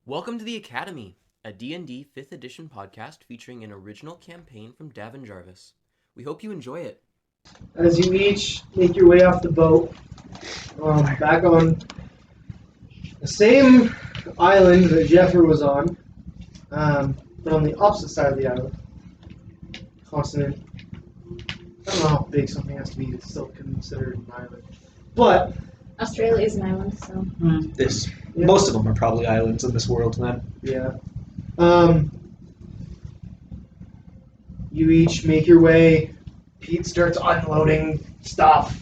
Welcome to the Academy, a D&D 5th edition podcast featuring an original campaign from Davin Jarvis. We hope you enjoy it. As you each make your way off the boat, back on the same island that Jeffrey was on, but on the opposite side of the island. Continent. I don't know how big something has to be to still considered an island. But Australia is an island, so. Most of them are probably islands in this world, then. Yeah. You each make your way. Pete starts unloading stuff,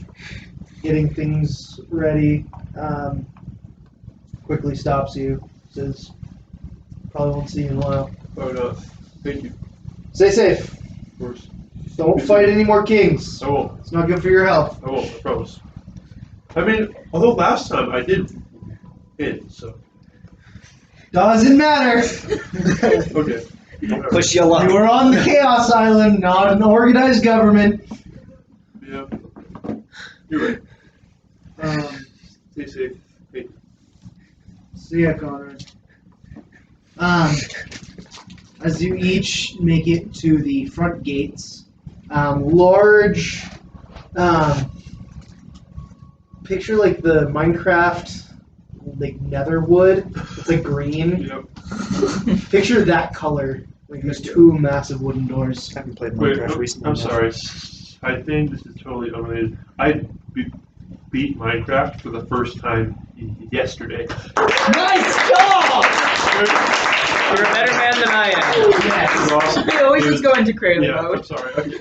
getting things ready. Quickly stops you. Says, "Probably won't see you in a while. Oh no, thank you. Stay safe. Of course. Don't fight any more kings. I won't. It's not good for your health." I won't. I promise. I mean, although last time I did win, so. Doesn't matter. Okay. Push your luck. You were on the Chaos Island, not an organized government. Yeah. You're right. Stay safe. Hey. See ya, Connor. As you each make it to the front gates, large, picture like the Minecraft, like nether wood. It's like green. Yep. Picture that color. Like there's two massive wooden doors. I haven't played Wait, Minecraft recently. I'm sorry. I think this is totally unrelated. I beat Minecraft for the first time yesterday. Nice job! You're a better man than I am. Yes. It was awesome. He always just go into creative Yeah, mode. I'm sorry. Okay.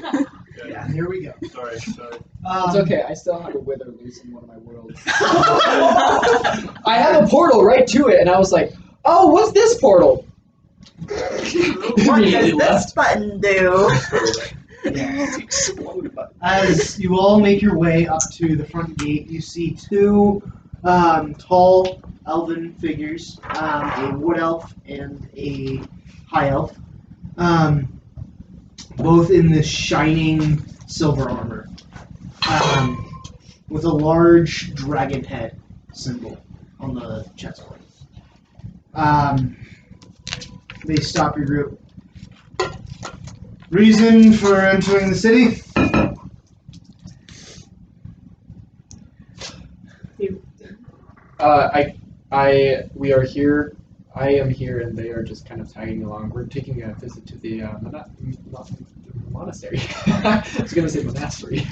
Yeah, here we go. Sorry. It's okay, I still have a wither loose in one of my worlds. I have a portal right to it, and I was like, oh, what's this portal? What does this button do? As you all make your way up to the front gate, you see two tall elven figures, a wood elf and a high elf, both in this shining silver armor, with a large dragon head symbol on the chest plate. They stop your group. Reason for entering the city? We are here. I am here, and they are just kind of tagging along. We're taking a visit to the monastery. I was going to say monastery.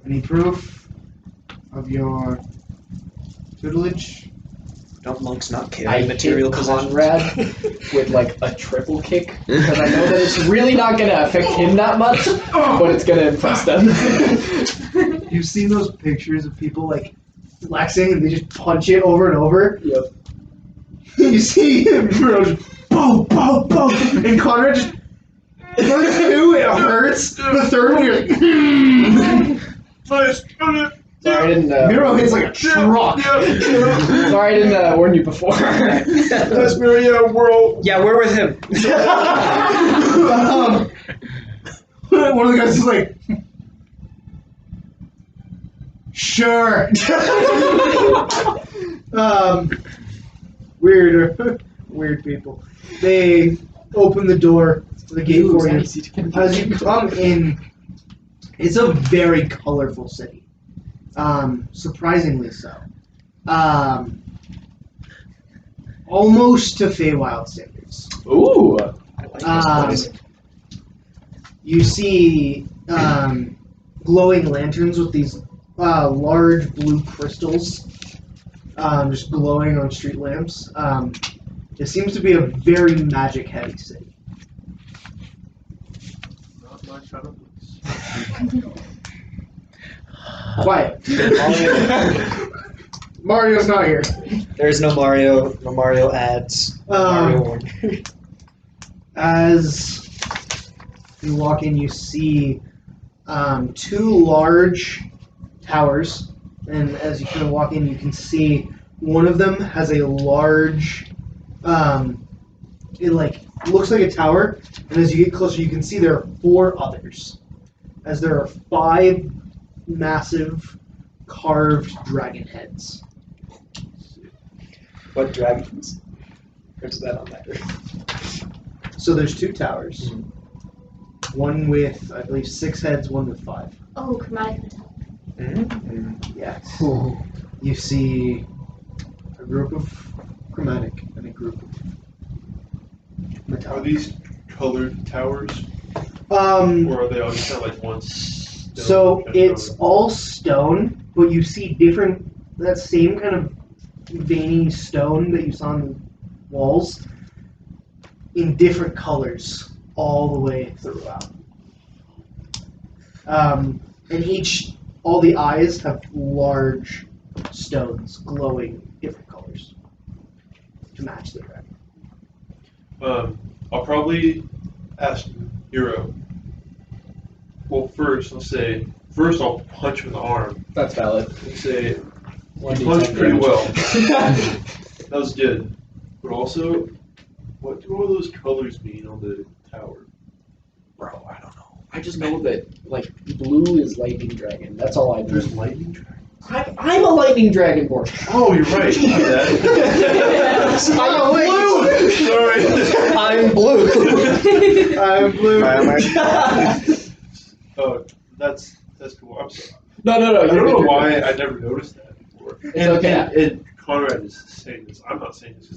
Any proof of your tutelage? Don't monks not I carry material hit possessions? Conrad with like a triple kick because I know that it's really not going to affect him that much, but it's going to impress them. You've seen those pictures of people like flexing and they just punch it over and over? Yep. You see him, bro, just boom, boom, boom, and Conrad just first two, it hurts. The third one, you're like, Nice. Sorry, I didn't. Miro hits like a truck. Sorry, I didn't warn you before. Nice, Maria, world. Yeah, we're with him. One of the guys is like, sure. Weird people. They open the door to the gate for you. As you come in, it's a very colorful city. Surprisingly so. Almost to Feywild standards. Ooh. I like this place. You see glowing lanterns with these large blue crystals just glowing on street lamps. It seems to be a very magic-heavy city. Not my kind of place. Quiet. Mario's not here. There's no Mario ads. Mario warning. As you walk in, you see two large towers, and as you kind of walk in, you can see one of them has a large, it like looks like a tower, and as you get closer, you can see there are four others, as there are five massive carved dragon heads. What dragons? Or does that not matter? So there's 2 towers. One with, I believe, 6 heads, one with 5. Oh, chromatic metallic. Yes. You see a group of chromatic and a group of Are metallic. these colored towers, Um, or are they all just kind of like one? stone so kind of it's color? all stone, but you see different, that same kind of veiny stone that you saw on the walls in different colors all the way throughout. And all the eyes have large stones glowing different colors to match the dragon. I'll probably ask Hero. Well, first I'll punch him in the arm. That's valid. And say, you 1d10 punched pretty damage. well. That was good. But also, what do all those colors mean on the tower? Bro, I don't know. I just know that like blue is lightning dragon. That's all I know. There's lightning dragons. I'm a lightning dragonborn. Oh, you're right. You did that. I'm blue. Sorry. I'm blue. I'm blue. Oh, that's cool. I'm sorry. No. I don't know you're why good. I never noticed that before. It's okay. And Conrad is saying this. I'm not saying this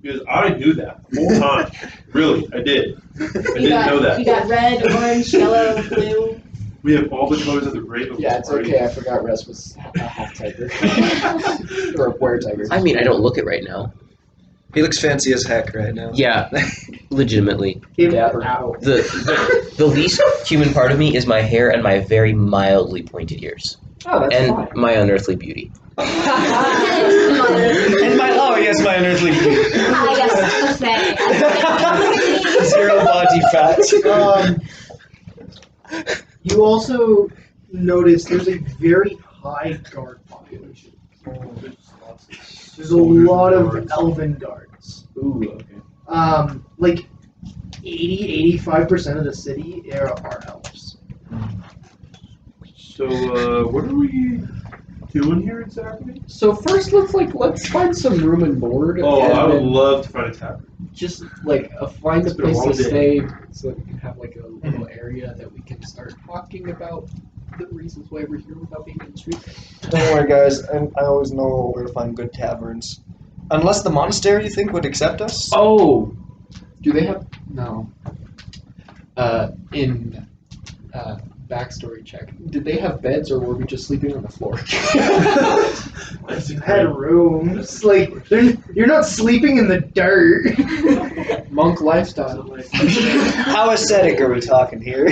because I knew that the whole time. Really, I did. I didn't know that. You got red, orange, yellow, blue. We have all the colors of the rainbow. Yeah, it's party. okay. I forgot Russ was a half tiger or a were-tiger. I mean, I don't look it right now. He looks fancy as heck right now. Yeah, legitimately. Dapper. Ow. The least human part of me is my hair and my very mildly pointed ears. Oh, that's And fine. my unearthly beauty. And yes, my unearthly beauty. I guess to say. 0 body fat. You also notice there's a very high guard population. There's a lot of elven guards. Ooh, okay. Like 80-85% of the city are elves. So, what are we doing here exactly? So first, let's find some room and board. Oh, and I would then love to find a tavern. just like find a It's been a place to long day. stay, so that we can have like a little area that we can start talking about the reasons why we're here without being in the street. Don't worry, guys. I always know where to find good taverns. Unless the monastery, you think, would accept us? Oh, do they have no? In backstory check, did they have beds or were we just sleeping on the floor? You had rooms. Like you're not sleeping in the dirt. Monk lifestyle. How ascetic are we talking here?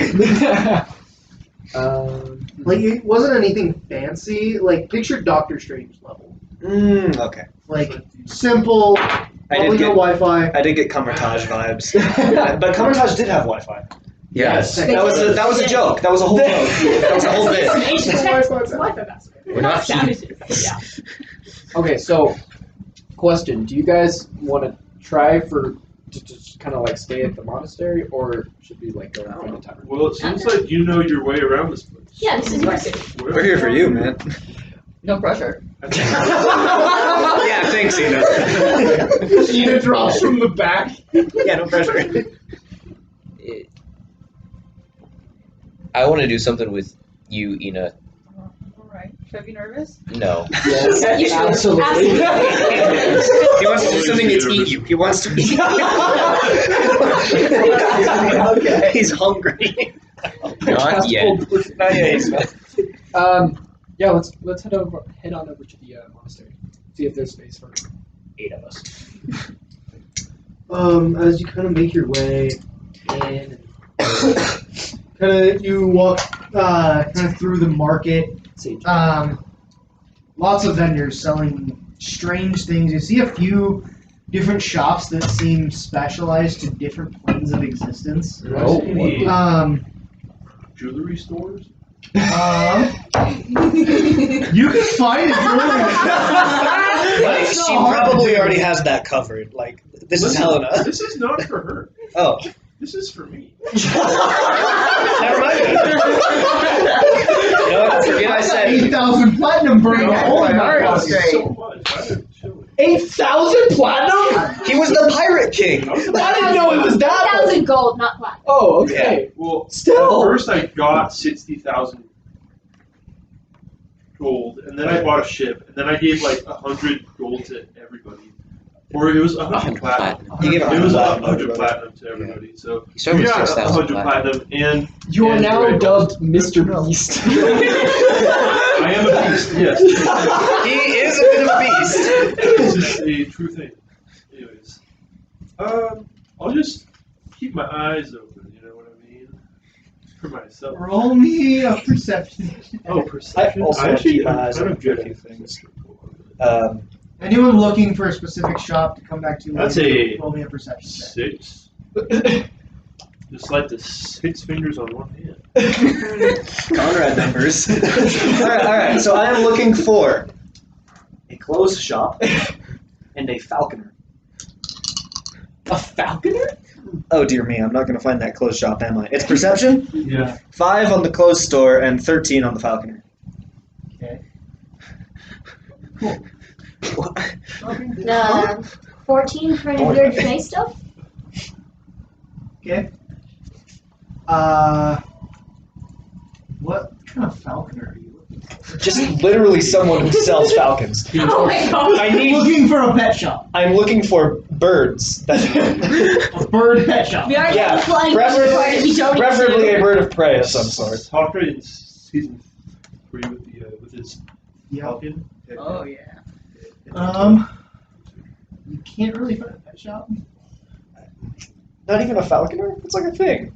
Like it wasn't anything fancy. Like picture Doctor Strange level. Okay. Like simple. I Probably did no Wi-Fi. get Kamertage vibes. But Kamertage did have Wi-Fi. Yes. That was a joke. That was a whole joke. That was a whole bit. We're not Yeah. Okay, so question: do you guys want to try to just kind of like stay at the monastery, or should we like go and find a tavern? Well, it seems like you know your way around this place. Yeah, this is your city. We're here for you, man. No pressure. Yeah, thanks, Ina. Ina drops from the back. Yeah, no pressure. I want to do something with you, Ina. Alright. Should I be nervous? No. Yes, You should. absolutely. He wants to do something that's eat you. He wants to eat. Okay. He's hungry. Not yet. Not yet. He's fine. Yeah, let's head on over to the monastery. See if there's space for 8 of us. As you kind of make your way in, you walk kind of through the market. Lots of vendors selling strange things. You see a few different shops that seem specialized to different planes of existence. Oh, Jewelry stores? You can find a jewelry Like, she probably already has that covered. Like, this is Listen, Helena. This is not for her. Oh. This is for me. Never mind. No, forget I said. 8,000 platinum burning a hole in my Alright, pocket. great. So much. I didn't show it. 8,000 platinum? He was the pirate king. I didn't know it was that. 1,000 gold, not platinum. Oh, okay. Well, Still. at first I got 60,000 gold, and then I bought a ship, and then I gave like 100 gold to everybody. Or it was 100 platinum. You gave It was 100 100 platinum to everybody. So He started we with got 6,000 100 platinum, and You are and now gold. dubbed Mr. Beast. I am a beast. Yes, He is a bit of a beast. this is a true thing. Anyways, I'll just keep my eyes open. You know what I mean? For myself. Roll me a perception. Oh, perception. I also actually keep my eyes kind open of for a good few at things. things. Anyone looking for a specific shop to come back to? That's later, a roll me a perception check. 6. Just like the 6 fingers on one hand. Conrad numbers. Alright, so I am looking for a clothes shop and a falconer. A falconer? Oh dear me, I'm not going to find that clothes shop, am I? It's perception? Yeah. 5 on the clothes store and 13 on the falconer. Okay. 14 for weird face stuff. Okay. What kind of falconer are you looking for? Just literally someone who sells falcons. Oh my god. I need. Looking for a pet shop. I'm looking for birds. A bird pet shop. We already Yeah, have flying part we don't preferably do. a bird of prey of some sort. Talked right in season 3 with his Yeah. falcon. Oh yeah. You can't really find a pet shop. Not even a falconer? It's like a thing.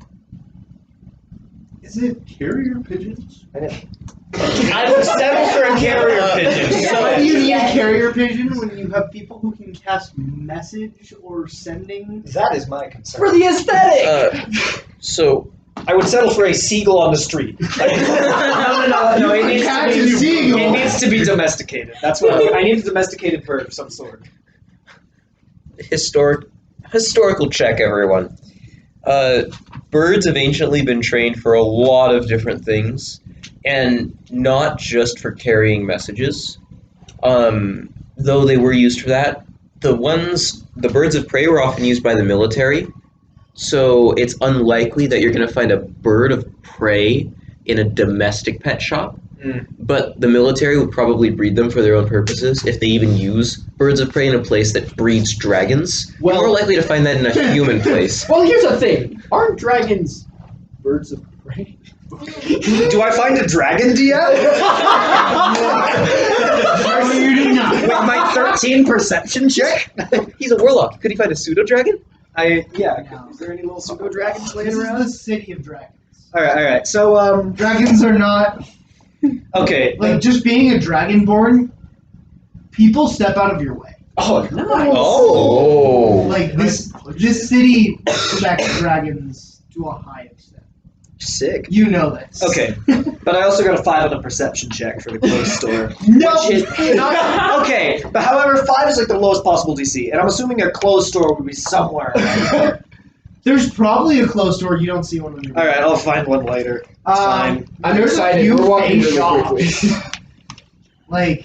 Is it? Carrier pigeons. I would settle for a carrier pigeon. So why do you need a Yeah. carrier pigeon when you have people who can cast message or sending? That is my concern. For the aesthetic! So I would settle for a seagull on the street. Like, no. It needs, Catch to a be, seagull. it needs to be domesticated. That's what I need. A domesticated bird of some sort. historical check, everyone. Birds have anciently been trained for a lot of different things, and not just for carrying messages. Though they were used for that, the birds of prey were often used by the military. So it's unlikely that you're going to find a bird of prey in a domestic pet shop. But the military would probably breed them for their own purposes if they even use birds of prey in a place that breeds dragons. You're more likely to find that in a human place. Well, here's the thing. Aren't dragons birds of prey? Do I find a dragon, DM? No, you do not. With my 13 perception check? He's a warlock. Could he find a pseudo dragon? No. Is there any little pseudo dragons This laying is around? the city of dragons. Alright. So, Dragons are not okay. like just being a dragonborn. People step out of your way. Oh, nice. Oh. Like this city respects dragons to a high extent. Sick. You know this. Okay, but I also got a 5 on the perception check for the clothes store. No. Which is not, okay, but however, 5 is like the lowest possible DC, and I'm assuming a clothes store would be somewhere around there. There's probably a closed door. You don't see one on your. Alright, I'll find one later. It's fine. I'm There's a excited. few We're walking fake really shops. quickly. Like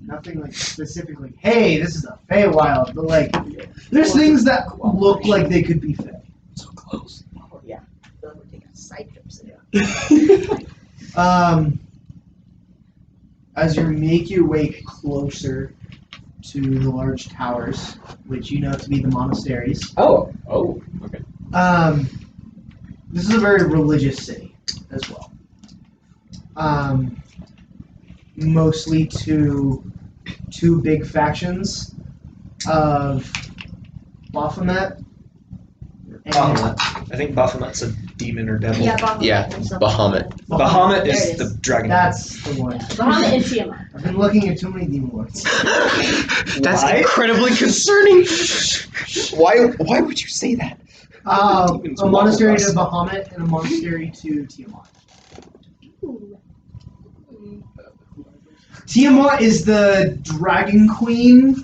nothing like specifically. Hey, this is a Feywild, but like there's things that look like they could be fake. So close. Oh yeah. We're taking side trips. As you make your way closer to the large towers, which you know to be the monasteries, Oh, okay. this is a very religious city as well. Mostly to two big factions of Baphomet and Bahamut. I think Baphomet's a demon or devil. Yeah, Bahamut. Yeah, Bahamut. Bahamut There is it is. the dragon. That's the one. Bahamut and Tiamat. I've been looking at too many demon lords. That's Why? incredibly concerning. Why would you say that? Demons A monastery walk to us. Bahamut and a monastery to Tiamat. Ooh. Tiamat is the dragon queen,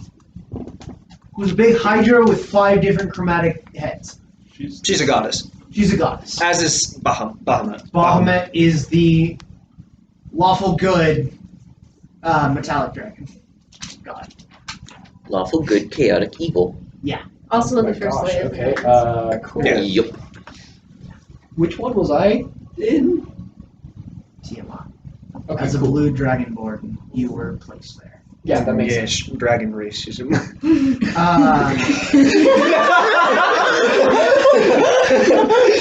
who's a big hydra with 5 different chromatic heads. She's a goddess. She's a goddess. As is Bahamut. Bahamut is the lawful good metallic dragon. God. Lawful good, chaotic evil. Also in Oh the my first gosh, layer. okay. Cool. Yep. Which one was I in? Tiamat. Okay, As a cool. blue dragonborn, you were placed there. Yeah, that makes Yeah, sense. dragon racism.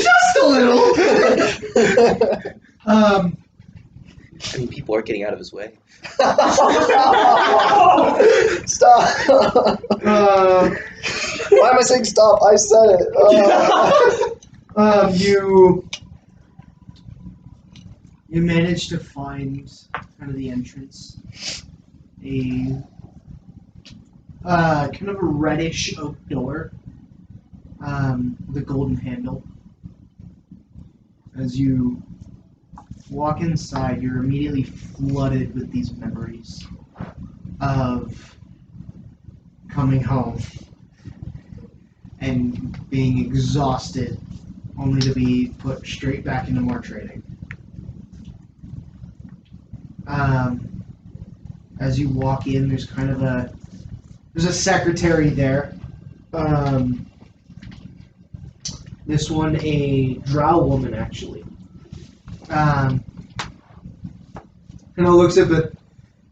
Just a little. I mean, people are getting out of his way. Stop. Why am I saying stop? I said it. You managed to find kind of the entrance. A kind of a reddish oak door with a golden handle. As you walk inside, you're immediately flooded with these memories of coming home and being exhausted only to be put straight back into more training. As you walk in, there's kind of there's a secretary there. This one, a drow woman, actually. Kind of looks at the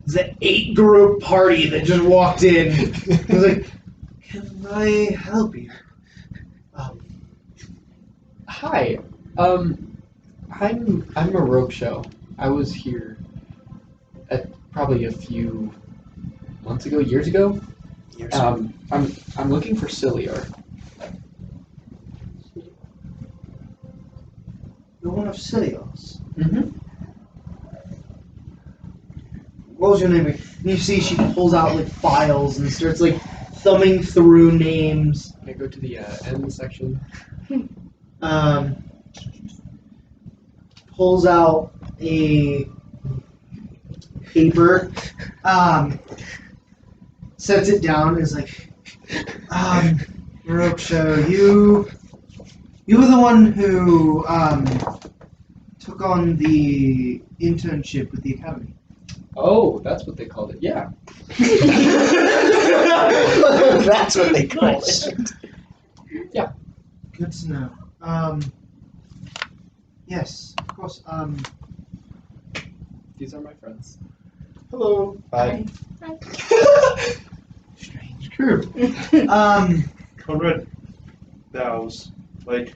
8-group party that just walked in. I was like, "Can I help you?" Hi. I'm a rogue show. I was here probably a few months ago, years ago. I'm looking for Ciliar. You're one of Cilios. Mm-hmm. What was your name? And you see she pulls out like files and starts like thumbing through names. Can I go to the end section? Pulls out a paper, sets it down, and is like, Roksho, you were the one who took on the internship with the academy. Oh, that's what they called it. Yeah. That's what they call it. Good to know. Yes, of course. These are my friends. Hello. Bye. Strange crew. Conrad bows, like,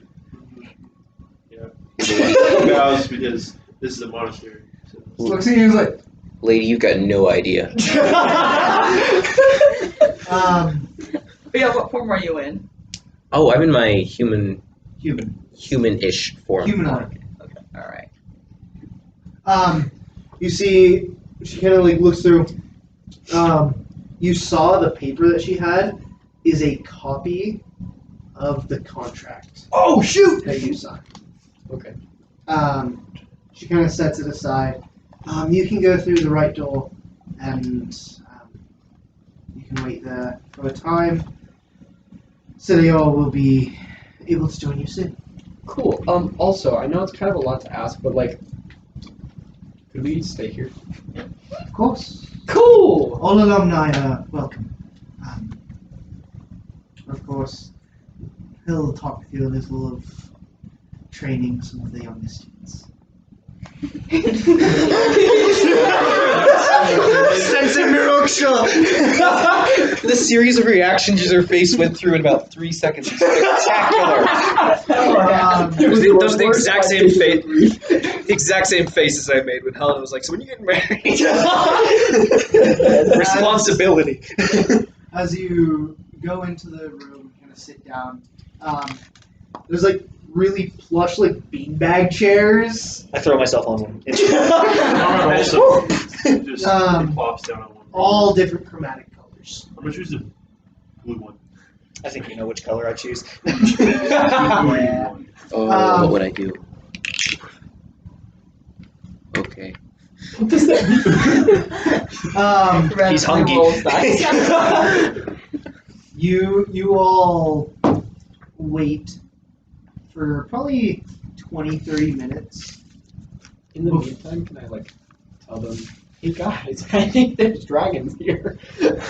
yeah. Bows because this is a monastery. So. Looks at you and is like, Lady, you've got no idea. But yeah, what form are you in? Oh, I'm in my human-ish form. humanoid. Okay, alright. You see, she kind of like looks through. You saw the paper that she had is a copy of the contract. Oh shoot! That you signed. Okay. She kind of sets it aside. You can go through the right door, and you can wait there for a time. Cilio will be able to join you soon. Cool. Also, I know it's kind of a lot to ask, but like, could we stay here? Of course. Cool. All alumni are welcome. Of course, he'll talk with you a little of training some of the younger students. Sensei Miroksha! The series of reactions her face went through in about 3 seconds. It's spectacular. Those are the exact same faces I made when Helen was like, "So when you getting married?" Responsibility. As you go into the room, kind of sit down, there's like really plush, like beanbag chairs, I throw myself on one. Conrad also just plops down on one. all different chromatic colors. I'm gonna choose the blue one. I think you know which color I choose. Yeah. Oh, what would I do? Okay. What does that mean? He's hungry. Rolls dice. You all wait for probably 20-30 minutes. In the meantime, can I like tell them Hey guys, I think there's dragons here.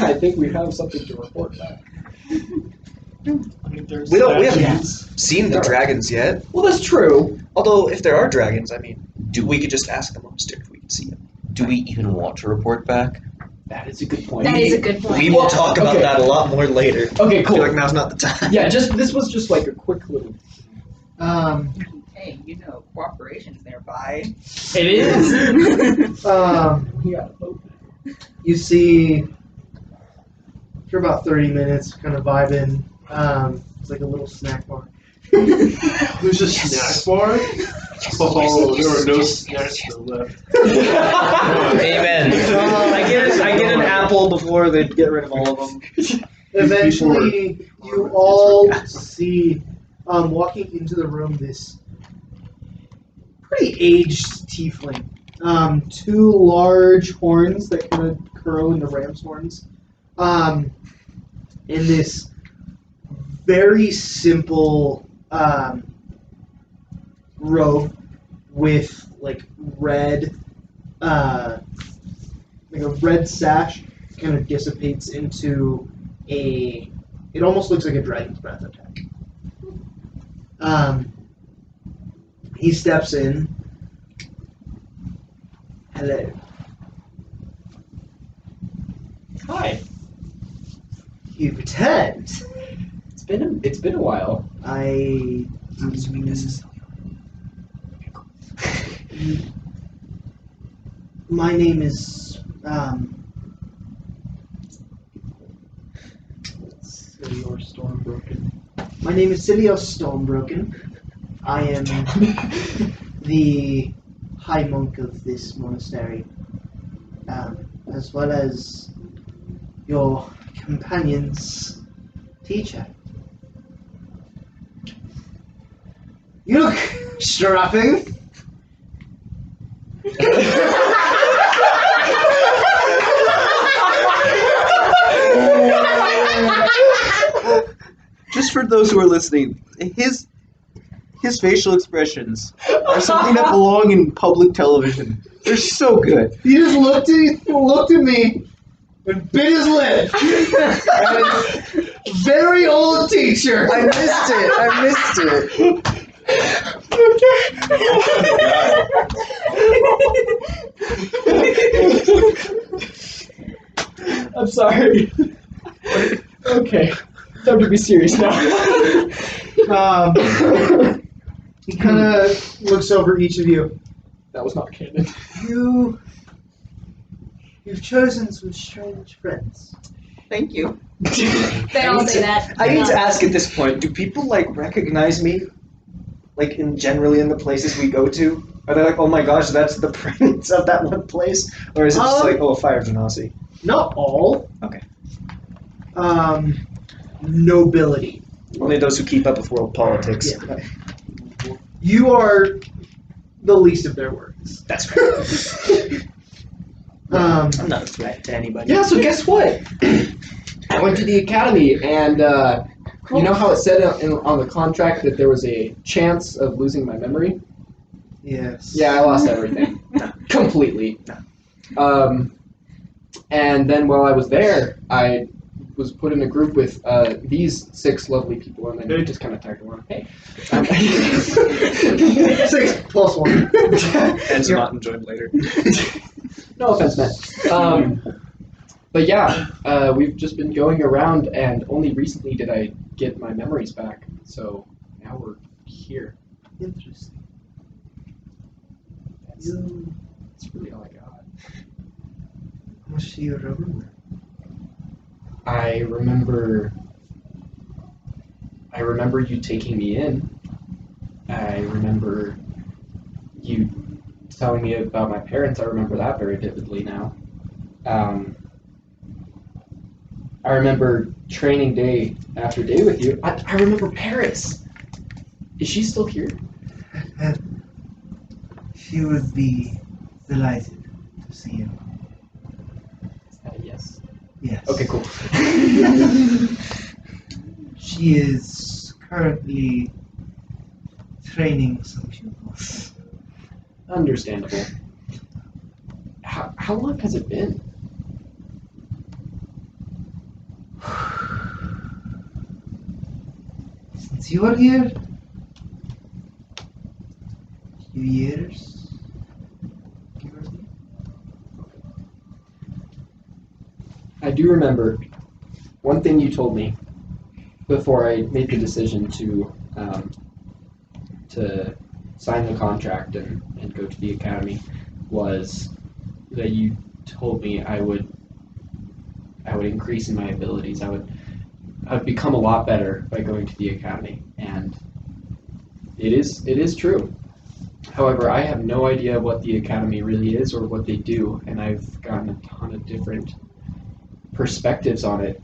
I think we have something to report back. I mean, there's We haven't statues. seen the dragons yet. Well, that's true. Although, if there are dragons, I mean, we could just ask the monastery if we can see them. Do we even want to report back? That is a good point. That is a good point. We will talk about Okay. that a lot more later. Okay, I cool. feel like now's not the time. Yeah, this was just like a quick little. Hey, you know, cooperation's nearby. It is. Um, We got a boat. you see, for about 30 minutes, kind of vibing. It's like a little snack bar. There's a snack bar? Oh, there are no snacks left. Amen. I get an apple before they get rid of all of them. Eventually, you all see, walking into the room, this pretty aged tiefling. Two large horns that kind of curl into ram's horns. And this very simple robe with like red, like a red sash, kind of dissipates into a. It almost looks like a dragon's breath attack. He steps in. Hello. Hi. You've returned. It's been a while. I. My name is Your storm broken. My name is Silios Stormbroken. I am the High Monk of this monastery, as well as your companion's teacher. You look strapping. Just for those who are listening, his facial expressions are something that belong in public television. They're so good. He just looked at me and bit his lip. Very old teacher. I missed it. I'm sorry. Okay. Time to be serious now. He kind of looks over each of you. That was not canon. You've chosen some strange friends. Thank you. They all say that. I need to ask at this point: do people like recognize me, like generally in the places we go to? Are they like, oh my gosh, that's the prince of that one place, or is it just like, oh, a fire genasi? Not all. Okay. Nobility. Only those who keep up with world politics. Yeah. You are the least of their worries. That's right. I'm not a threat to anybody. Yeah, so guess what? I went to the academy, and you know how it said on the contract that there was a chance of losing my memory? Yes. Yeah, I lost everything. Completely. And then while I was there, I was put in a group with these 6 lovely people, and then Hey. just kind of tagged along. Hey. 6 plus 1. And some not enjoyed later. No offense meant. But yeah, we've just been going around, and only recently did I get my memories back. So now we're here. Interesting. That's really all I got. How much do you remember? I remember you taking me in. I remember you telling me about my parents. I remember that very vividly now. I remember training day after day with you. I remember Paris. Is she still here? She would be delighted to see you. Is that a yes? Yes. Okay, cool. She is currently training some pupils. Understandable. How long has it been? Since you are here, a few years. Give or take. I do remember one thing you told me before I made the decision to sign the contract and go to the academy was that you told me I would increase in my abilities. I would become a lot better by going to the academy, and it is true. However, I have no idea what the academy really is or what they do, and I've gotten a ton of different perspectives on it.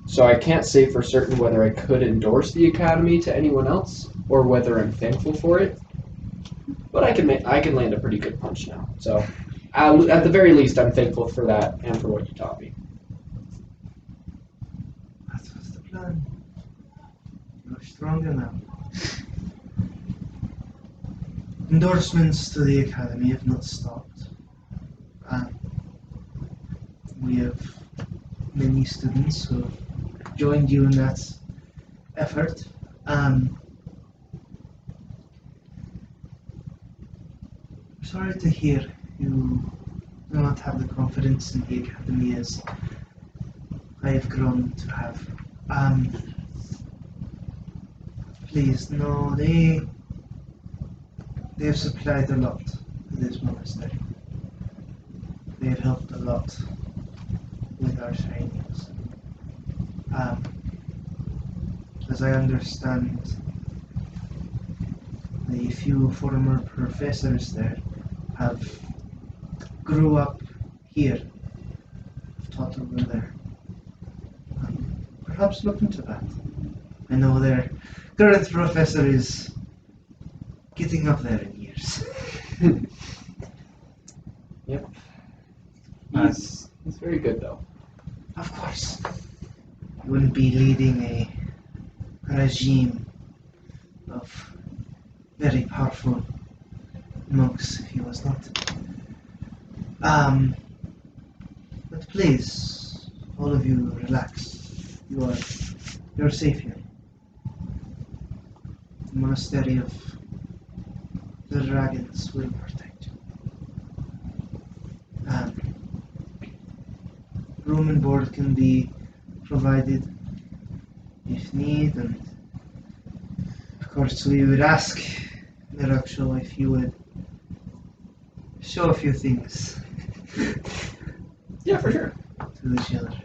So I can't say for certain whether I could endorse the academy to anyone else or whether I'm thankful for it. But I can land a pretty good punch now. So at the very least, I'm thankful for that and for what you taught me. That was the plan. You're stronger now. Endorsements to the academy have not stopped. We have many students who have joined you in that effort. Sorry to hear you do not have the confidence in the academy as I have grown to have. Please, no, they have supplied a lot to this monastery. They have helped a lot with our trainings. As I understand, the few former professors there have grew up here, taught over there. Perhaps look into that. I know their current professor is getting up there in years. Yep. He's very good though. Of course. He wouldn't be leading a regime of very powerful monks if he was not. But please, all of you relax. You're safe here. The monastery of the dragons will protect you. Room and board can be provided if need, and of course we would ask Miraksho if you would show a few things Yeah, for sure. to the children.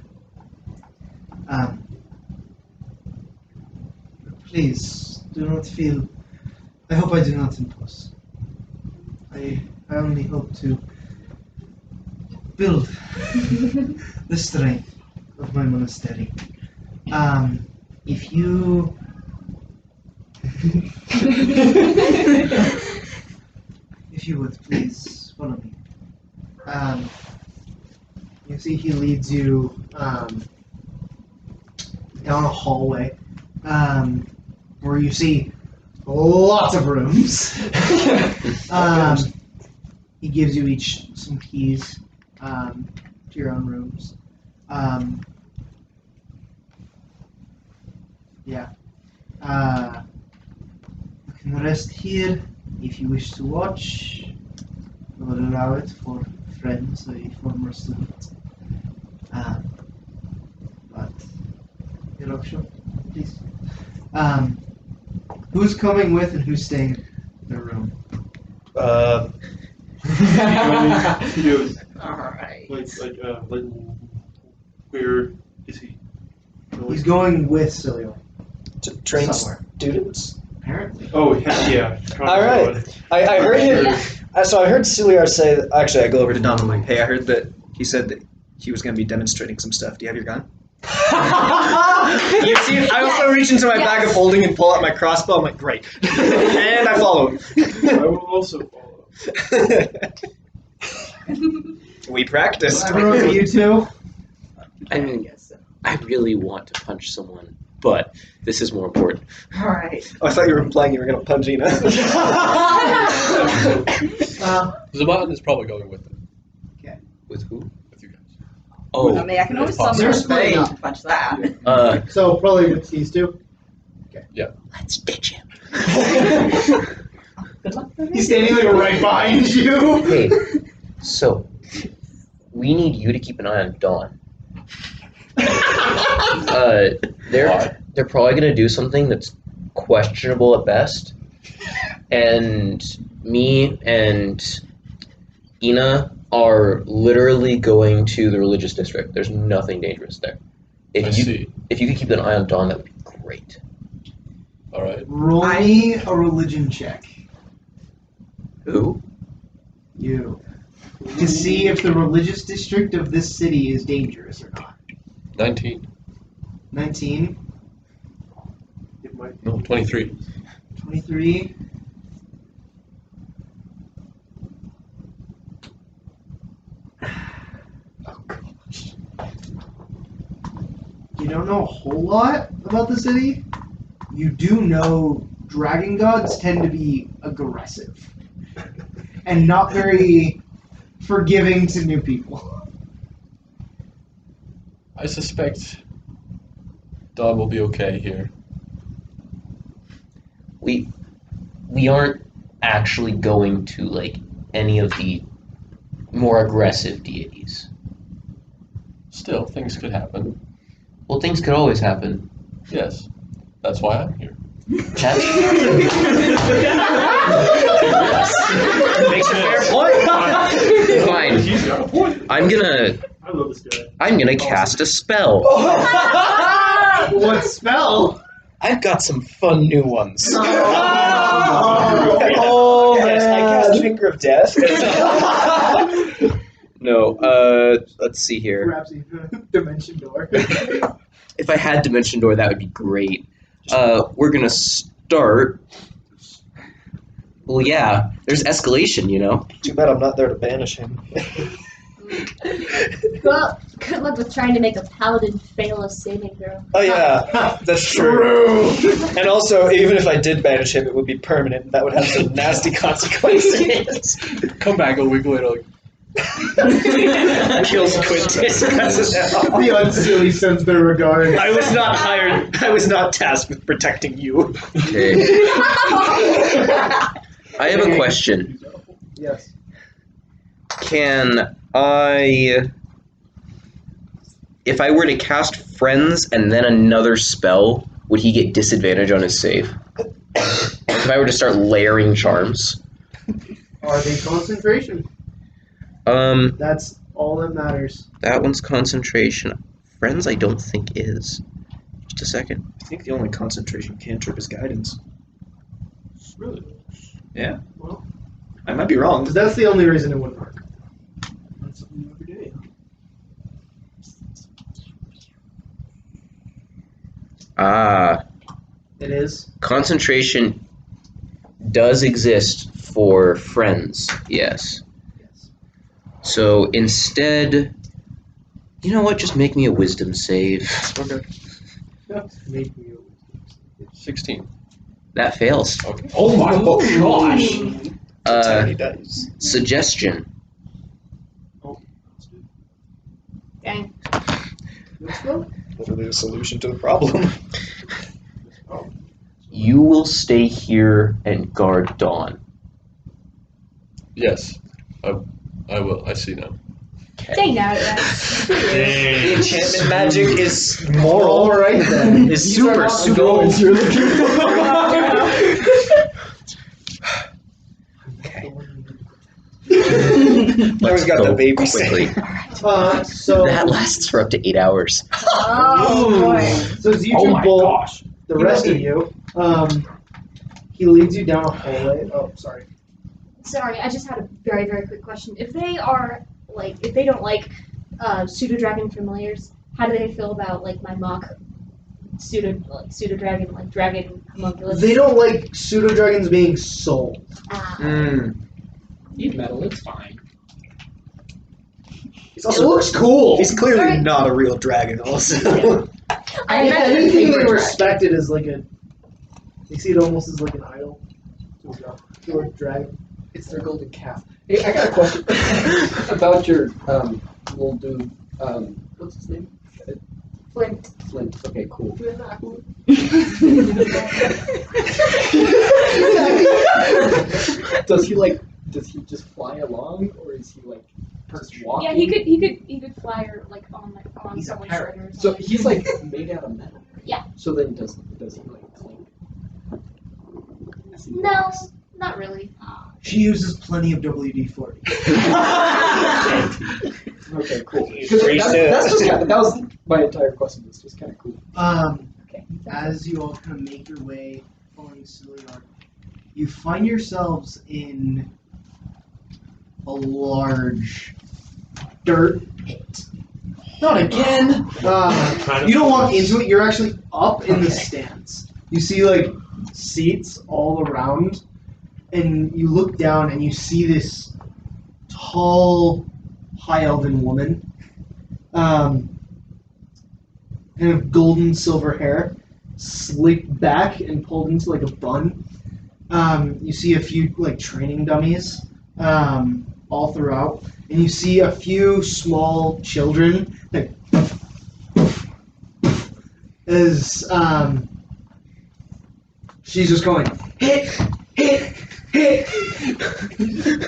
Please do not feel. I hope I do not impose. I only hope to build the strength of my monastery. If you if you would please follow me. You see he leads you down a hallway where you see lots of rooms. He gives you each some keys to your own rooms. Yeah. You can rest here if you wish to watch. I will allow it for friends or former students. But your option, please. Who's coming with and who's staying in the room? He goes, Alright. like, where is he? He's going with Cilio. To train Somewhere. students? Apparently. Oh, yeah. All right. I heard him. So I heard Ciliar say. Actually, I go over to Dom. I'm like, hey, I heard that he said that he was going to be demonstrating some stuff. Do you have your gun? You see, I also reach into my bag of holding and pull out my crossbow. I'm like, great, and I follow him. I will also follow. We practiced. Everyone, you two. I mean, I really want to punch someone but this is more important. Alright. Oh, I thought you were implying you were going to punch Ina. Zaban is probably going with them. With who? With you guys. I Oh, mean, I can always They're summon a splitting spade up. to punch that. So probably it's these two. let's ditch him. Good luck. He's standing like right behind you. Hey, so we need you to keep an eye on Dawn. They're probably gonna do something that's questionable at best, and me and Ina are literally going to the religious district. There's nothing dangerous there. I If you see. could keep an eye on Dawn, that would be great. All right. Roll me a religion check. Who? You. To see if the religious district of this city is dangerous or not. 19. 19, It might. No, 23. 23. You don't know a whole lot about the city. You do know dragon gods tend to be aggressive and not very forgiving to new people. I suspect Dawn will be okay here. We aren't actually going to like any of the more aggressive deities. Still, things could happen. Well, things could always happen. Yes. That's why I'm here. That's Makes a fair point. fine. He's got a point. I'm gonna I love this guy. cast a spell. What spell? I've got some fun new ones. Oh, yes, I cast Finger of Death. No, let's see here. Grabs you. Dimension door. If I had Dimension Door, that would be great. We're gonna start. Well, yeah, there's escalation, you know. Too bad I'm not there to banish him. Well, good luck with trying to make a paladin fail a saving throw. Oh yeah, that's true. And also, even if I did banish him, it would be permanent. That would have some nasty consequences. Come back a week later. Like, Kills Quintus. Cuts his head off. The unsilly sends their regard. I was not hired. I was not tasked with protecting you. Okay. I have a question. Yes. Can I, if I were to cast Friends and then another spell, would he get disadvantage on his save? If I were to start layering charms? Are they concentration? That's all that matters. That one's concentration. Friends, I don't think is. Just a second. I think the only concentration cantrip is guidance. really? Yeah. Well, I might be wrong. because that's the only reason it wouldn't work. That's something new every day. Ah, It is. concentration does exist for Friends, yes. Yes. So instead, you know what? Just make me a wisdom save. Okay. Make me 16. That fails. Okay. Oh my gosh! Tiny dice. Suggestion. Dang. Let's go. Hopefully, a solution to the problem. You will stay here and guard Dawn. Yes. I will. I see now. Dang now, guys. The enchantment magic is All moral. right then. Is These are super not the pseudo. goals you're looking for. Always got go the baby quickly. So That lasts for up to 8 hours. Oh, boy. So as you Oh two my bolt, gosh! the rest of you, he leads you down a hallway. Oh, sorry. Sorry, I just had a very, very quick question. If they are, like, if they don't like pseudo-dragon familiars, how do they feel about, like, my mock pseudo-dragon, like, dragon homunculus? They don't like pseudo dragons being sold. Ah. Eat metal, it's fine. He's It looks cool. He's clearly Alright. not a real dragon. Also, I If imagine anything, paper they track. respect it as like a. They see it almost as like an idol. To a dragon. It's their golden calf. Hey, I got a question about your little dude. What's his name? Flint. Flint. Okay, cool. Does he just fly along, or is he like just walking? Yeah, he could fly or like on He's a someone's parrot. shoulder or So something. he's like made out of metal. Yeah. So then does he like clink? As he No, walks? not really. She uses plenty of WD-40. Okay, cool. He's 'Cause pretty that's still. just that was my entire question. It's just kind of cool. Okay. As you all kind of make your way following Ciliar, you find yourselves in a large dirt pit. Not again. You don't walk into it. You're actually up in the stands. You see like seats all around, and you look down and you see this tall, high elven woman, kind of golden silver hair, slicked back and pulled into like a bun. You see a few like training dummies all throughout, and you see a few small children like as she's just going hit, hit, hit.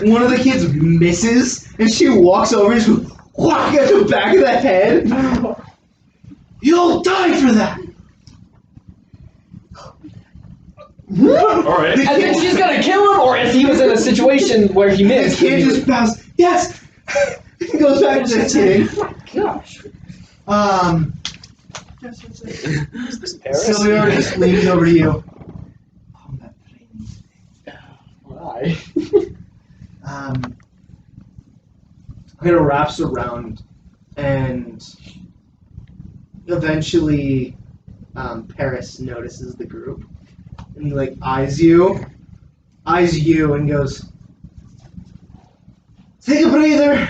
One of the kids misses, and she walks over and just whack at the back of the head. You'll die for that. All right. I think she's gonna kill him, or if he was in a situation where he The missed. kid just bows. Yes. He goes back to hitting. Gosh. Ciliar just leans over to you. Why? Kind of wraps around, and eventually, Paris notices the group, and he like eyes you, and goes, "Take a breather.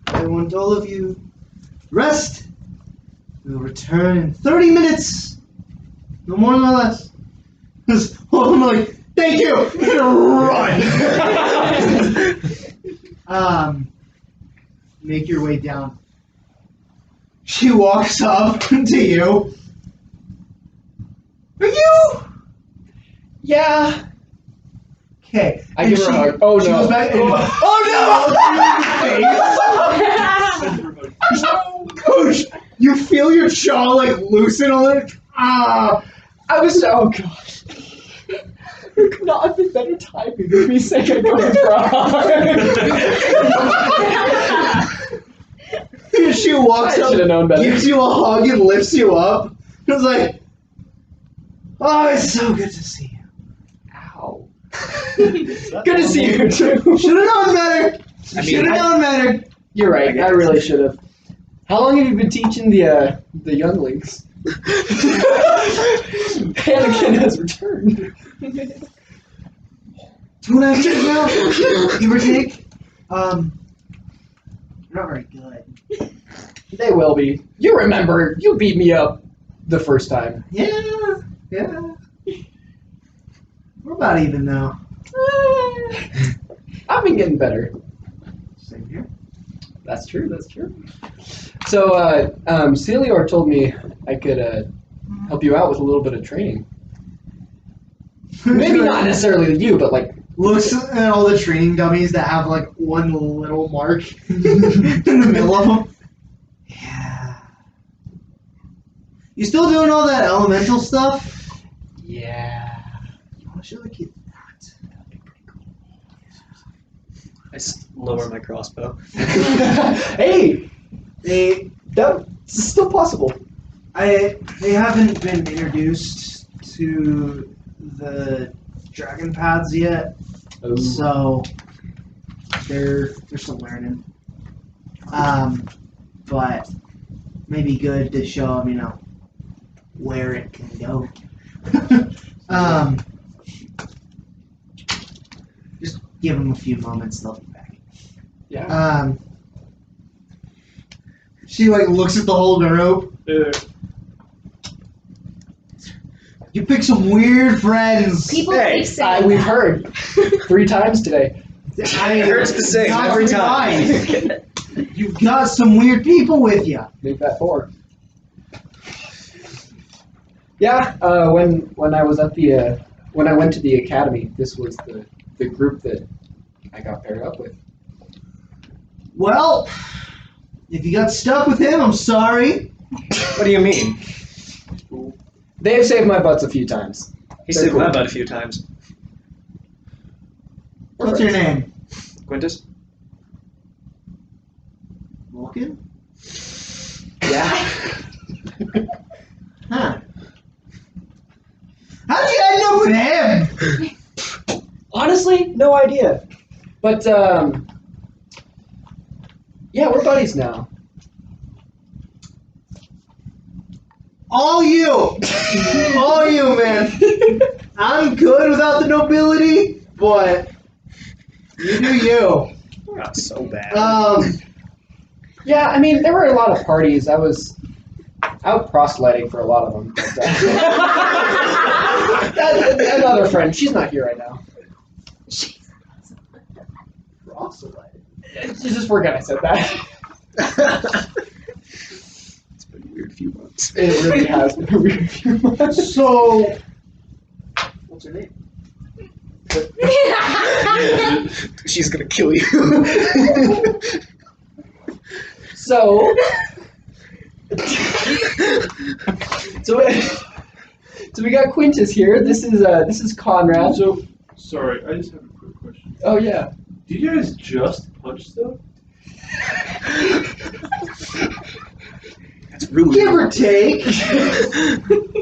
I want all of you rest. We'll return in 30 minutes. No more, no less." Because all of them are like, "Thank you," and run. Make your way down. She walks up to you. Are you? Yeah. Okay. I And give her a she- hug. Oh, she no. goes back and Coach, you feel your jaw like loosen a little. Ah. I was oh gosh. There could not have been better timing than me saying I'm going to cry. She walks I up, should have known better. gives you a hug, and lifts you up. It's like, oh, it's so good to see you. Ow. Good to see you too. Should have known better. Should have known better. You're right. I really should have. How long have you been teaching the younglings? Anakin has returned. 2.5 years now, give or take. Not very good. They will be. You remember, you beat me up the first time. Yeah. We're about even now. I've been getting better. Same here. That's true. So, Celior told me I could help you out with a little bit of training. Maybe not necessarily you, but like. Looks at all the training dummies that have like one little mark in the middle of them. Yeah. You still doing all that elemental stuff? Yeah. You want to show the kid that? I lower my crossbow. Hey, that's still possible. They haven't been introduced to the dragon paths yet, so they're still learning. But maybe good to show them, where it can go. Just give them a few moments; they'll be back. Yeah. She like looks at the whole rope. You pick some weird friends. People Hey, keep saying We've that. heard 3 times today. I Hurts the same not every surprised. time. You've got some weird people with you. Make that 4. Yeah, when I was at the when I went to the academy, this was the group that I got paired up with. Well, if you got stuck with him, I'm sorry. What do you mean? They've saved my butts a few times. He They're saved cool. my butt a few times. What's your name? Quintus? Vulcan? Yeah. Huh. How'd you end up with him? Honestly, no idea. But yeah, we're buddies now. All you! All you, man. I'm good without the nobility, but you do you. Not so bad. Yeah, I mean, there were a lot of parties. I was out proselyting for a lot of them. But, another friend, she's not here right now. Proselyte. She's just forgot I said that. It's been a weird few months. It really has been a weird few months. So, what's her name? She's gonna kill you. So, so we got Quintus here. This is Conrad. So, sorry, I just have a quick question. Oh yeah. Do you guys just punch stuff? That's rude. Give or take.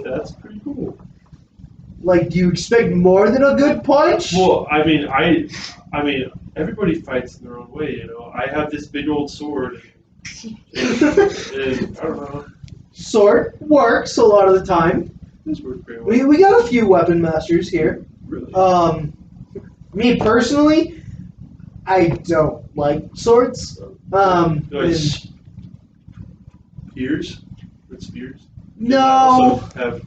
That's pretty cool. Like, do you expect more than a good punch? Well, I mean, everybody fights in their own way, you know. I have this big old sword, and I don't know. Sword works a lot of the time. This works pretty well. We got a few weapon masters here. Really? Me personally, I don't like swords. Like and- spears? With spears? no, Also have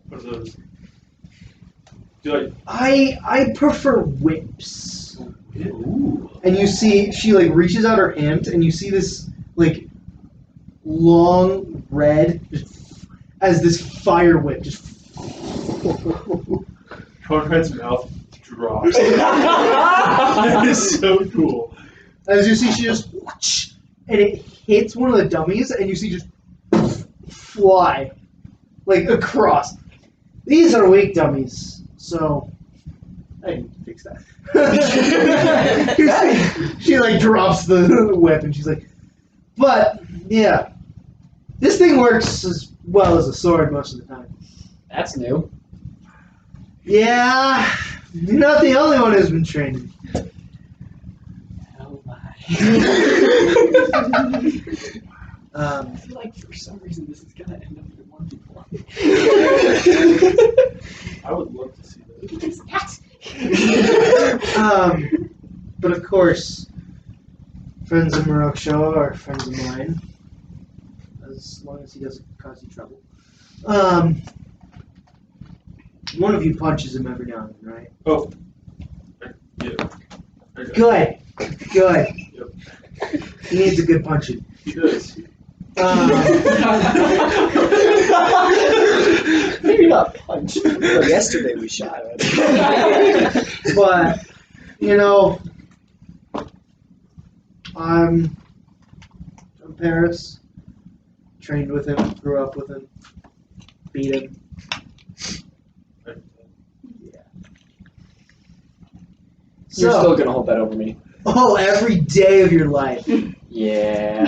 what are those? Do I prefer whips. Ooh. And you see, she like reaches out her hand, and you see this like long red, just, as this fire whip just. Conrad's mouth drops. That is so cool. As you see, she just whoosh, and it hits one of the dummies, and you see just fly like across. These are weak dummies, so I can fix that. She like drops the whip, and she's like, "But yeah, this thing works as well as a sword most of the time." That's new. Yeah, you're not the only one who's been training. Oh my. Um, I feel like for some reason this is gonna end up with more people. I would love to see that. But of course, friends of Marok Shoa are friends of mine, as long as he doesn't cause you trouble. One of you punches him every now and then, right? Oh. Yeah. I got it. Good. Good. Yep. He needs a good punching. He does. Maybe not punch. Well, yesterday we shot it. But, you know, I'm from Paris, trained with him, grew up with him, beat him. You're So- still gonna hold that over me. Oh, every day of your life. Yeah.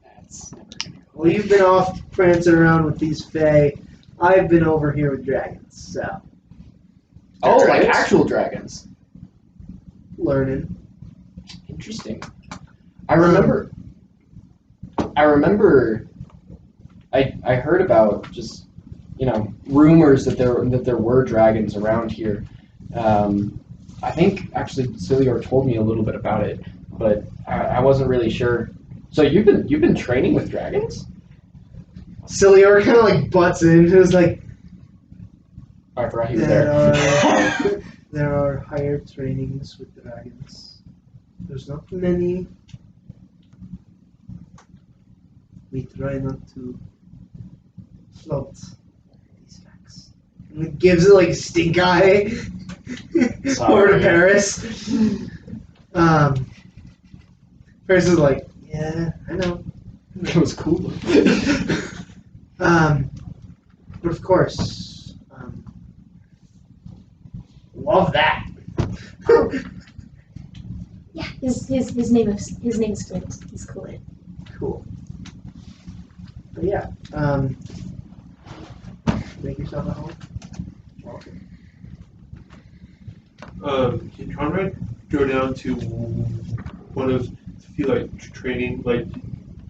That's never gonna go. Well, you've been off prancing around with these fae. I've been over here with dragons, so Oh, like Dragons? actual dragons. learning. Interesting. I remember. I heard about just rumors that there were dragons around here. I think actually Cilior told me a little bit about it, but I wasn't really sure. So you've been training with dragons? Ciliar kind of like butts in and is like, I forgot he was there. there are higher trainings with dragons. There's not many. We try not to float these facts. And it gives it like stink eye over to Paris. Paris is like, yeah, I know. It was cool. But of course, love that. Yeah, his name is Flint. He's cool. Cool. But yeah, make yourself at home. Can Conrad go down to one of a few like training like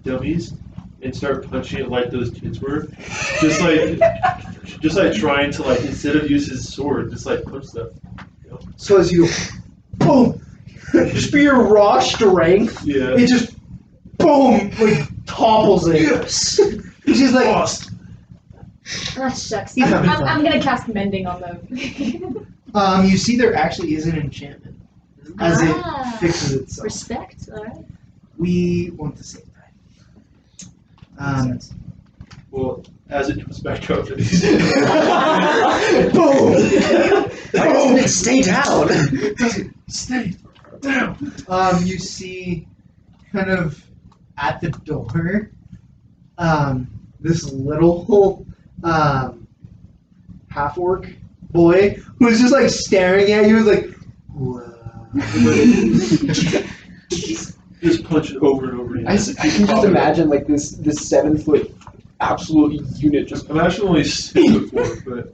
dummies and start punching it like those kids were? Just like trying to like instead of use his sword, just like punch stuff. You know? So as you, boom, just for your raw strength, Yeah. it just, boom, like topples it. Yes. She's like, Lost. Ah, shucks. He's having fun. I'm gonna cast mending on them. you see there actually is an enchantment as Ah. it fixes itself. Respect. All right. We want the same thing. Well, as it comes back up, Boom! Why doesn't it stay down? Stay down. You see, kind of at the door, this little half orc boy who's just like staring at you, like, whoa. just punch it over and over again. I can just imagine like this 7 foot absolute unit just. I'm actually only 6'4",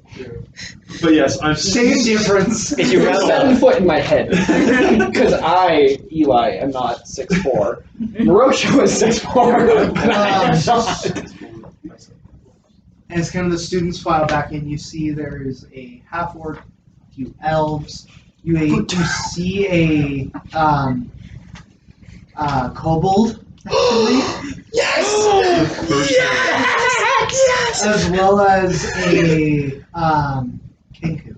but yes, I'm Same difference. If you round 7 up, foot in my head, because I, Eli, am not 6'4". Marosho is 6'4", but I am not. As kind of the students file back in, you see there is a half orc, a few elves. You see a kobold, actually. Yes! As well as a kenku,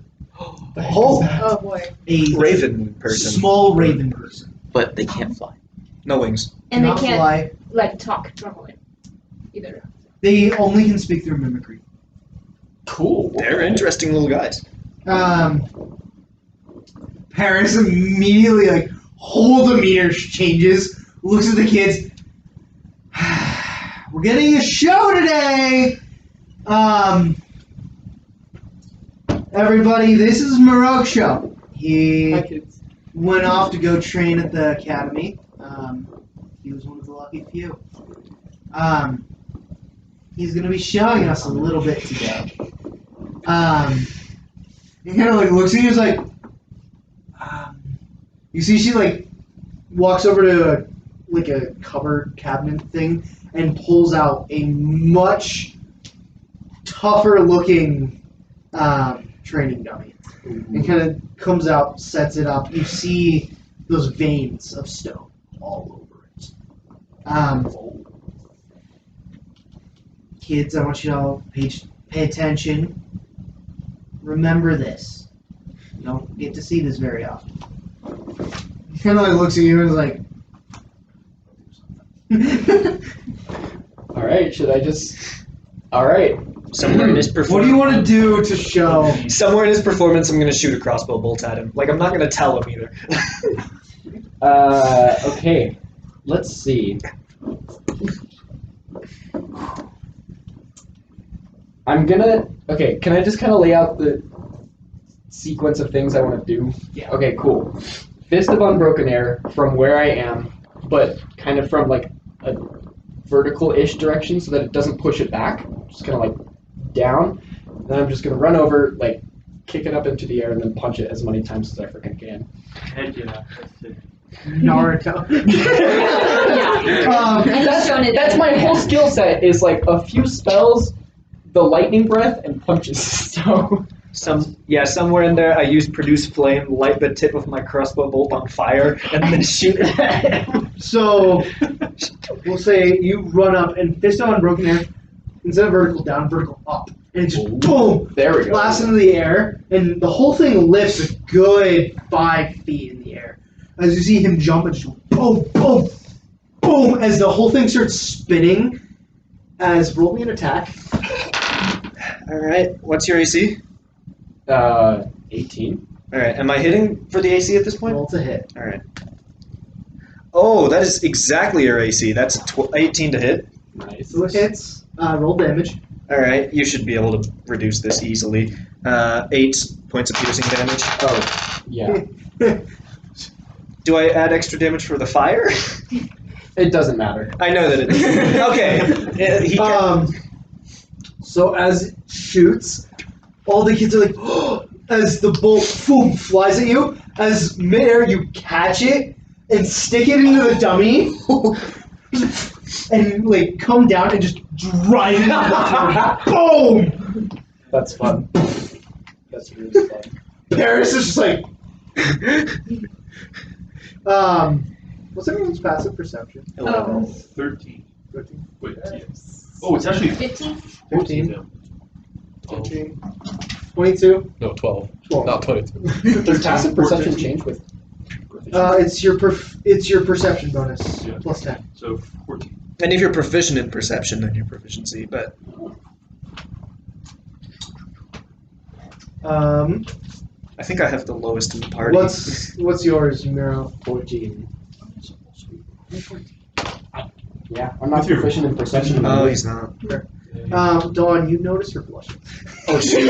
Oh boy. a Raven person. small raven person. But they can't fly. No wings. And they Cannot can't fly. like talk normally either. They only can speak through mimicry. Cool. They're interesting little guys. Paris immediately, like, whole demeanor changes, looks at the kids. We're getting a show today! Everybody, this is Marosho. He went off to go train at the academy. He was one of the lucky few. He's going to be showing us a little bit today. He kind of like looks at you and is like, you see she like walks over to a cupboard cabinet thing and pulls out a much tougher looking training dummy. And kind of comes out, sets it up. You see those veins of stone all over it. Kids, I want you to all pay attention. Remember this. You don't get to see this very often. He kind of like looks at you and is like, Alright, should I just. Alright. Somewhere in his what do you want to do to show? Somewhere in his performance, I'm going to shoot a crossbow bolt at him. Like, I'm not going to tell him either. Okay. Let's see. Okay, can I just kind of lay out the sequence of things I want to do? Yeah. Okay, cool. Fist of Unbroken Air from where I am, but kind of from like a vertical-ish direction so that it doesn't push it back. Just kind of like down. Then I'm just going to run over, like, kick it up into the air and then punch it as many times as I freaking can. Heck yeah, that's it. Naruto. And he's shown it. That's my whole skill set is like a few spells, the lightning breath, and punches. So Somewhere in there, I used produce flame, light the tip of my crossbow bolt on fire, and then shoot it at him. So, we'll say you run up and Fist of Unbroken Air instead of vertical down, vertical up. And it just boom! There we go. Blasts into the air, and the whole thing lifts a good 5 feet in the air. As you see him jump and just boom, boom, boom, as the whole thing starts spinning. As roll me an attack. Alright, what's your AC? 18. Alright, am I hitting for the AC at this point? Roll to hit. Alright. Oh, that is exactly your AC. That's 18 to hit. Nice. So it hits. Roll damage. Alright, you should be able to reduce this easily. 8 points of piercing damage. Oh, yeah. Do I add extra damage for the fire? It doesn't matter. I know that it is. Okay. He can- So as it shoots, all the kids are like, as the bolt boom, flies at you, as midair you catch it and stick it into the dummy, and like come down and just drive it out. Boom! That's fun. That's really fun. Paris is just like, what's everyone's passive perception? 13. 13. Wait, yeah. Oh, it's actually 15? 15. now. 15. 22. No, 12. 12. Not 22. Does passive perception change with It's your perception bonus Yeah. plus 10. So 14. And if you're proficient in perception, then your proficiency, but I think I have the lowest in the party. What's yours, Miro? 14? Yeah, I'm not With your- proficient in perception. No, he's not. Dawn, you notice her blushing. Oh shoot.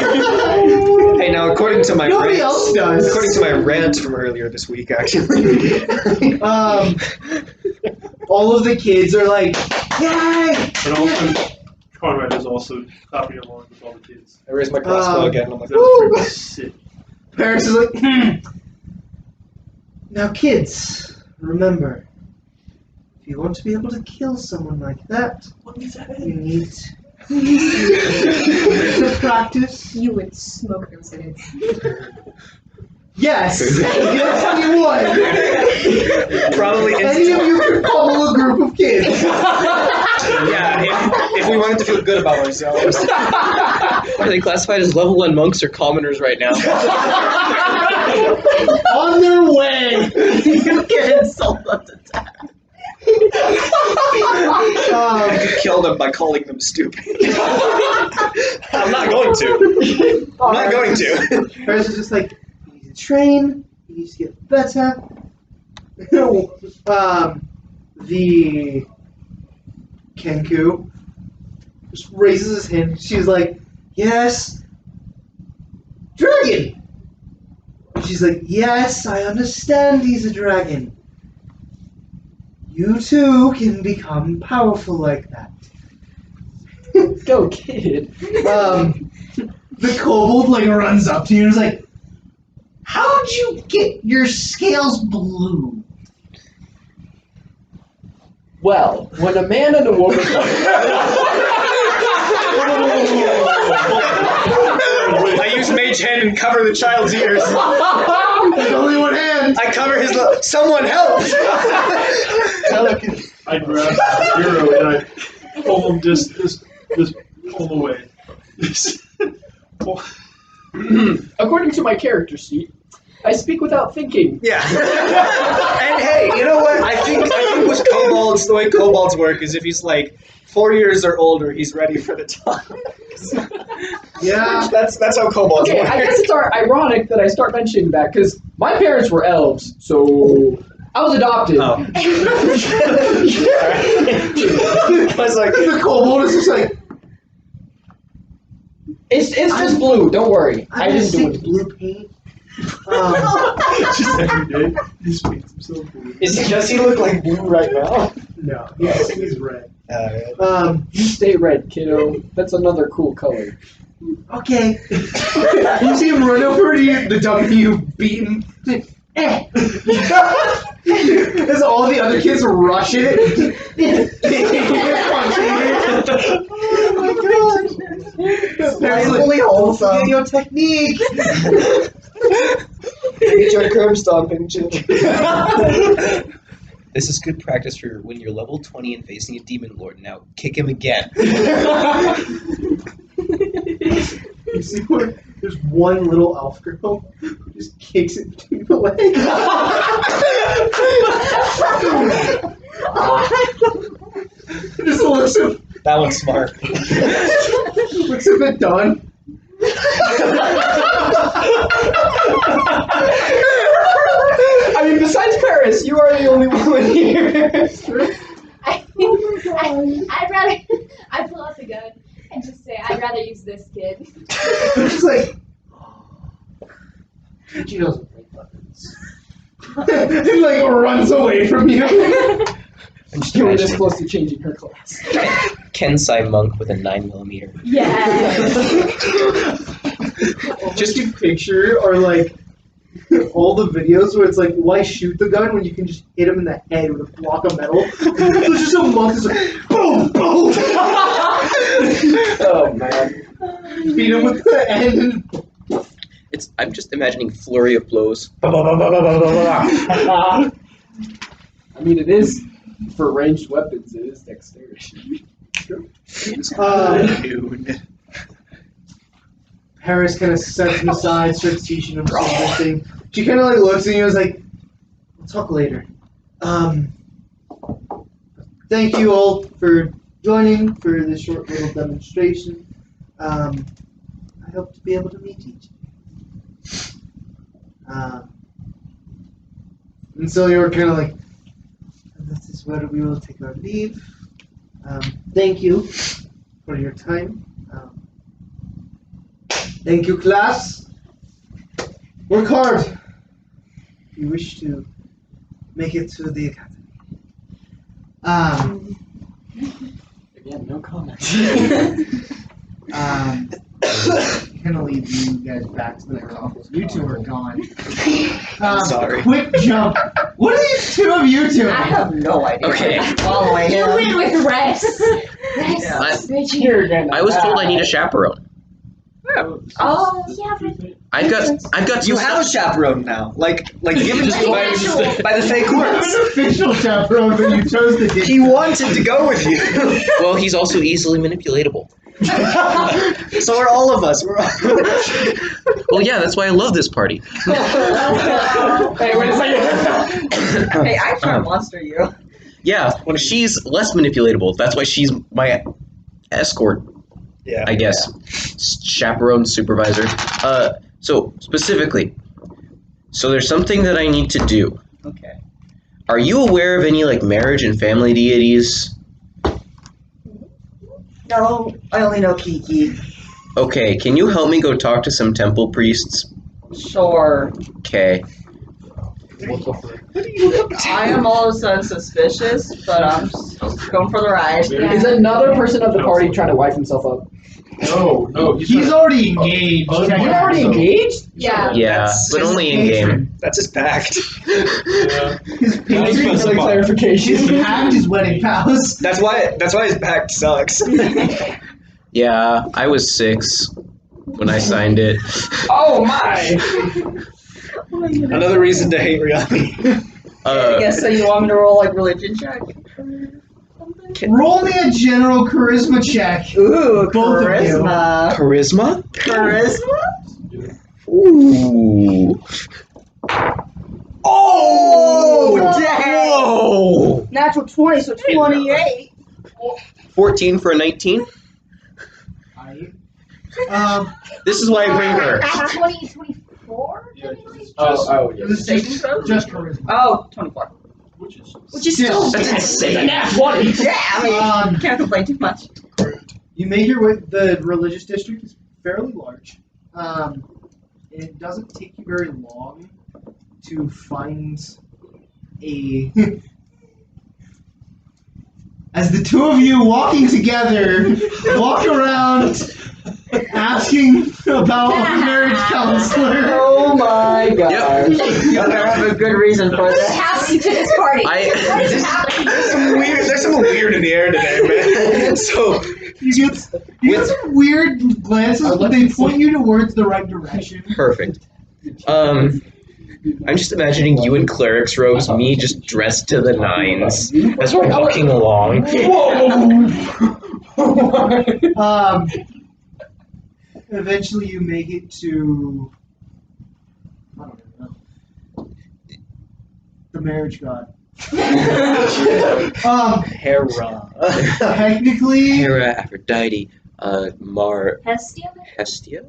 Hey, now according to my Nobody rant, else does. according to my rant from earlier this week, actually. All of the kids are like, yay! And also, Conrad is also clapping along with all the kids. I raised my crossbow again. I'm like, That's Woo! pretty sick. Paris is like, Now, kids, remember, if you want to be able to kill someone like that, you need to practice. You would smoke those cigarettes. Yes, yes, you would. probably Any of you could pummel a group of kids. Yeah, if we wanted to feel good about ourselves. Are they classified as level 1 monks or commoners right now? On their way. You get insulted. I could kill them by calling them stupid. I'm not going to. I'm not going to. Paris is just like, you need to train, you need to get better. The Kenku just raises his hand. She's like, yes, dragon. She's like, yes, I understand he's a dragon. You too can become powerful like that. Go, kid. The kobold like runs up to you and is like, how'd you get your scales blue? Well, when a man and a woman. I use mage hand and cover the child's ears. There's only one hand. I cover his. Someone help! I grab Hero and I pull him just pull him away. According to my character sheet, I speak without thinking. Yeah. And hey, you know what? I think with kobolds, the way kobolds work is if he's like 4 years or older, he's ready for the talks. Yeah. That's how kobolds Okay, work. I guess it's ironic that I start mentioning that because my parents were elves, so I was adopted. Oh. I was like, The kobold is just like, It's just blue. Don't worry. I didn't do it. blue paint. Just every day, he just paints himself blue. does he look like blue right now? No, yes, he's red. You stay red, kiddo. That's another cool color. Okay. You see him run over to you, the W you've beaten. As all the other kids rush it. Oh my god. Really wholesome. Get your technique. Get your curb stomping, children. This is good practice for when you're level 20 and facing a demon lord. Now kick him again. You see where there's one little elf girl who just kicks it between the legs. Just looks at That one's smart. looks a bit done. I mean, besides Paris, you are the only woman here. I'd rather I pull out the gun and just say I'd rather use this kid. It's just like she doesn't break buttons. It like runs away from you. I'm just You were this imagining close to changing her class. Kensai monk with a 9mm. Yeah. Just you picture or like all the videos where it's like, why shoot the gun when you can just hit him in the head with a block of metal? So it's just a monk that's like, boom, boom. Oh man. Beat him with the end. I'm just imagining flurry of blows. I mean, it is for ranged weapons. It is dexterity. Harris kind of sets him aside, starts teaching him something. She kind of like looks at you and is like, we'll talk later. Thank you all for joining for this short little demonstration. I hope to be able to meet each of you. And so you're kind of like, this is where we will take our leave. Thank you for your time. Thank you, class. Work hard. If you wish to make it to the academy. Again, no comment. Gonna leave you guys back to the next office. You two are gone. Sorry. Quick jump. What are these two of you doing? I have no idea. Okay. Following You him. win with Rex. Rex, Yeah. Reggie. I was told I need a chaperone. Oh yeah, but I've got You some have a stuff. chaperone now. Like given to you by Actual. the fake It's words. an official chaperone, but you chose to He wanted to go with you. Well, he's also easily manipulatable. So are all of us. We're all Well, yeah, that's why I love this party. Hey, wait a second. Hey, I try to monster you. Yeah, she's less manipulatable. That's why she's my escort, Yeah. I guess. Chaperone, supervisor. So specifically, so there's something that I need to do. Okay. Are you aware of any like marriage and family deities? No, I only know Kiki. Okay, can you help me go talk to some temple priests? Sure. Okay. I am all of a sudden suspicious, but I'm just going for the ride. Is another person of the party trying to wife himself up? No, He's already engaged. Oh, You're already engaged? yeah. Yeah, That's but his only in game. That's his pact. Yeah. His Thank you for the pact clarification. his wedding vows. That's why his pact sucks. Yeah, I was 6 when I signed it. Oh my! Another reason to hate reality. I guess so. You want me to roll like religion check? Roll me a general charisma check. Ooh, Both of you. charisma. Charisma? Charisma? Ooh. Oh, dang! Whoa! Natural 20, so 28. 14 for a 19? This is why I bring her. 20, 24? Yeah, Oh, yeah. This is just charisma. Oh, 24. which is Which is still That's insane. Yeah, I mean, can't complain too much. You made your way. The religious district is fairly large. It doesn't take you very long to find a. As the two of you walking together walk around asking about a marriage counselor. Oh my god. Yep. You better have a good reason for What's this. happening to this party? What is happening? There's some weird in the air today, man. So You get some weird glances, but they point you towards the right direction. Perfect. I'm just imagining you in cleric's robes, me just dressed to the nines as we're walking along. Eventually, you make it to. I don't even know. The marriage god. Hera. Technically, Hera, Aphrodite, Hestia? Hestia?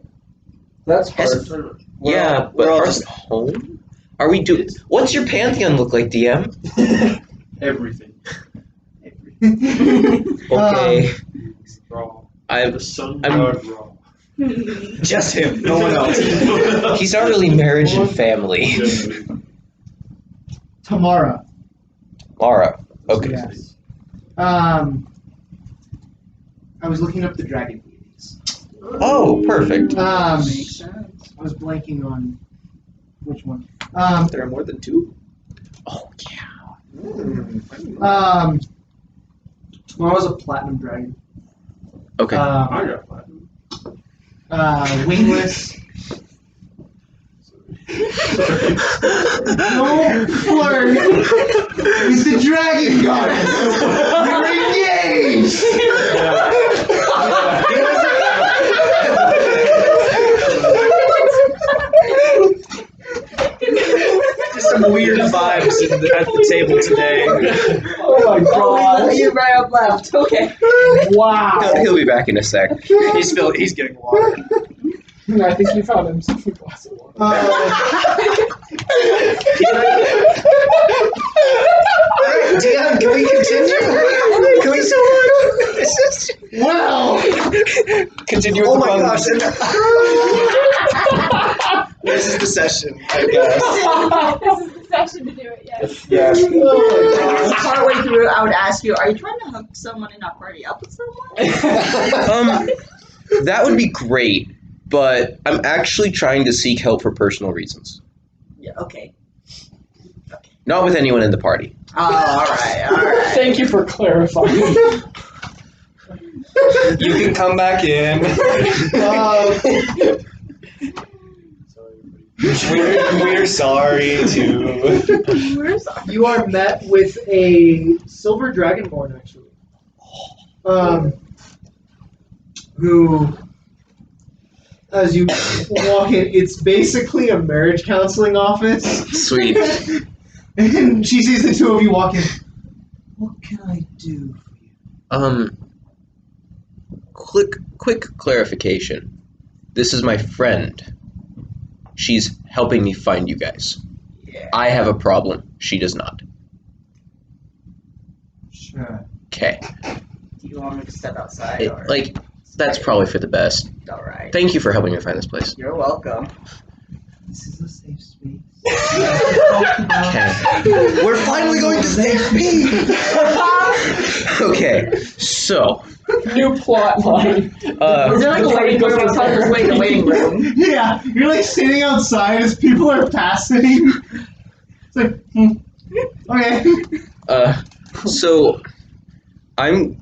That's Hes- hard. Yeah, but we're all our just- home? Are we doing? What's your pantheon look like, DM? Everything. Okay, Raw. I'm. The sun I'm- god raw. Just him, no one else. He's not really marriage and family. Tamara. Mara. Okay. Yes. I was looking up the dragon deities. Oh, perfect. Makes sense. I was blanking on which one. There are more than two? Oh yeah. Tomorrow's a platinum dragon. Okay. I got platinum. Wingless. Don't flirt with the dragon goddess. You're engaged. Just some weird vibes at the table today. Oh my god. You right up left. Okay. Wow. He'll be back in a sec. He's getting water. I think he found himself a glass of water. DM, can we continue? Can we Well. continue with the conversation? This is the session, I guess. This is the section to do it, yes. Yes. Partway through, I would ask you, are you trying to hook someone and not party up with someone? That would be great, but I'm actually trying to seek help for personal reasons. Yeah, okay. Not with anyone in the party. Oh, alright. Thank you for clarifying. You can come back in. We're sorry too. You are met with a silver dragonborn, actually. Who, as you walk in, it's basically a marriage counseling office. Sweet. And she sees the two of you walk in. What can I do for you? Quick clarification. This is my friend. She's helping me find you guys. Yeah. I have a problem. She does not. Sure. Okay. Do you want me to step outside or? That's probably for the best. Alright. Thank you for helping me find this place. You're welcome. This is a safe space. Okay. We're finally going to stage B. Okay. So, New plot line. Is there like a waiting room? I'll tell this way in the waiting room. Yeah, you're like standing outside as people are passing. It's like, okay. so I'm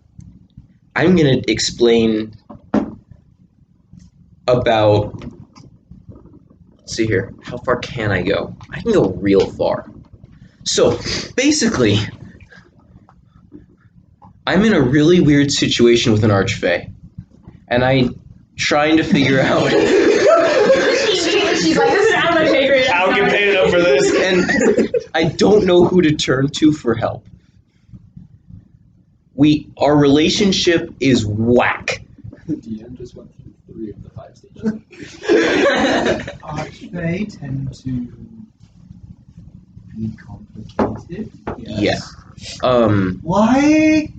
gonna explain about. Let's see here. How far can I go? I can go real far. So basically, I'm in a really weird situation with an archfey, and I'm trying to figure out. She's like, this is out of my pay grade. I'll get paid enough for this. And I don't know who to turn to for help. Our relationship is whack. DM just went through 3 of the 5 stages. Archfey tend to be complicated. Yeah. Why?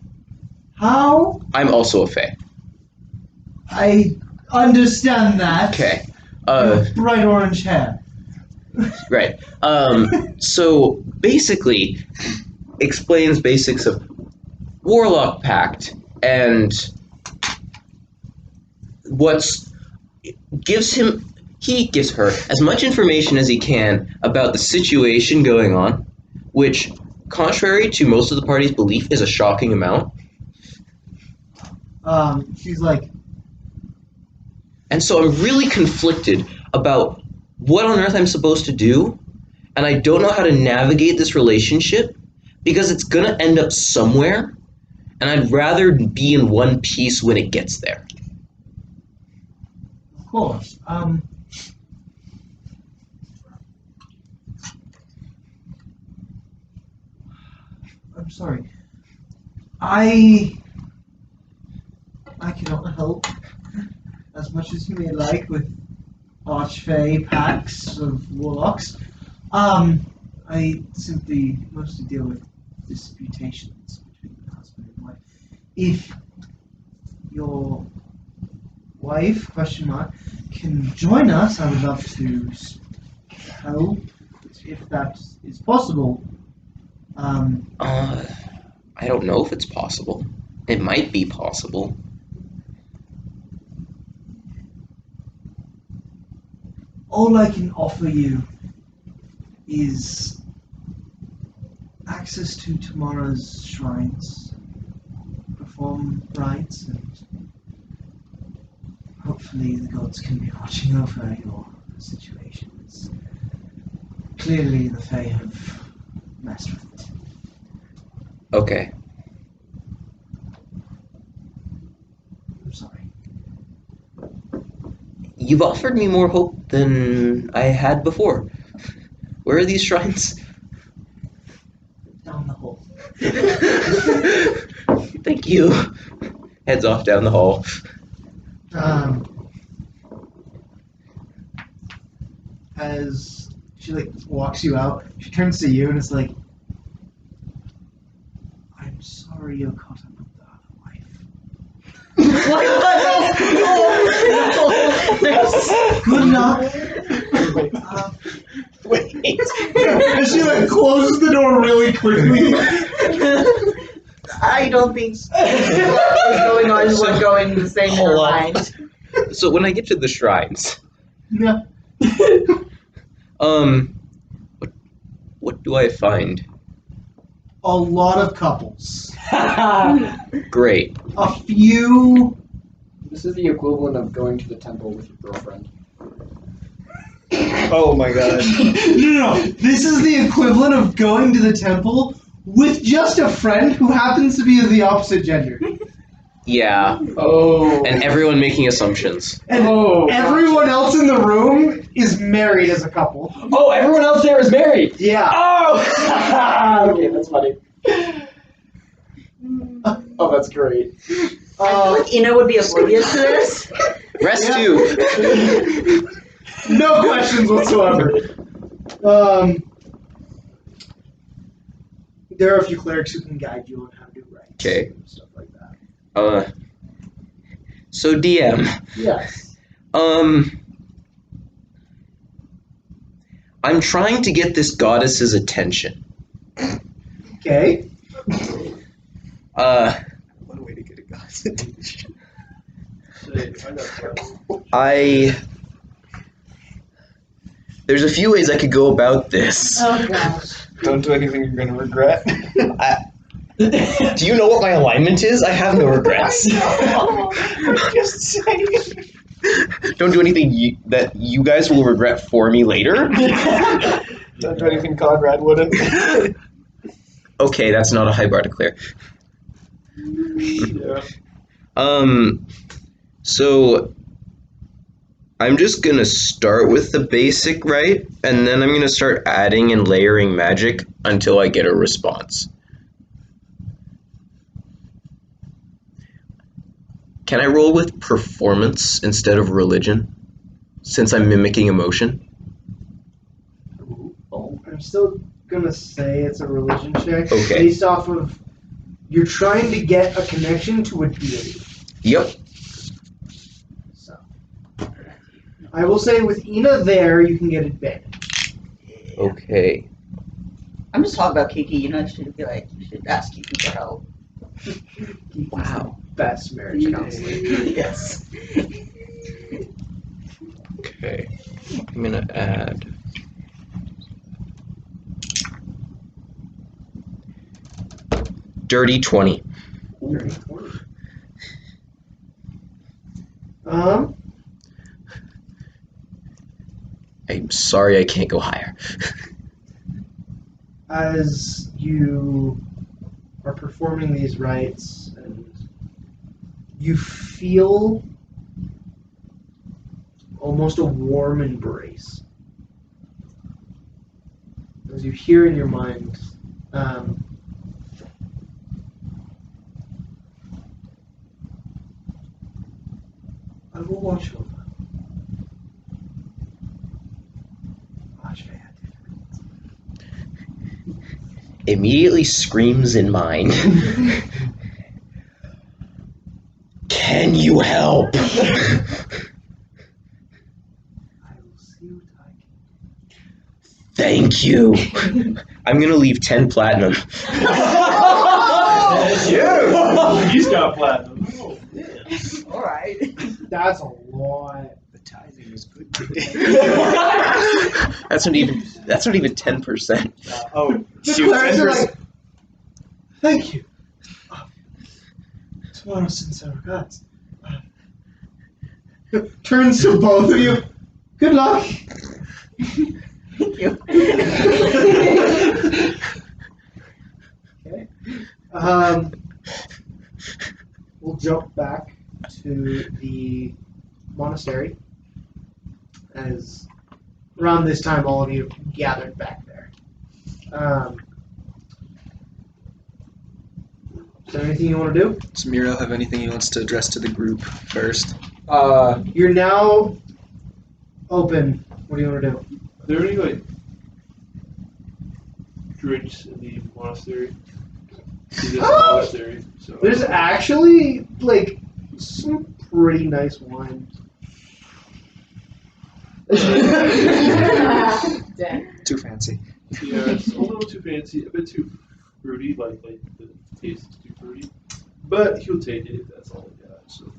How? I'm also a fae. I understand that. Okay. You have bright orange hair. Right. So basically, explains basics of Warlock Pact and he gives her as much information as he can about the situation going on, which, contrary to most of the party's belief, is a shocking amount. She's like, And so I'm really conflicted about what on earth I'm supposed to do, and I don't know how to navigate this relationship because it's gonna end up somewhere, and I'd rather be in one piece when it gets there. Of course. I'm sorry. I cannot help as much as you may like with Archfey packs of warlocks. I simply mostly deal with disputations between husband and wife. If your wife, can join us, I would love to help if that is possible. I don't know if it's possible. It might be possible. All I can offer you is access to tomorrow's shrines, perform rites, and hopefully the gods can be watching over your situations. Clearly the Fae have messed with it. Okay. I'm sorry. You've offered me more hope than I had before. Where are these shrines? Down the hall. Thank you. Heads off down the hall. As she walks you out, she turns to you and is like, "I'm sorry you're caught up with the other wife. Good luck." Wait. And she closes the door really quickly. I don't think what is going on is what's going the same in her Hold on. mind. So when I get to the shrines, No. what do I find? A lot of couples. Great. A few. This is the equivalent of going to the temple with your girlfriend. Oh my god. No. This is the equivalent of going to the temple with just a friend who happens to be of the opposite gender. Yeah. Oh. And everyone making assumptions. And Oh, everyone else in the room is married as a couple. Oh, everyone else there is married. Yeah. Oh. Okay, that's funny. Oh, that's great. I feel like Ina would be oblivious to this. Rest Yeah. two. No questions whatsoever. There are a few clerics who can guide you on how to do rites. Okay. And stuff like that. So DM. Yes. I'm trying to get this goddess's attention. Okay. What a way to get a god's attention. Say, I got There's a few ways I could go about this. Oh gosh. Don't do anything you're gonna regret. Do you know what my alignment is? I have no regrets. Just saying. Don't do anything that you guys will regret for me later. Don't do anything Conrad wouldn't. Okay, that's not a high bar to clear. Yeah. So I'm just gonna start with the basic, right? And then I'm gonna start adding and layering magic until I get a response. Can I roll with performance instead of religion? Since I'm mimicking emotion? I'm still gonna say it's a religion check. Okay. Based off of you're trying to get a connection to a deity. Yep. So I will say with Ina there you can get advantage. Okay. I'm just talking about Kiki. You know, I should be like, you should ask Kiki for help. Wow. Best marriage counselor. Yes. Okay. I'm gonna add. Dirty 20. I'm sorry I can't go higher. as you are performing these rites, and you feel almost a warm embrace. As you hear in your mind, I will watch over. Watch me. Immediately screams in mine. Can you help? I will see what I can. Thank you. I'm gonna leave 10 platinum. He's got platinum. All right. That's a lot. The tithing is good. That's not even 10%. Oh, The shoot, clerics are 10%. like, thank you. Tomorrow sends our regards. Turns to both of you. Good luck. Thank you. Okay. We'll jump back to the monastery, as around this time all of you gathered back there. Is there anything you want to do? Does Miro have anything he wants to address to the group first? You're now open. What do you want to do? Are there any like drinks in the monastery? Because it's a monastery, so There's actually like some pretty nice wine. Dang. Too fancy. yeah, it's a little too fancy, a bit too fruity, like the taste is too fruity. But he'll take it if that's all we got. So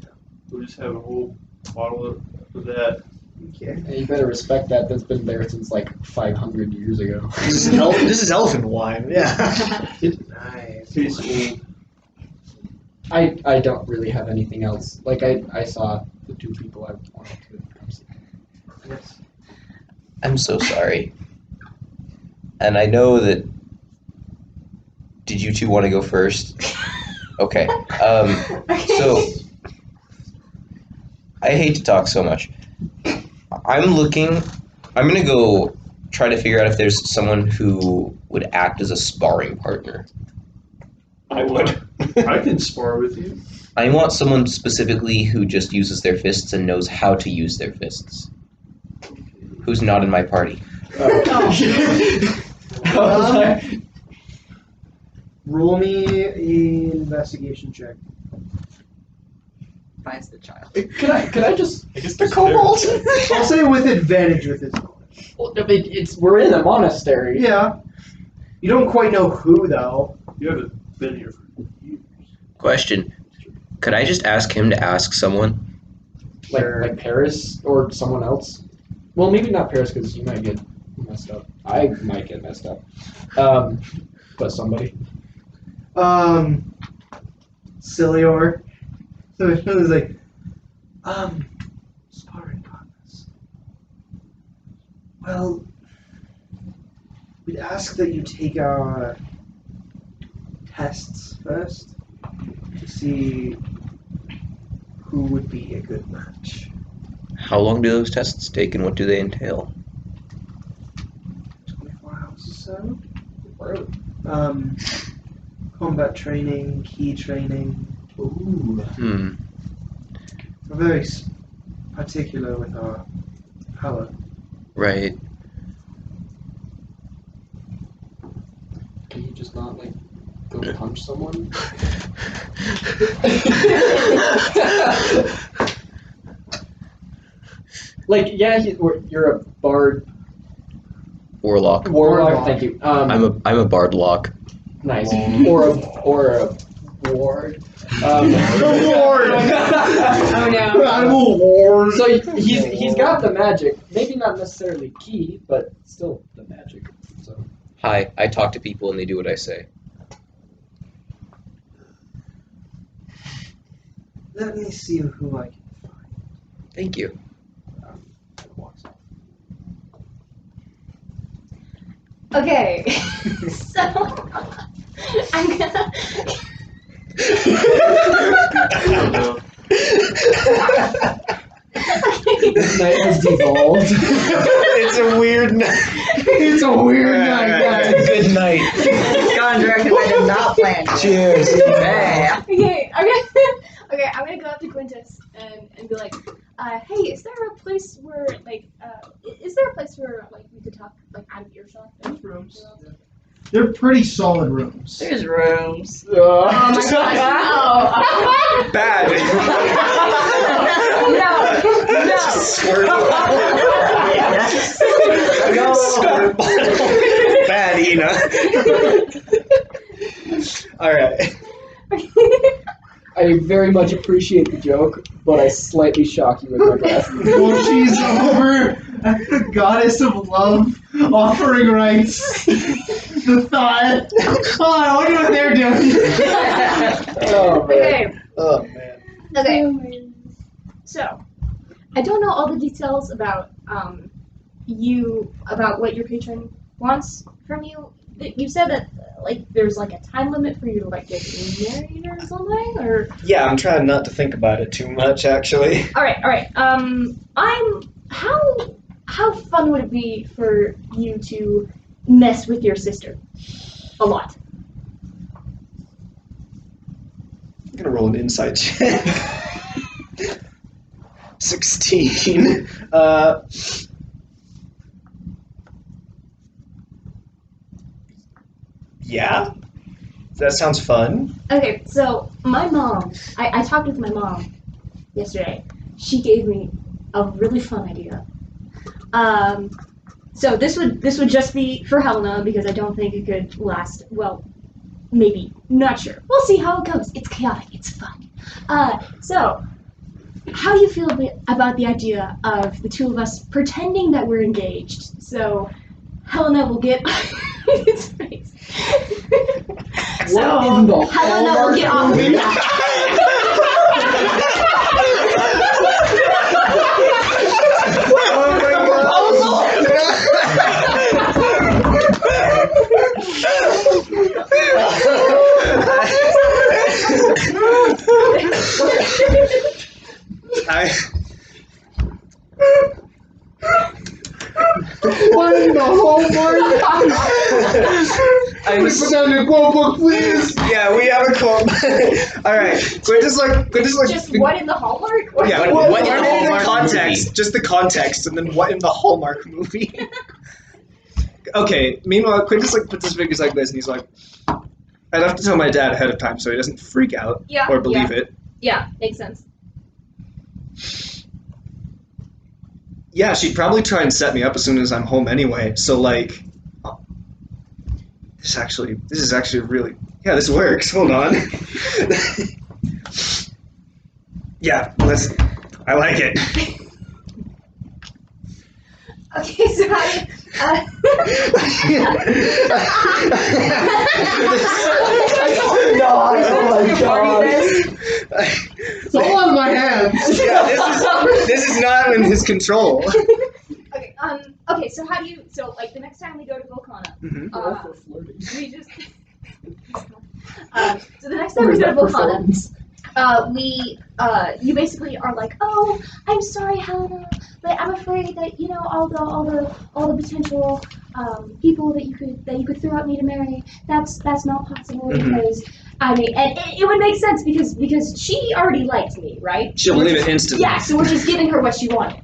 yeah. We'll just have a whole bottle of that. Okay. And you better respect that. That's been there since like 500 years ago. This is elfin wine. Yeah. Nice. Tastes old. I don't really have anything else. Like I saw the two people I wanted to come see. Yes. I'm so sorry. And I know that. Did you two want to go first? Okay. So I hate to talk so much. I'm gonna go try to figure out if there's someone who would act as a sparring partner. I would. I can spar with you. I want someone specifically who just uses their fists and knows how to use their fists. Who's not in my party. Roll me an investigation check. Finds the child. Could I just I guess the there's kobold? I'll say with advantage with his knowledge. Well, I mean, we're in a monastery. Yeah. You don't quite know who though. You haven't been here for years. Question. Could I just ask him to ask someone? Like Paris or someone else. Well, maybe not Paris because you might get messed up. I might get messed up. But somebody. Cilior. So it was like, sparring partners. Well, we'd ask that you take our tests first to see who would be a good match. How long do those tests take and what do they entail? 24 hours or so. Combat training, key training. Ooh. We're very particular with our power. Right. Can you just not like go punch someone? Like, yeah, you're a bard. Warlock. Warlock. Thank you. I'm a bard lock. Nice. Or a ward. Oh no. I'm a ward. So he's got the magic. Maybe not necessarily key, but still the magic. So Hi, I talk to people and they do what I say. Let me see who I can find. Thank you. Okay. So I'm gonna. Oh, no. This night has devolved. It's a weird night. It's a weird night, guys. Good night. Gone directed I did not plan. Cheers. Yeah. Okay, I'm gonna go up to Quintus and be like, hey, is there a place where we could talk like out of earshot? There's rooms. They're pretty solid rooms. There's rooms. Oh my gosh! Bad. No! Squirt Squirt bottle. Bad, Ina. Alright. I very much appreciate the joke, but I slightly shock you with my breath. Well, she's over the goddess of love offering rites. The thought. Oh, I wonder what they're doing. Oh, man. Okay. Oh, man. Okay. So, I don't know all the details about about what your patron wants from you. You said that there's a time limit for you to get married or something, or Yeah, I'm trying not to think about it too much, actually. all right. How fun would it be for you to mess with your sister a lot? I'm gonna roll an insight check. 16. Yeah? That sounds fun. Okay, so my mom, I talked with my mom yesterday. She gave me a really fun idea. So this would just be for Helena because I don't think it could last. Well, maybe, not sure. We'll see how it goes. It's chaotic. It's fun. So how do you feel about the idea of the two of us pretending that we're engaged? So Helena will get his face. So What in the Helena will get off. Oh my What in the whole morning? I'm Put down your quote book, please. Yeah, we have a quote. All right, we're just Just what in the Hallmark? Or Yeah, What what in in the the Hallmark context? movie? Just the context, and then what in the Hallmark movie? Okay. Meanwhile, Quinn just puts his fingers like this, and he's like, "I'd have to tell my dad ahead of time so he doesn't freak out Yeah, or believe it." Yeah, makes sense. Yeah, she'd probably try and set me up as soon as I'm home anyway. So this is actually really, yeah, this works. Hold on. Yeah, I like it. Okay, so Oh my god. It's all out of my hands. Yeah, this is not in his control. Okay, so how do you, the next time we go to Volcana, we just, so the next time we go to Volcana, you basically are like, oh, I'm sorry, Helena, but I'm afraid that, all the potential, people that you could throw at me to marry, that's not possible because, and it would make sense because she already liked me, right? She'll believe it instantly. Yeah, so we're just giving her what she wanted.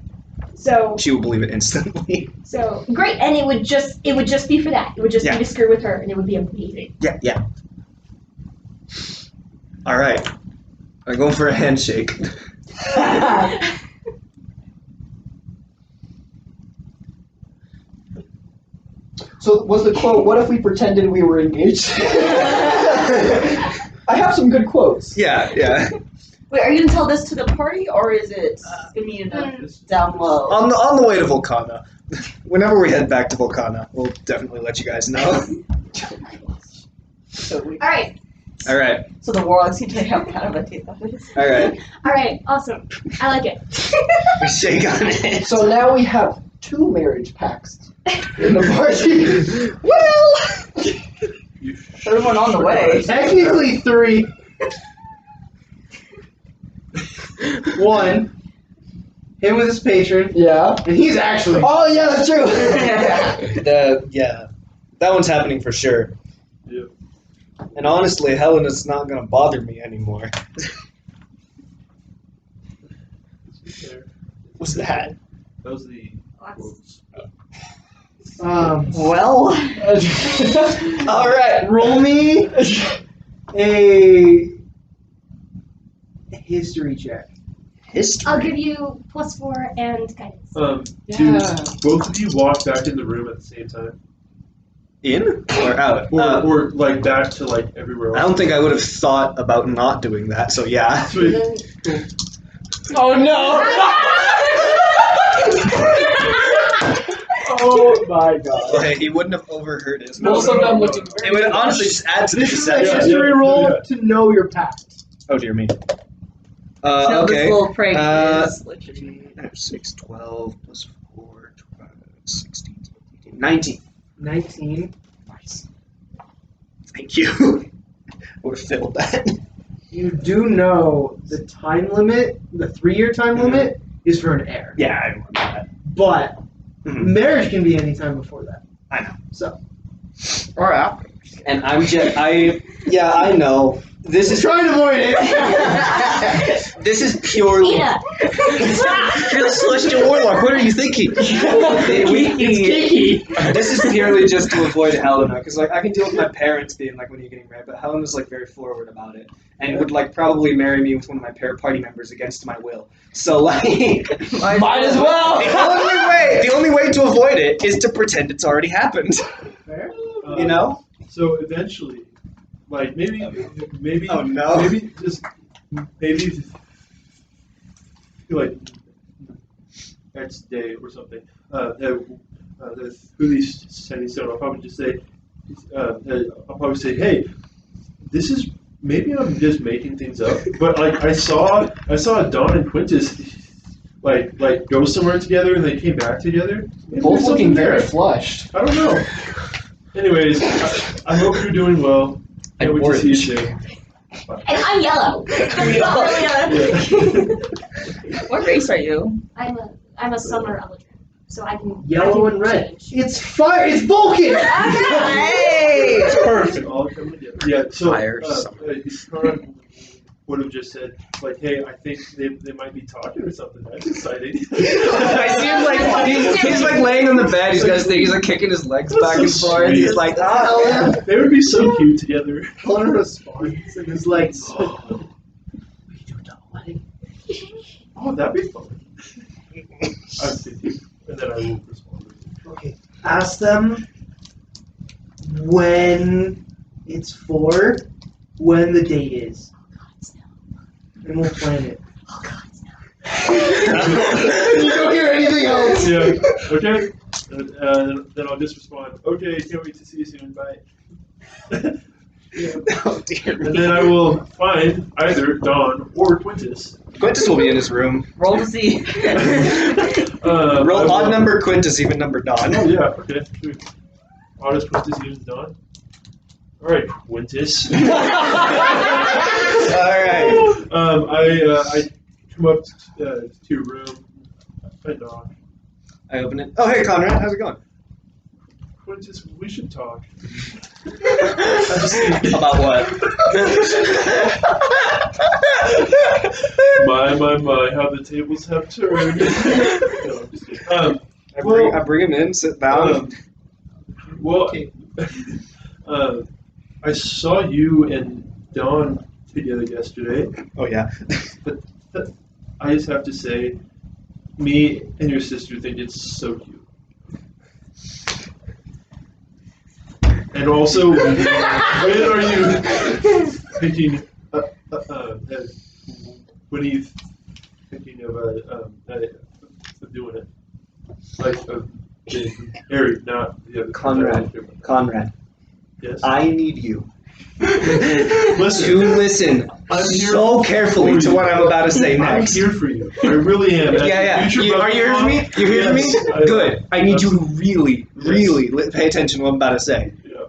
So She will believe it instantly. So great, and it would just be for that. It would just be to screw with her, and it would be amazing. Yeah. All right. I'm going for a handshake. So was the quote, what if we pretended we were engaged? I have some good quotes. Yeah. Wait, are you gonna tell this to the party, or is it gonna be down low? On the way to Volcana. Whenever we head back to Volcana, we'll definitely let you guys know. So All right, So the warlocks seem to have kind of a taste of this. All right. awesome. I like it. We shake on it. So now we have 2 marriage pacts in the party. Well, Third one on the way. technically 3. 1, him with his patron, Yeah. and he's actually. Oh yeah, that's true. That one's happening for sure. Yeah. And honestly, Helena's not gonna bother me anymore. What's that? That was the quotes. Well. All right. Roll me a history check. History. I'll give you +4 and guidance. Do both of you walk back in the room at the same time? In or out? Or like back to like everywhere else? I don't think I would have thought about not doing that. So yeah. Sweet. Oh no! Oh my god. Okay, he wouldn't have overheard it. No, Also, I'm looking It would honestly just add to the This is a deception. history Yeah. roll Yeah. to know your pact. Oh dear me. So this Okay. little prank is 6, 12 plus 4, 12, 16, 18, 19. 19. Nice. Thank you. Would have filled that. You do know the time limit, the 3-year time limit, is for an heir. Yeah, I remember that. But Mhm. marriage can be any time before that. I know. So or after. And I know. This is trying to avoid it. this is purely. Ina! You're the celestial warlock. What are you thinking? It's geeky. This is purely just to avoid Helena, because like I can deal with my parents being like, "When are you getting married?" But Helena's like very forward about it, and would like probably marry me with one of my party members against my will. So like, Might as well. the only way to avoid it is to pretend it's already happened. Fair? You know? So eventually, like maybe, Oh, no. maybe like next day or something. Who these Tenney stone? I'll probably just say, hey, this is maybe I'm just making things up, but like I saw Don and Quintus like go somewhere together and they came back together. Maybe Both there's looking something very there. flushed. I don't know. Anyways, I hope you're doing well. Can't wait to see you soon. And I'm yellow. I'm not really yellow. What race are you? I'm a summer eldritch, so I can. Yellow I can and red. change. It's fire. It's Vulcan. Hey! Perfect. All come together. Yeah. So Fire, Conrad would have just said like, "Hey, I think they might be talking or something." That's exciting. I see him like he's like laying on the bed. He's got his thing. He's like kicking his legs back and forth. He's like, ah. They would be so cute together. Colin responds and is like, "We do double wedding." Oh, that'd be fun. I'm thinking, and then I will respond. Okay. Ask them when it's for, when the date is, and we'll plan it. Oh God, You don't hear anything else. Yeah. Okay. Then I'll just respond. Okay. Can't wait to see you soon. Bye. Oh dear And me. then I will find either Don or Quintus. Quintus will be in his room. Roll to see. Roll odd number Quintus, even number Don. Oh yeah. Okay. Sweet. Oddest Quintus, even Don. All right, Quintus. All right. I come up to your room. I knock. I open it. Oh hey Conrad, how's it going? Quintus, we should talk. About what? My, how the tables have turned. No, I'm just kidding. I bring him in, sit down. Well, I saw you and Dawn together yesterday, Oh yeah. but I just have to say, me and your sister think it's so cute. And also, when are you thinking? When are you thinking of doing it? Like Harry, not the other Conrad. Conrad. Yes. I need you Listen, listen I'm here so carefully for to you. what I'm about to say I'm next. here for you. I really am. As Yeah. your future Are you hearing me? brother-in-law, You hearing yes, me? Good. I need you to really, Yes. really pay attention to what I'm about to say. Yeah.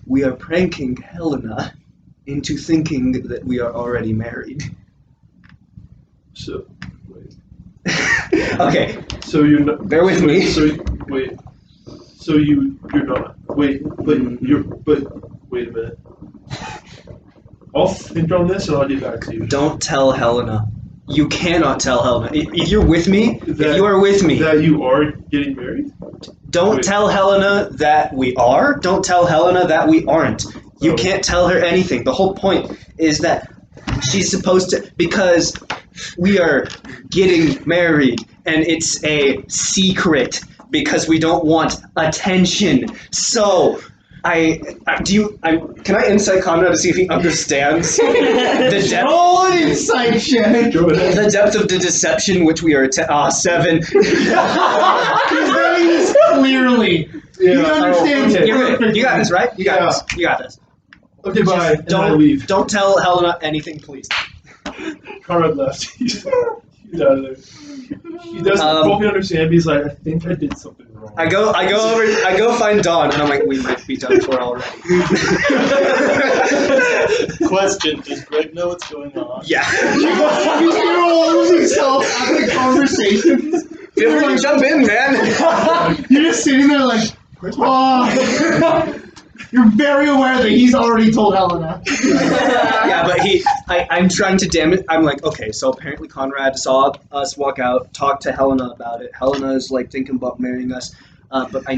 We are pranking Helena into thinking that we are already married. So, wait. Okay, So you're not. bear with me. Wait. So you're not. Wait, but you're. But wait a minute. I'll think on this and I'll get back to you. Don't tell Helena. You cannot tell Helena. If you're with me, if That- you are with me, That you are getting married? don't Wait. tell Helena that we are. Don't tell Helena that we aren't. You Oh. can't tell her anything. The whole point is that she's supposed to, because we are getting married and it's a secret because we don't want attention. So, can I insight Conrad to see if he understands the depth? Roll an insight check. Go ahead. The depth of the deception, which we are 7. He's clearly. He Yeah. understands okay. it. You're good. You got this, right? You got Yeah. this. You got this. Okay, bye. And I Don't leave. Don't tell Helena anything, please. Conrad left. He's out of there. He doesn't fully understand. But he's like, I think I did something wrong. I go find Dawn, and I'm like, we might be done for already. Question: does Greg know what's going on? Yeah. You hear all of yourself after conversations. Feel free to jump in, man. You're just sitting there like, oh. You're very aware that he's already told Helena. Yeah, but I'm trying to damage. I'm like, okay, so apparently Conrad saw us walk out, talked to Helena about it. Helena is like thinking about marrying us, but we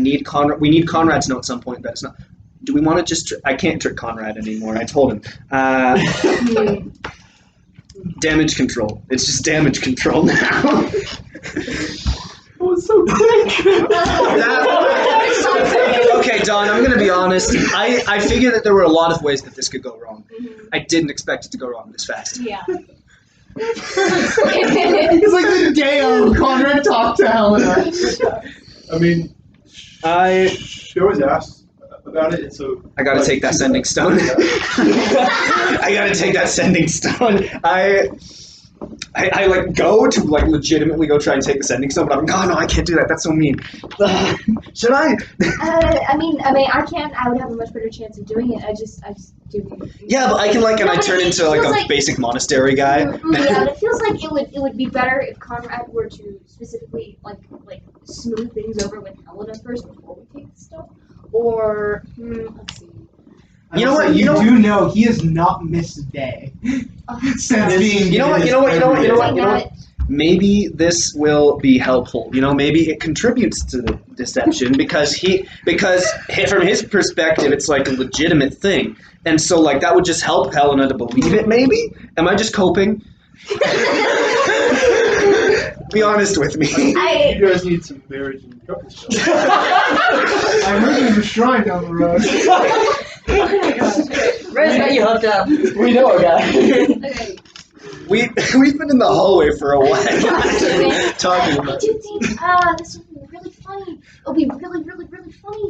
need Conrad to know at some point that it's not. Do we want to just? I can't trick Conrad anymore. I told him. Damage control. It's just damage control now. Oh, it's so quick. Okay, Don, I'm gonna be honest. I figured that there were a lot of ways that this could go wrong. I didn't expect it to go wrong this fast. Yeah. It's like the day of Conrad talked to Helena. I mean, she always asks about it, and so. I gotta take that sending stone. I gotta take that sending stone. I like go to like legitimately go try and take the sending stone, but I'm like, oh no, I can't do that. That's so mean. Should I? I mean, I can't. I would have a much better chance of doing it. I just do. Yeah, but I can like, and I turn into like a basic monastery guy. Yeah, but it feels like it would be better if Conrad were to specifically like smooth things over with Helena first before we take the stuff. Or let's see. You know what? You do know he has not missed a day since being. You know what? Maybe this will be helpful. You know, maybe it contributes to the deception because from his perspective, it's like a legitimate thing, and so like that would just help Helena to believe it. Maybe. Am I just coping? Be honest with me. You guys need some marriage and couple stuff. I heard there's a shrine down the road. Red's got you hooked up. We know a guy. Okay. We've been in the hallway for a while talking I about do think this would be really funny. It'll be really, really, really funny.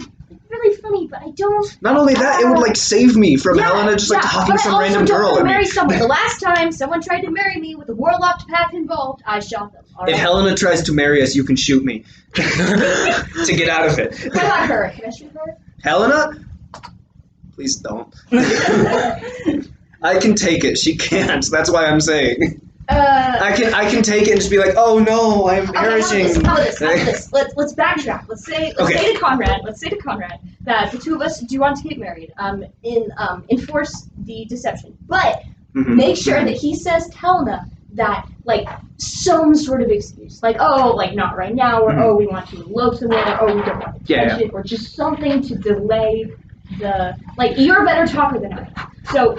Really funny, but I don't. Not only that, it would like save me from Helena just like talking but some I random also girl don't at want to marry me. someone. The last time someone tried to marry me with a warlocked pact involved, I shot them. All If right? Helena tries to marry us, you can shoot me to get out of it. What about her? Can I shoot her? Helena, please don't. I can take it. She can't. That's why I'm saying. I can take it and just be like, oh no, I'm perishing. How about this? Let's backtrack. Let's say to Conrad that the two of us do want to get married. Enforce the deception, but make sure that he says to Helena that like some sort of excuse, like not right now, or we want to elope somewhere, or we don't want attention, or just something to delay the you're a better talker than I am. So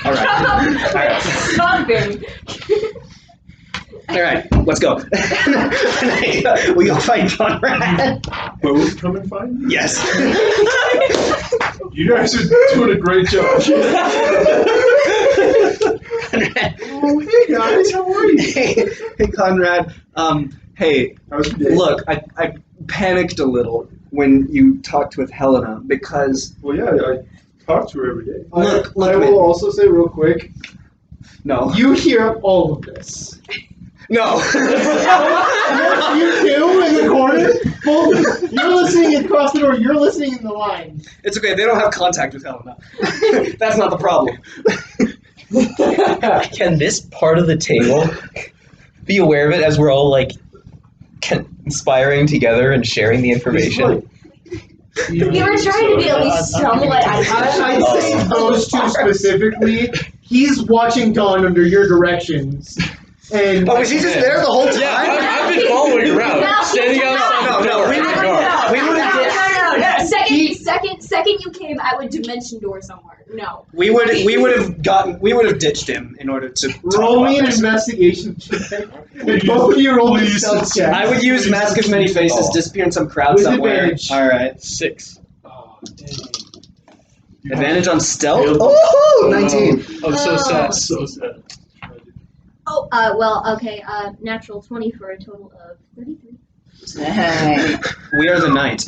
All right. Strawberry. All right, let's go. We go find Conrad. Both come and find me? Yes. You guys are doing a great job. Oh, hey guys, how are you? Hey, Conrad. Hey, How's your day? look, I panicked a little when you talked with Helena because Well, yeah, talk to her every day. Look, I man. will also say real quick, No. you hear all of this. No. You two in the corner, both, you're listening across the door, you're listening in the line. It's okay. They don't have contact with Helena. That's not the problem. Can this part of the table be aware of it as we're all like conspiring together and sharing the information? We were trying to be at least somewhat I'd say those two specifically, he's watching Dawn under your directions. And Oh, was he just there the whole time? Yeah, I've been following around, standing outside the door. we would have Second you came, I would dimension door somewhere. No. we would have ditched him in order to roll me an investigation check. And both of you roll me a Please. stealth check. I would use Mask of Many Faces, disappear in some crowd With somewhere. advantage. All right. 6. Oh, dang. Advantage on stealth. Failed. Oh, 19. I'm so sad. So sad. Oh, okay, natural 20 for a total of 33. We are the knight.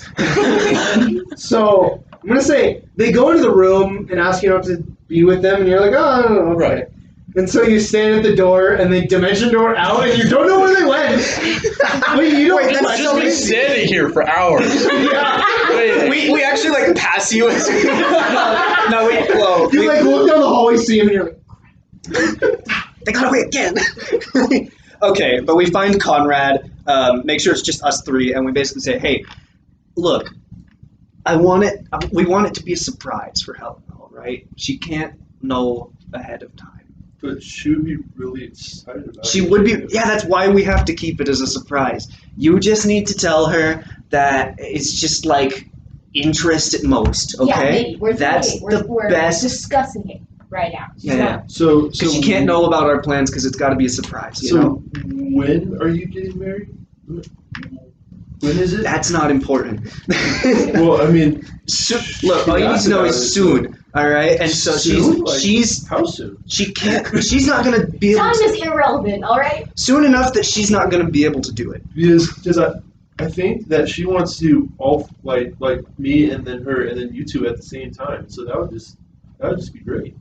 So, I'm gonna say, they go into the room and ask you not to be with them, and you're like, oh, okay. Right. And so you stand at the door, and they dimension door out, and you don't know where they went. Wait, you don't I've just been standing here for hours. we actually like pass you. no, well, You like look down the hallway, see him, and you're like, they got away again. Okay, but we find Conrad, make sure it's just us three, and we basically say, hey, look, we want it to be a surprise for Helena, all right? She can't know ahead of time. But she would be really excited about it. She would be, yeah, that's why we have to keep it as a surprise. You just need to tell her that it's just like interest at most, okay? Yeah, maybe. We're That's thinking, the we're best. discussing it right now. Yeah. So Because she can't know about our plans because it's got to be a surprise, you So know? when are you getting married? When is it? That's not important. Well, I mean, Look, all you need to know is soon, all right? And so Soon? Like, she's how soon? she's not gonna be able Time to, is irrelevant, alright? soon enough that she's not gonna be able to do it. Because I think that she wants to all like me and then her and then you two at the same time. So that would just be great.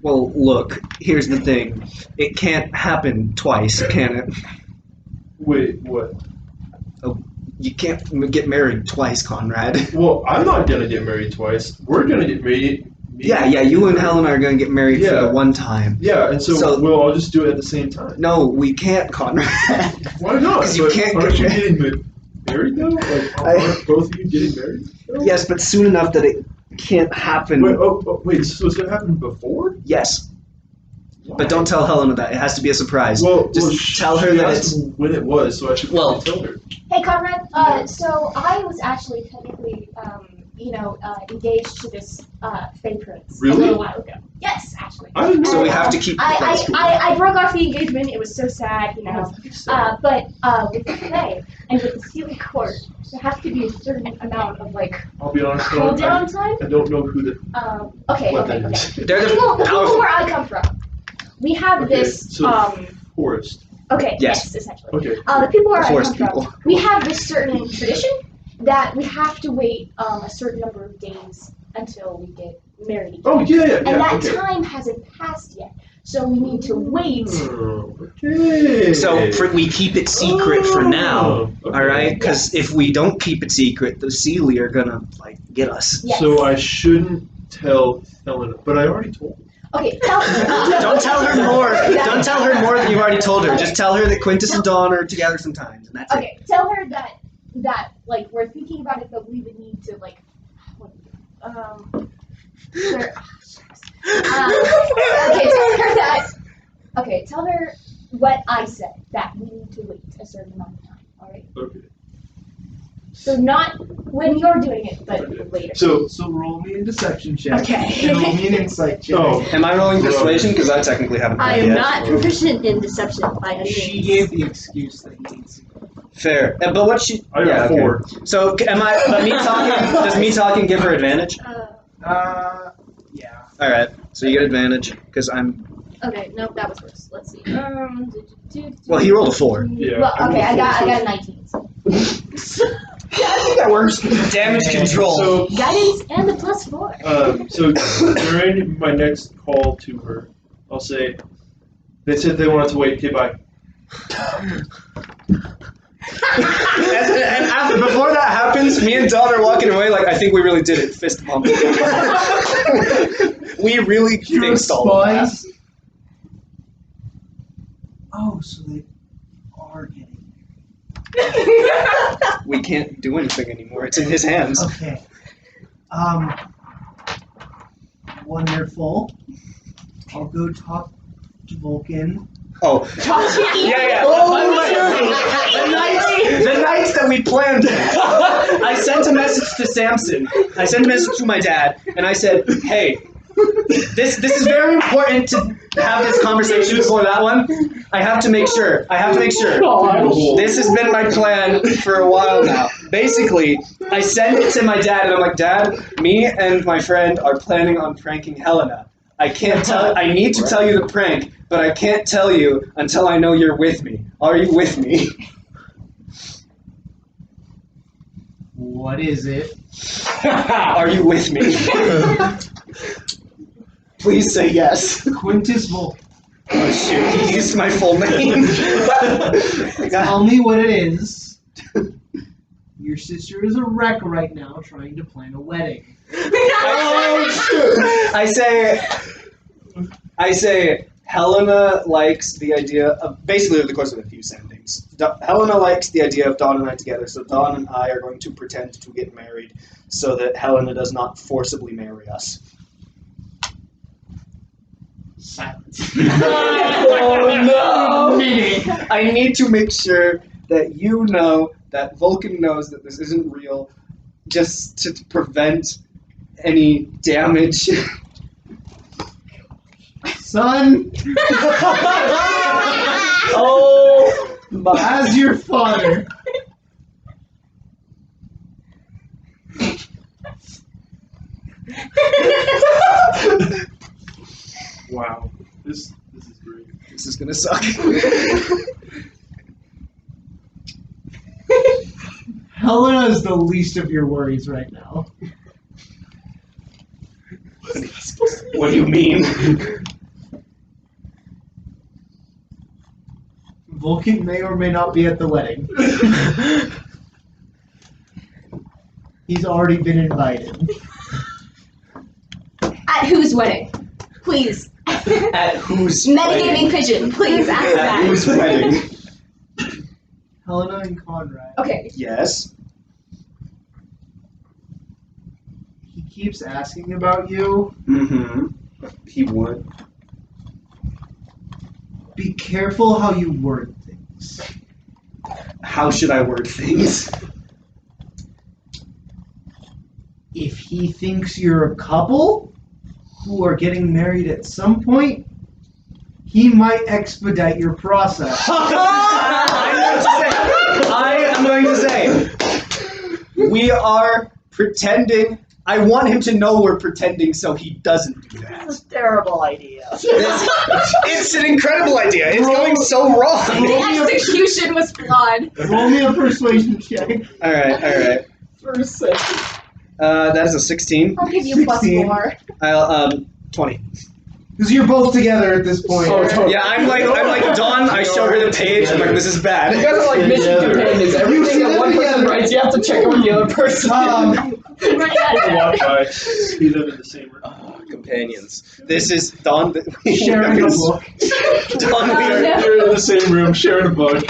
Well, look, here's the thing. It can't happen twice, can it? Wait, what? You can't get married twice, Conrad. Well, I'm not gonna get married twice. We're gonna get married. Yeah, you and Helen are gonna get married for Yeah. the one time. Yeah, and so we'll all just do it at the same time. No, we can't, Conrad. Why not? 'Cause you But can't aren't get you getting married though? Like, aren't both of you getting married? Though? Yes, but soon enough that it can't happen. Wait, so it's gonna happen before? Yes, Why? but don't tell Helena that. It has to be a surprise. Just tell her she that asked it's... when it was, so I should probably tell her. Hey, Conrad, so I was actually technically, engaged to this Fae Prince a Really? little while ago. Yes, actually. I didn't know. So we have to keep the place cool. I broke off the engagement. It was so sad, you know. But with the Fae and with the Sealy Court, there has to be a certain amount of like I'll be honest, cool down time. I don't know who the. Okay. What that is. They're The people where I come from, we have Okay, this so forest. Okay, Yes. essentially. Okay. The people where I Forest come people. from, we have this certain tradition that we have to wait a certain number of days until we get married again. Oh yeah. And that Okay. time hasn't passed yet, so we need to wait. Oh, okay. So we keep it secret for now, Oh, okay. all right? Because if we don't keep it secret, the Sealy are gonna like get us. Yes. So I shouldn't tell Helena, but I already told her. Okay, tell her. Don't tell her more. Don't tell her more than you've already told her. Just tell her that Quintus and Dawn are together sometimes, and that's it. Okay, tell her that like we're thinking about it, but we would need to like. Okay, tell her what I said, that we need to wait a certain amount of time, alright? Okay. So not when you're doing it, but later. So roll me a deception check. Okay. and roll me an insight check. Oh. Am I rolling persuasion? Because I technically haven't I done it am yet. not proficient in deception by any She means. gave the excuse that he needs to go. Fair. But what she? I got 4. Okay. So am I? But me talking? Does me talking give her advantage? Yeah. All right. So you get advantage because I'm. Okay, nope, that was worse. Let's see. Well, he rolled a 4. Yeah, Well, I okay, rolled I got four, a 19. So. Yeah, I think that works. Damage control. So, Guidance and the +4. so during my next call to her, I'll say, they said they wanted to wait. Okay, bye. and after, before that happens, me and Don are walking away like, I think we really did it. Fist bump. We really fixed all of that. Oh, so they are getting. We can't do anything anymore. It's in his hands. Okay. Wonderful. I'll go talk to Vulcan. Oh. Yeah. The night that we planned it, I sent a message to Samson. I sent a message to my dad, and I said, hey, this is very important to have this conversation before that one. I have to make sure. This has been my plan for a while now. Basically, I sent it to my dad, and I'm like, Dad, me and my friend are planning on pranking Helena. I need to tell you the prank, but I can't tell you until I know you're with me. Are you with me? What is it? Are you with me? Please say yes. Quintus Vulcan. Oh shoot, he used my full name. Tell me what it is. Your sister is a wreck right now trying to plan a wedding. I say, Helena likes the idea of, basically over the course of a few sendings, Helena likes the idea of Dawn and I together, so Dawn and I are going to pretend to get married so that Helena does not forcibly marry us. Silence. Oh no! I need to make sure that you know that Vulcan knows that this isn't real, just to prevent any damage. Son! Oh! As your father. Wow. This is great. This is gonna suck. Helena is the least of your worries right now. What do you mean? Vulcan may or may not be at the wedding. He's already been invited. At whose wedding? Please. At whose Metagaming wedding? pigeon, please ask At that. whose wedding? Helena and Conrad. Okay. Yes. He keeps asking about you. Mm-hmm. He would. Be careful how you word things. How should I word things? If he thinks you're a couple who are getting married at some point, he might expedite your process. I am going to say, we are pretending. I want him to know we're pretending so he doesn't do that. That's a terrible idea. It's an incredible idea. It's going so wrong. The execution was flawed. Roll me a persuasion check. All right. First sentence. That is a 16. I'll give you 16. +4. I'll 20. Because you're both together at this point. Yeah, I'm like Dawn. I show her the page. I'm like, this is bad. You guys are like mission companions. Everything that one person writes, you have to check it with the other person. Right at Walk by, see them in the same room. Companions. This is Dawn. Sharing a book. Dawn, we are. You're in the same room, sharing a book.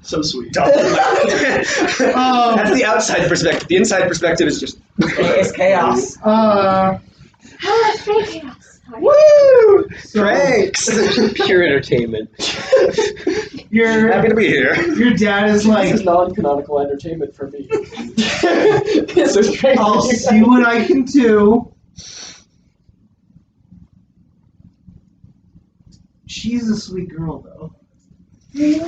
So sweet. That's the outside perspective. The inside perspective is just. It's chaos. Fake chaos. Woo! Pranks! Pure entertainment. Happy to be here. Your dad is This like, is non-canonical entertainment for me. This is great. I'll see what I can do. She's a sweet girl, though. Dawn's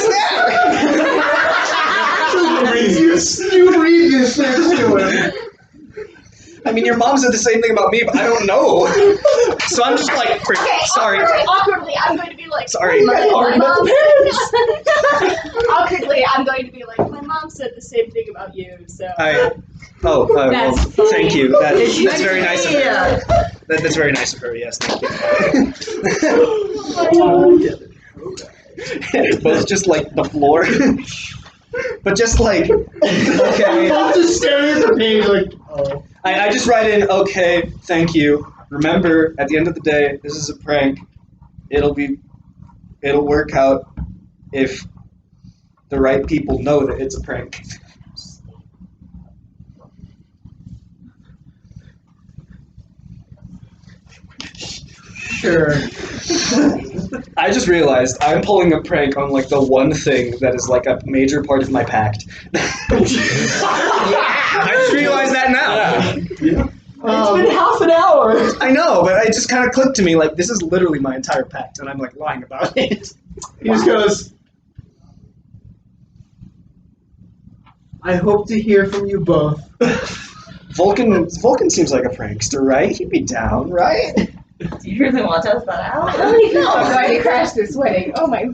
there! You read this next to him. I I mean, your mom said the same thing about me, but I don't know. So I'm just like, Okay, sorry. awkwardly, I'm going to be like, Sorry. My Sorry. mom awkwardly, I'm going to be like, my mom said the same thing about you, so. Well, That's thank you. That's very nice of her. Yeah. That's very nice of her. Yes, thank you. It's both just like the floor, but just like okay. I'm just staring at the page like, oh. I just write in okay, thank you. Remember, at the end of the day, this is a prank. It'll work out if the right people know that it's a prank. Sure. I just realized I'm pulling a prank on like the one thing that is like a major part of my pact. I just realized that now. It's been half an hour. I know, but it just kind of clicked to me like this is literally my entire pact, and I'm like lying about it. He just goes, I hope to hear from you both. Vulcan seems like a prankster, right? He'd be down, right? Do you really want to test that out? Holy cow, I'm going to crash this wedding. Oh my.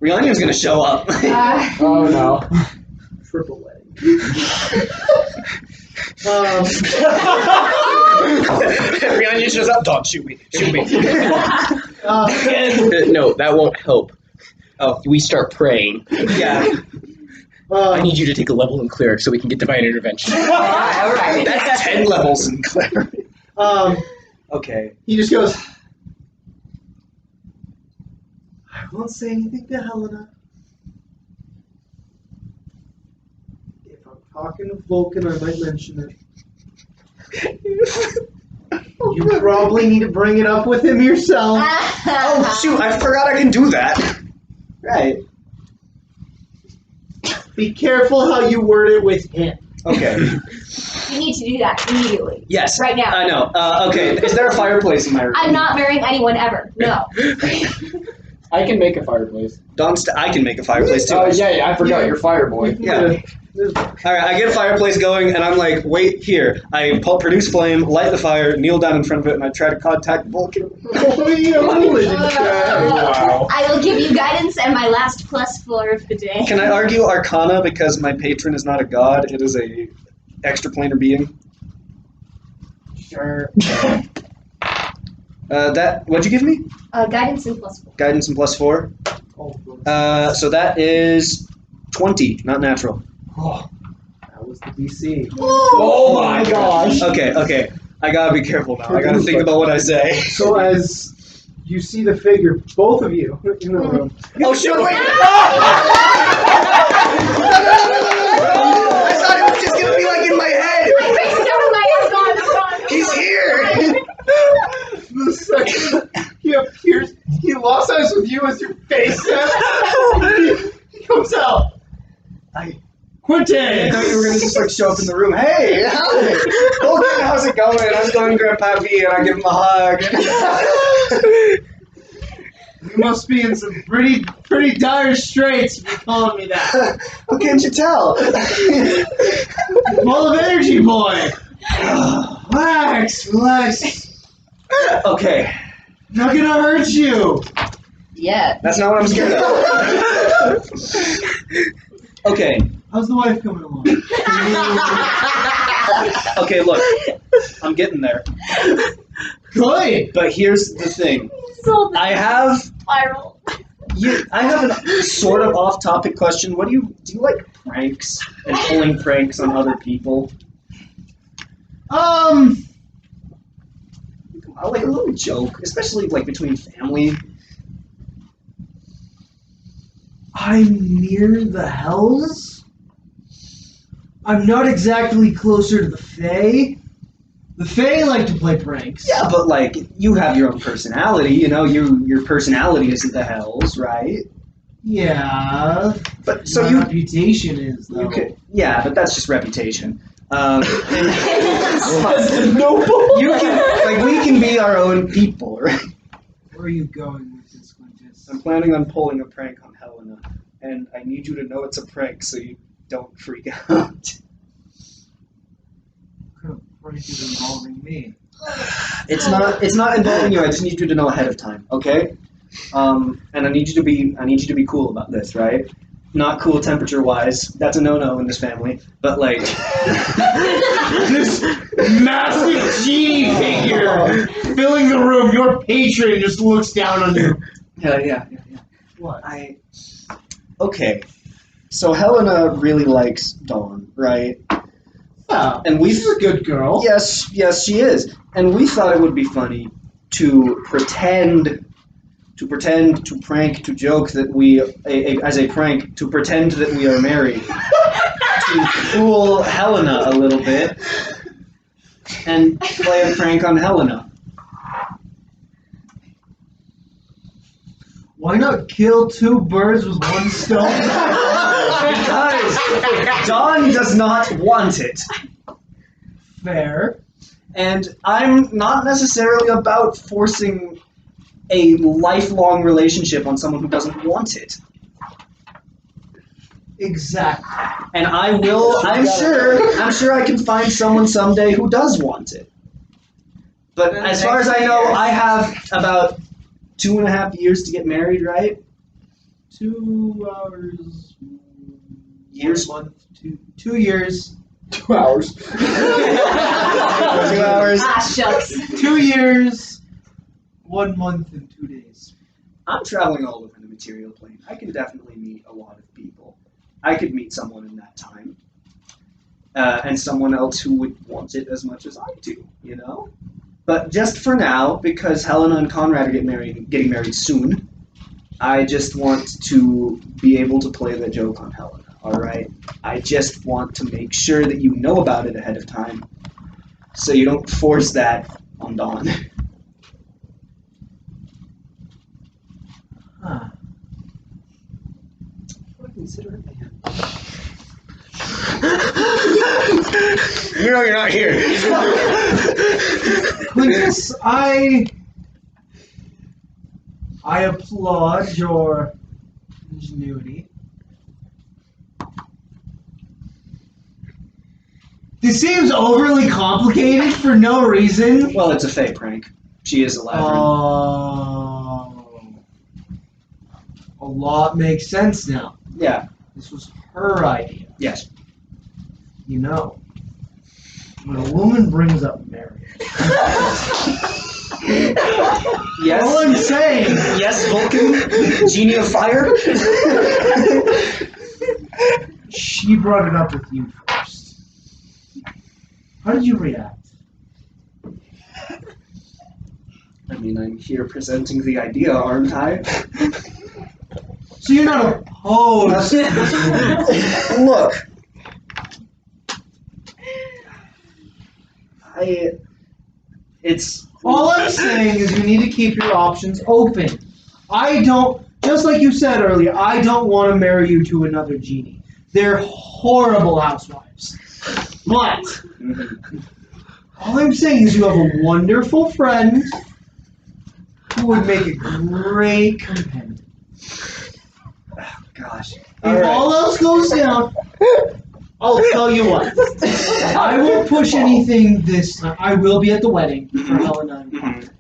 Rihanna's gonna show up. Oh no. Triple wedding. Rihanna shows up. Don't shoot me. Shoot me. No, that won't help. Oh, we start praying. Yeah. I need you to take a level in cleric so we can get divine intervention. Alright. That's 10 levels in cleric. Okay. He just goes, I won't say anything to Helena. If I'm talking to Vulcan, I might mention it. You probably need to bring it up with him yourself. Oh shoot! I forgot I can do that. Right. Be careful how you word it with him. Okay. You need to do that immediately. Yes. Right now. I know. Okay. Is there a fireplace in my room? I'm not marrying anyone ever. No. I can make a fireplace. I can make a fireplace too. Oh yeah, I forgot you're fire boy. Yeah. Alright, I get a fireplace going, and I'm like, wait here. I produce flame, light the fire, kneel down in front of it, and I try to contact Vulcan. Wow. I will give you guidance and my last +4 of the day. Can I argue Arcana because my patron is not a god, it is a extraplanar being? Sure. What'd you give me? Guidance and +4. Guidance and +4. So that is 20, not natural. Oh, that was the DC. Oh my gosh. Okay. I gotta be careful now. I gotta think about what I say. So as you see the figure, both of you in the room. Oh shit! Wait! I thought it was just gonna be like in my head. He's here. The second he appears, he locks eyes with you as your face steps. He comes out. Quentin! I thought you were gonna just like show up in the room. Hey, hi. Vulcan, how's it going? I'm going Grandpa V, and I give him a hug. You must be in some pretty dire straits if you're calling me that. How can't you tell? Full of energy, boy. Relax. Okay, Not gonna hurt you. Yeah. that's not what I'm scared of. Okay. How's the wife coming along? Okay, look, I'm getting there. Good. But here's the thing. So I have viral. I have a sort of off-topic question. What do you like pranks and pulling pranks on other people? Like a little joke, especially like between family. I'm near the Hells. I'm not exactly closer to the Fae. The Fae like to play pranks. Yeah, but like you have your own personality. You know, your personality isn't the Hells, right? Yeah. But so my you reputation is though. you could, yeah, but that's just reputation. You can like we can be our own people, right? Where are you going with this, Quintus? I'm planning on pulling a prank on Helena, and I need you to know it's a prank so you don't freak out. What kind of prank is involving me. It's not involving you. I just need you to know ahead of time, okay? And I need you to be cool about this, right? Not cool temperature wise. That's a no-no in this family. But like This massive genie figure filling the room. Your patron just looks down on you. yeah. What? Okay. So Helena really likes Dawn, right? Yeah, And she's a good girl. Yes, she is. And we thought it would be funny to pretend, to prank, to joke that we, as a prank, to pretend that we are married, to fool Helena a little bit, and play a prank on Helena. Why not kill two birds with one stone? Because Dawn does not want it. Fair. And I'm not necessarily about forcing a lifelong relationship on someone who doesn't want it. Exactly. And I'm sure I can find someone someday who does want it. But as far as I know, I have about 2.5 years to get married, right? 2 hours. Years? 1 month. 2 years. 2 hours. 2 hours. Ah, shucks. 2 years. 1 month and 2 days. I'm traveling all over the material plane. I can definitely meet a lot of people. I could meet someone in that time. And someone else who would want it as much as I do, you know? But just for now, because Helena and Conrad are getting married soon, I just want to be able to play the joke on Helena, alright? I just want to make sure that you know about it ahead of time, so you don't force that on Dawn. Huh. Consider it, man. You know you're not here. Quintus, I applaud your ingenuity. This seems overly complicated for no reason. Well, it's a fake prank. She is a labyrinth. Oh. A lot makes sense now. Yeah, This was her idea. yes. You know, when a woman brings up marriage, Yes. all I'm saying, Yes, Vulcan, genie of fire. she brought it up with you first. How did you react? I mean, I'm here presenting the idea, aren't I? So you're not opposed. Look, it's All I'm saying is you need to keep your options open. I don't, just like you said earlier, I don't want to marry you to another genie. They're horrible housewives. But all I'm saying is you have a wonderful friend who would make a great companion. gosh. If all else goes down, I'll tell you what. I won't push anything this time. I will be at the wedding for Helena and Colin.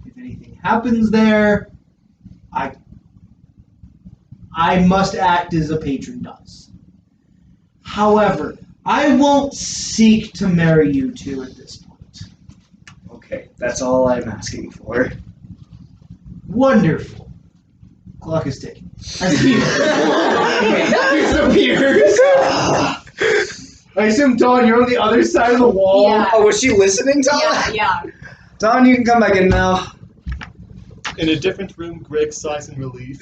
If anything happens there, I must act as a patron does. However, I won't seek to marry you two at this point. Okay, that's all I'm asking for. Wonderful. Clock is ticking. Disappears. I assume, Dawn, you're on the other side of the wall. Yeah. Oh, was she listening, Dawn? Yeah. Dawn, you can come back in now. In a different room, Greg sighs in relief.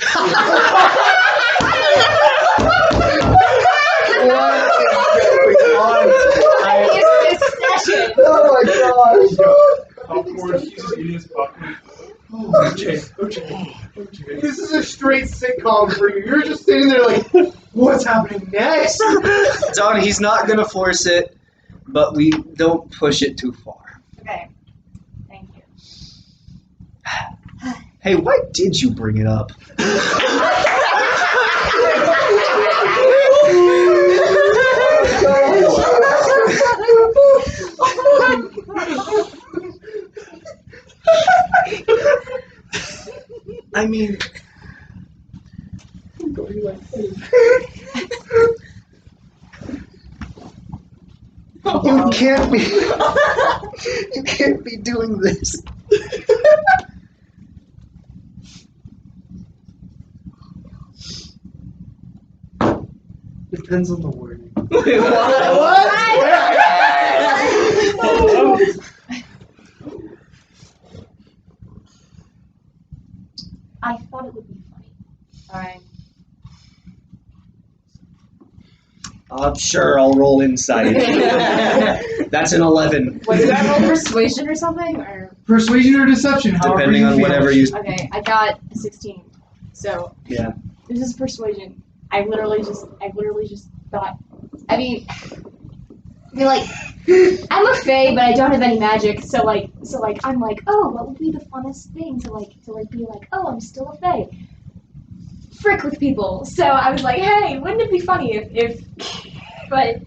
It's this session. Oh my gosh. Popcorn, he's just eating his popcorn. Okay. This is a straight sitcom for you. You're just sitting there like, what's happening next? Dawn, he's not gonna force it, but we don't push it too far. Okay. Thank you. Hey, why did you bring it up? I mean, you can't be. You can't be doing this. Depends on the wording. Wait, I thought it would be funny. Alright. Sure, I'll roll insight. That's an 11. What, did I roll persuasion or something? Or Persuasion or deception, however Depending you on feel. whatever you. okay, I got a 16. So Yeah. this is persuasion. I literally just thought. I mean, like, I'm a fae, but I don't have any magic. So like, I'm like, oh, what would be the funnest thing to be like, oh, I'm still a fae. Frick with people. So I was like, hey, wouldn't it be funny if but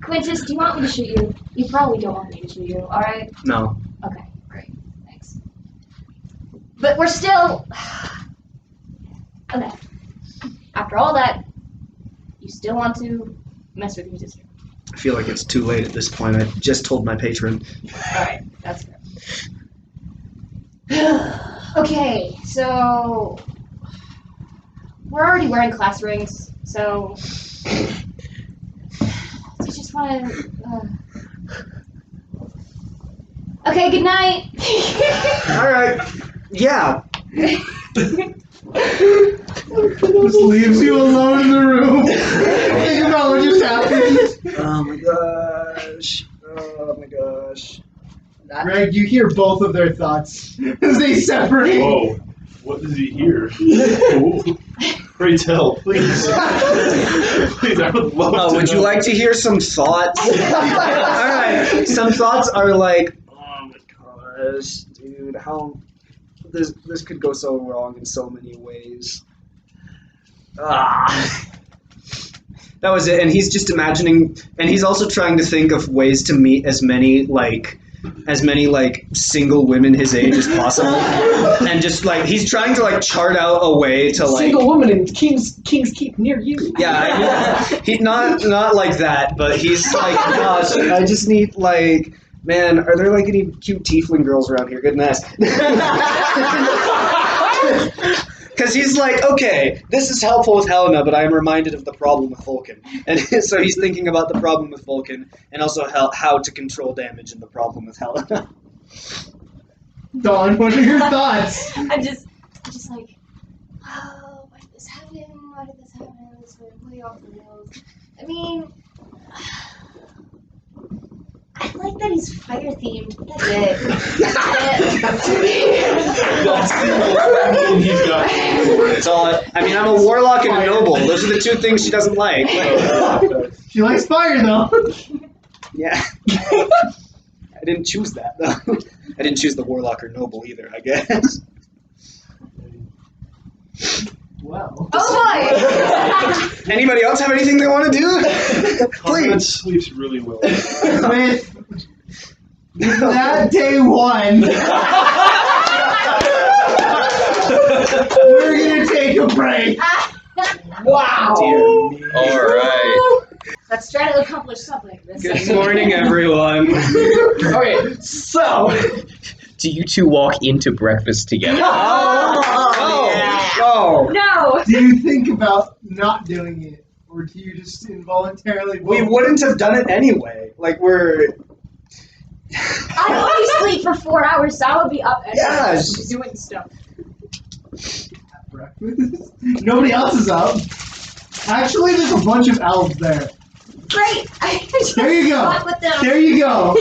Quintus, do you want me to shoot you? You probably don't want me to shoot you, alright? No. Okay, great. Thanks. But we're still okay. After all that, you still want to mess with your sister. I feel like it's too late at this point. I just told my patron. Alright, that's fair. Okay, so we're already wearing class rings, so I just want to. Okay, good night. All right. Yeah. Just leaves you alone in the room. Think about what just happened. Oh my gosh. Oh my gosh. Greg, you hear both of their thoughts as they separate. Whoa. What does he hear? Ooh. Pray tell, please. Please, I would love to Would you know. like to hear some thoughts? All right. Some thoughts are like, oh my gosh, dude, how this could go so wrong in so many ways. That was it. And he's just imagining, and he's also trying to think of ways to meet as many single women his age as possible, and just like he's trying to like chart out a way to like Single woman in King's Keep near you. yeah, he not like that, but he's like, gosh, I just need like, man, are there like any cute tiefling girls around here? Goodness. Because he's like, okay, this is helpful with Helena, but I'm reminded of the problem with Vulcan. And so he's thinking about the problem with Vulcan, and also how to control damage in the problem with Helena. Dawn, what are your thoughts? I'm just like, oh, why did this happen? Why did this happen? This went way off the rails. I mean, I like that he's fire themed. That's it. That's it. That's cool. He's got. That's all. I mean, I'm a warlock and a noble. Those are the two things she doesn't like. She likes fire, though. Yeah. I didn't choose that, though. I didn't choose the warlock or noble either, I guess. Wow. Oh boy! Anybody else have anything they want to do? Conrad Please. sleeps really well. With that day one, we're gonna take a break. Wow! Dear me. All right. Let's try to accomplish something. Good morning, everyone. Okay, so Do you two walk into breakfast together? Oh, No! Do you think about not doing it, or do you just involuntarily? we wouldn't have done it anyway. Like, we're... I only sleep for 4 hours, so I would be up at Yeah, night it's- doing stuff. Breakfast. Nobody else is up. Actually, there's a bunch of elves there. Great! I just There you go. slept with them. There you go.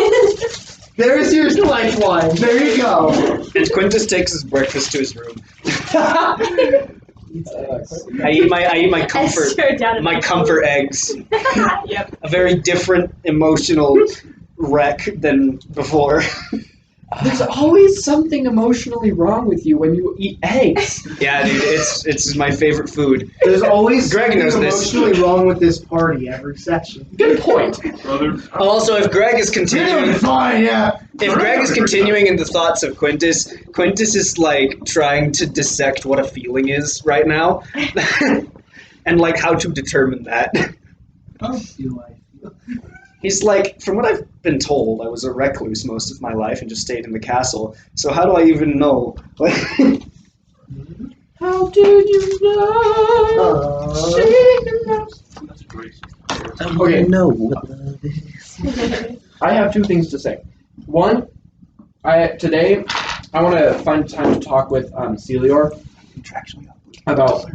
There's your lifeline. There you go. And Quintus takes his breakfast to his room. I eat my I comfort, stared down at my comfort eggs. Yep. A very different emotional wreck than before. There's always something emotionally wrong with you when you eat eggs. Yeah, dude, it's my favorite food. There's always Greg something knows this. emotionally wrong with this party every session. Good point. Brother, Also, if Greg is continuing, Fine, yeah. if Greg is continuing in the thoughts of Quintus is like trying to dissect what a feeling is right now, and like how to determine that. How do I feel? He's like, from what I've been told, I was a recluse most of my life and just stayed in the castle. So how do I even know? How do you know? that's great. Okay. No. I have two things to say. One, today I want to find time to talk with Celior about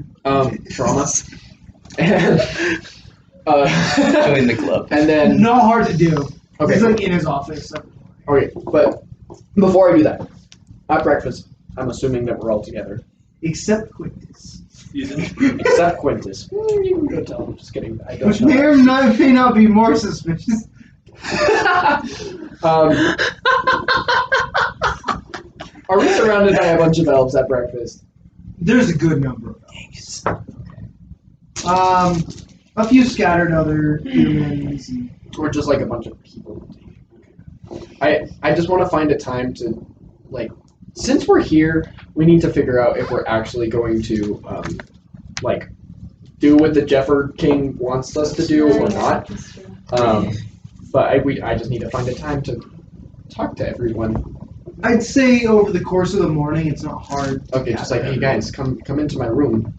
trauma. And, Join the club. and then Not hard to do. okay, He's like in his office. okay, but before I do that, at breakfast, I'm assuming that we're all together, Except Quintus. except Quintus. You can go tell him. Just kidding. I don't Which know. may not be more suspicious. Are we surrounded by a bunch of elves at breakfast? There's a good number of elves. A few scattered other humans. Or just like a bunch of people? I just want to find a time to, like, since we're here, we need to figure out if we're actually going to, like, do what the Jeffer King wants us to do or not. But I just need to find a time to talk to everyone. I'd say over the course of the morning, it's not hard. Okay, just like, hey guys, come into my room.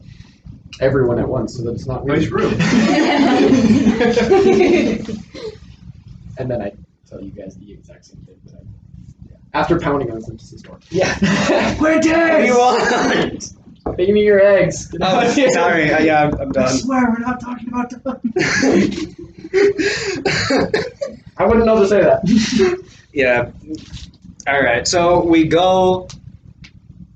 Everyone at once, so that it's not Nice room. And then I tell you guys the exact same thing that after pounding on Quintus's door. Yeah. Quintus! What do you want? Give me your eggs. Oh, sorry. Yeah, I'm I done. swear we're not talking about them. I wouldn't know to say that. Yeah. All right. So we go.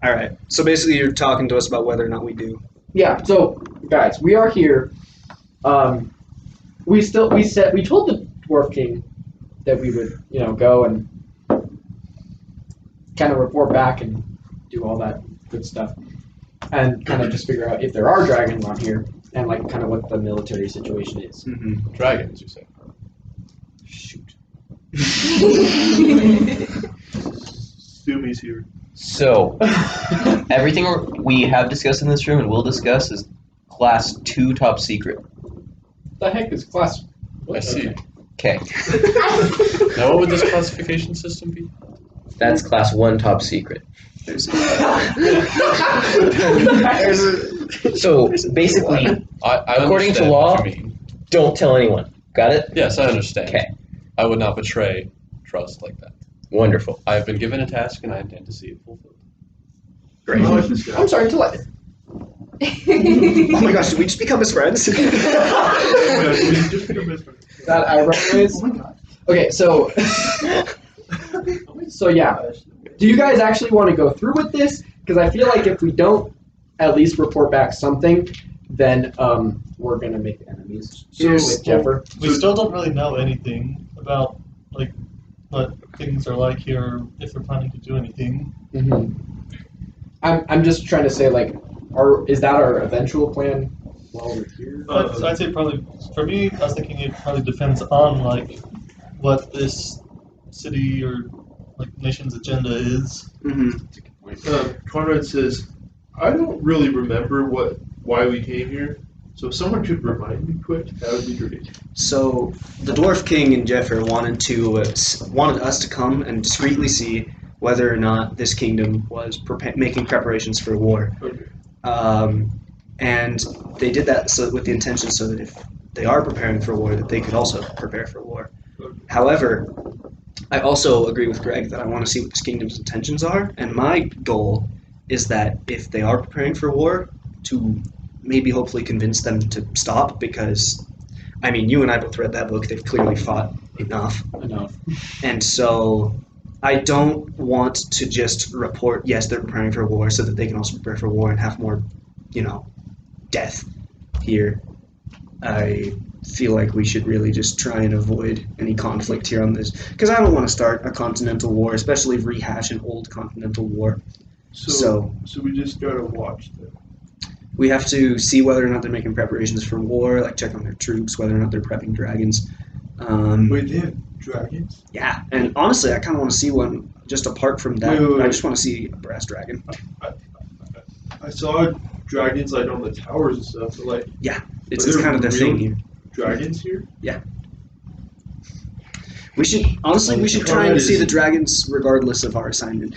All right. So basically, you're talking to us about whether or not we do. Yeah. So, guys, we are here. We told the Dwarf King that we would, go and kind of report back and do all that good stuff, and kind of just figure out if there are dragons on here and like kind of what the military situation is. Mm-hmm. Dragons, you say? Shoot. Sumi's here. So, everything we have discussed in this room and will discuss is class 2 top secret. The heck is class? I see. Okay, Now, what would this classification system be? that's class 1 top secret. So, basically, I According to understand law- what you mean. don't tell anyone. Got it? Yes, I understand. Okay, I would not betray trust like that. wonderful. I have been given a task and I intend to see it fulfilled. I like this guy. I'm sorry to let. Oh my gosh, did we just become his friends? Yeah, we just become best friends. That I raise. Oh my god. Okay, so yeah. Do you guys actually want to go through with this? Because I feel like if we don't at least report back something, then we're gonna make enemies with Jeffer. We still don't really know anything about like what things are like here, if they're planning to do anything. Mm-hmm. I'm just trying to say like, is that our eventual plan while we're here? But I'd say probably for me, I was thinking it probably depends on like what this city or like nation's agenda is. Mm-hmm. Conrad says, I don't really remember why we came here, so if someone could remind me quick, that would be great. So the Dwarf King and Jeffer wanted us to come and discreetly see whether or not this kingdom was making preparations for war. Okay. And they did that with the intention so that if they are preparing for war, that they could also prepare for war. Okay. However, I also agree with Greg that I want to see what this kingdom's intentions are, and my goal is that if they are preparing for war, to maybe hopefully convince them to stop, because, I mean, you and I both read that book, they've clearly fought enough. And so I don't want to just report, yes, they're preparing for war, so that they can also prepare for war and have more, death here. feel like we should really just try and avoid any conflict here on this, because I don't want to start a continental war, especially rehash an old continental war. So we just gotta watch them. We have to see whether or not they're making preparations for war, like check on their troops, whether or not they're prepping dragons. Wait, they have dragons? Yeah, and honestly, I kind of want to see one just apart from that. Wait. I just want to see a brass dragon. I saw dragons like on the towers and stuff, but like It's Are there kind of their real thing here. dragons here? We should try and see the dragons regardless of our assignment.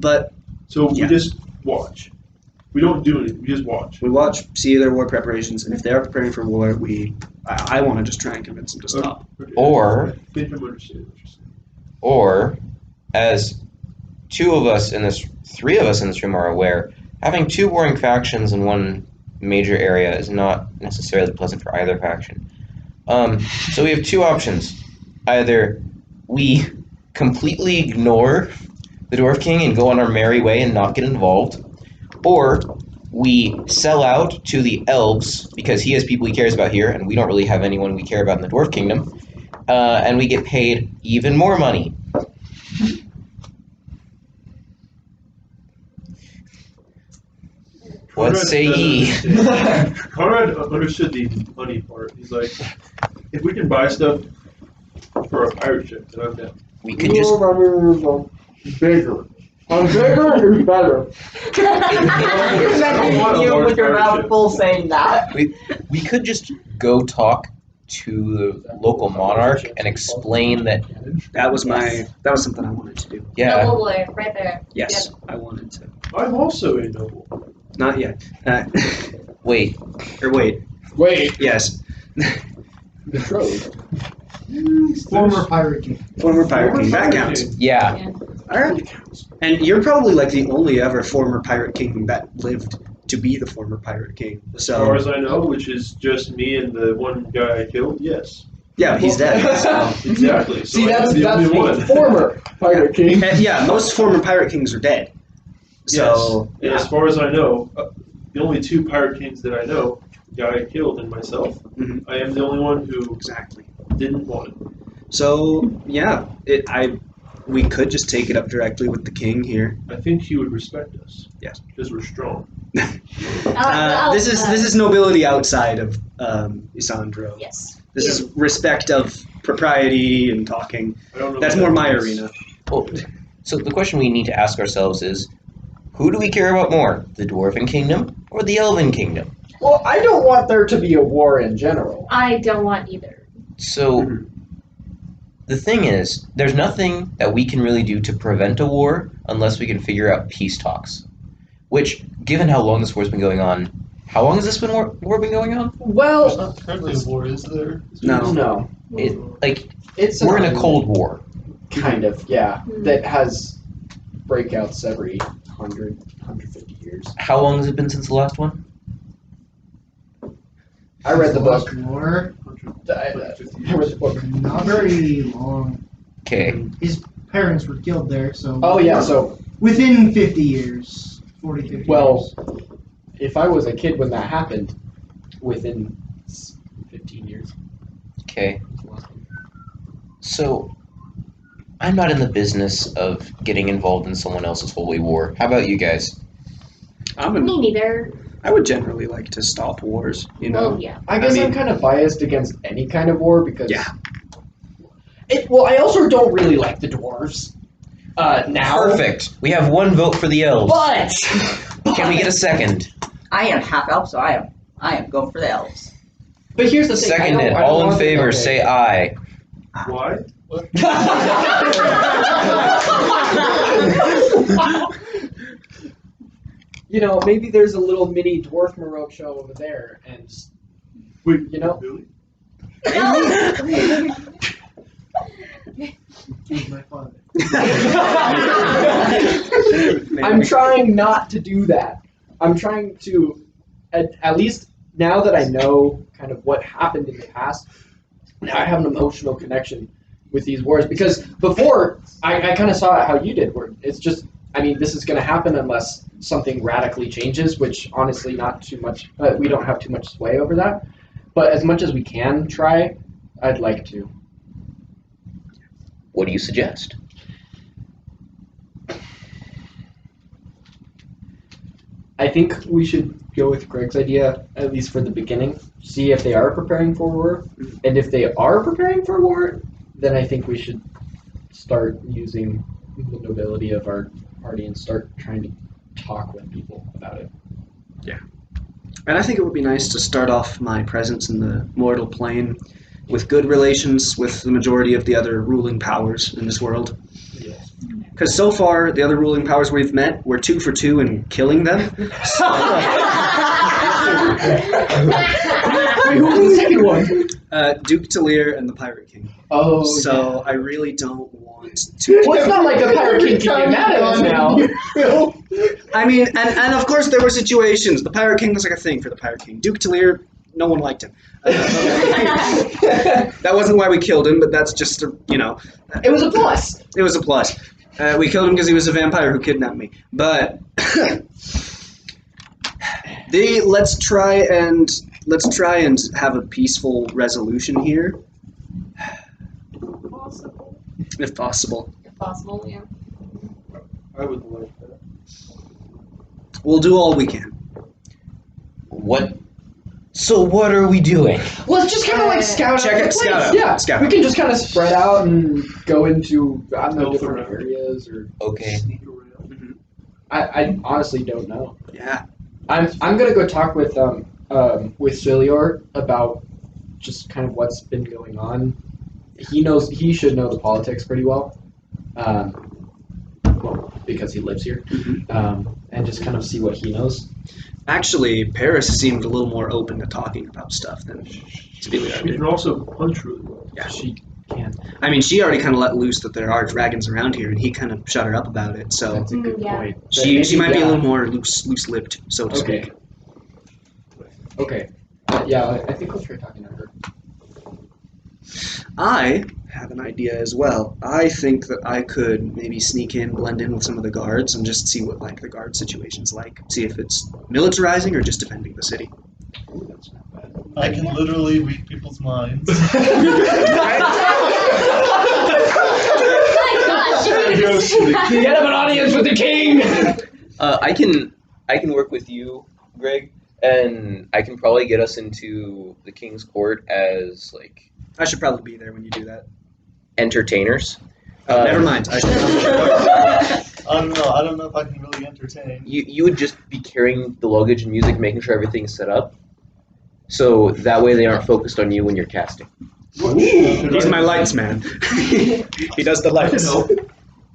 But So Yeah. we just watch. We don't do anything. We just watch. we watch, see their war preparations, and if they are preparing for war, I want to just try and convince them to stop. Okay. Or- I think I'm understanding what you're saying. Or, as three of us in this room are aware, having two warring factions in one major area is not necessarily pleasant for either faction. So we have two options. Either we completely ignore the Dwarf King and go on our merry way and not get involved, or we sell out to the elves because he has people he cares about here, and we don't really have anyone we care about in the Dwarf Kingdom, and we get paid even more money. What say ye? Conrad understood the money part. He's like, if we can buy stuff for a pirate ship, then I'm down. We could just bigger. Bigger is better. want a You large with your pirate mouth ship. full saying that. we could just go talk to the local monarch and explain that That was something I wanted to do. yeah, Noble boy, right there. Yes, I wanted to. I'm also a noble. Not yet. wait, Wait. Yes. Betrothed. Former pirate king. Former pirate king. That pirate counts. king. yeah, All right. And you're probably like the only ever former pirate king that lived to be the former pirate king. As far So as I know, which is just me and the one guy I killed, yes. yeah, he's dead. So. Exactly. So See, that's the only one. the former pirate king. And yeah, most former pirate kings are dead. So Yes. And as far as I know, the only two pirate kings that I know, the guy I killed and myself, Mhm. I am the only one who exactly. didn't want it. So yeah, we could just take it up directly with the king here. I think he would respect us. Yes. Because we're strong. This is nobility outside of Isandro. Yes. This is respect of propriety and talking. I don't know. That's what more that my means. arena. well, so the question we need to ask ourselves is, who do we care about more, the Dwarven Kingdom or the Elven Kingdom? Well, I don't want there to be a war in general. I don't want either. So Mhm. the thing is, there's nothing that we can really do to prevent a war unless we can figure out peace talks. Which, given how long this war's been going on, how long has this war been going on? There's Well, not currently a war, is there? no. It's We're in a an- Cold War. Kind of, yeah. Hmm. That has breakouts every 150 years. How long has it been since the last one? I read the book. War, I read the book. not very long. Okay. His parents were killed there, so. Oh, yeah, so Within 50 years. 40, 50 Well, years. if I was a kid when that happened, within 15 years. Okay. So, I'm not in the business of getting involved in someone else's holy war. How about you guys? Me neither. I would generally like to stop wars. You know. Well, yeah. I guess I mean- I'm kind of biased against any kind of war because. Yeah. Well, I also don't really like the dwarves. Now. Perfect. We have one vote for the elves. But. Can we get a second? I am half elf, so I am going for the elves. But here's the thing. I Seconded. don't All in want favor, okay. say aye. Why? You know, maybe there's a little mini dwarf Maroc show over there, and Wait, You know? really? He's my father. I'm trying not to do that. I'm trying to, at least now that I know kind of what happened in the past, now I have an emotional connection with these wars. Because before, I kind of saw it how you did, where it's just, I mean, this is going to happen unless something radically changes, which honestly not too much, we don't have too much sway over that. But as much as we can try, I'd like to. What do you suggest? I think we should go with Greg's idea, at least for the beginning. See if they are preparing for war. And if they are preparing for war, then I think we should start using the nobility of our party and start trying to talk with people about it. And I think it would be nice to start off my presence in the mortal plane with good relations with the majority of the other ruling powers in this world. Yes. Because so far, the other ruling powers we've met, we're 2 for 2 in killing them. So, Wait, who was the second one? Duke Talir and the Pirate King. Oh, So I really don't want to. Well, it's not like the Pirate King can get mad at us now. I mean, and of course there were situations. The Pirate King was like a thing for the Pirate King. Duke Talir, no one liked him. That wasn't why we killed him, but that's just, It was a plus. it was a plus. We killed him because he was a vampire who kidnapped me. But let's try and have a peaceful resolution here, Possible. if possible. If possible, yeah. I would like that. We'll do all we can. What? So what are we doing? Let's just kind of like scout Check out it, the scout place. out, Yeah, scout we out. can just kind of spread out and go into, I don't know, Go for different it. areas or. Okay. Sneak around. I honestly don't know. Yeah. I'm gonna go talk with Cilior about just kind of what's been going on. He should know the politics pretty well. Well, because he lives here. And just kind of see what he knows. Actually, Paris seemed a little more open to talking about stuff than Celia She did. can also punch really well. Yeah. She can. I mean, she already kind of let loose that there are dragons around here, and he kind of shut her up about it. So That's a good Yeah. point. she might be a Yeah. little more loose-lipped, so to Okay. speak. Okay. Yeah, I think we'll try talking to her. I have an idea as well. I think that I could maybe sneak in, blend in with some of the guards, and just see what the guard situation's like. See if it's militarizing or just defending the city. Ooh, that's not bad. I can literally read people's minds. You get him an audience with the king! I can work with you, Greg, and I can probably get us into the King's Court as I should probably be there when you do that. entertainers. Never mind. I should I don't know if I can really entertain. You would just be carrying the luggage and music, making sure everything's set up, so that way they aren't focused on you when you're casting. He's my lights man. He does the lights.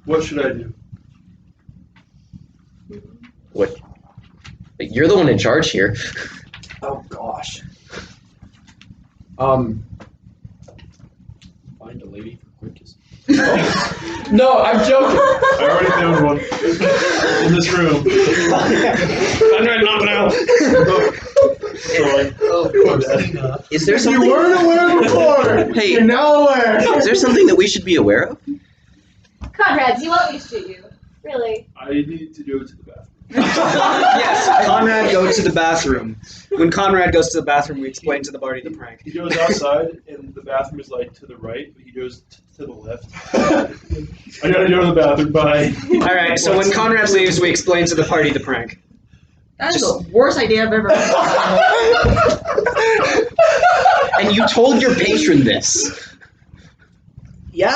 What should I do? What? You're the one in charge here. Oh gosh. Find a lady for quickest. No, I'm joking. I already found one in this room. Not now. Is there something? You weren't aware before. Hey. You're now aware. Is there something that we should be aware of? Conrad, do you want me to shoot you? Really? I need to go to the bathroom. Yes, Conrad, go to the bathroom. When Conrad goes to the bathroom, we explain to the party the prank. He goes outside, and the bathroom is to the right, but he goes to the left. I gotta go to the bathroom. Bye. All right, so when Conrad leaves, we explain to the party the prank. That is the worst idea I've ever heard. And you told your patron this. Yeah,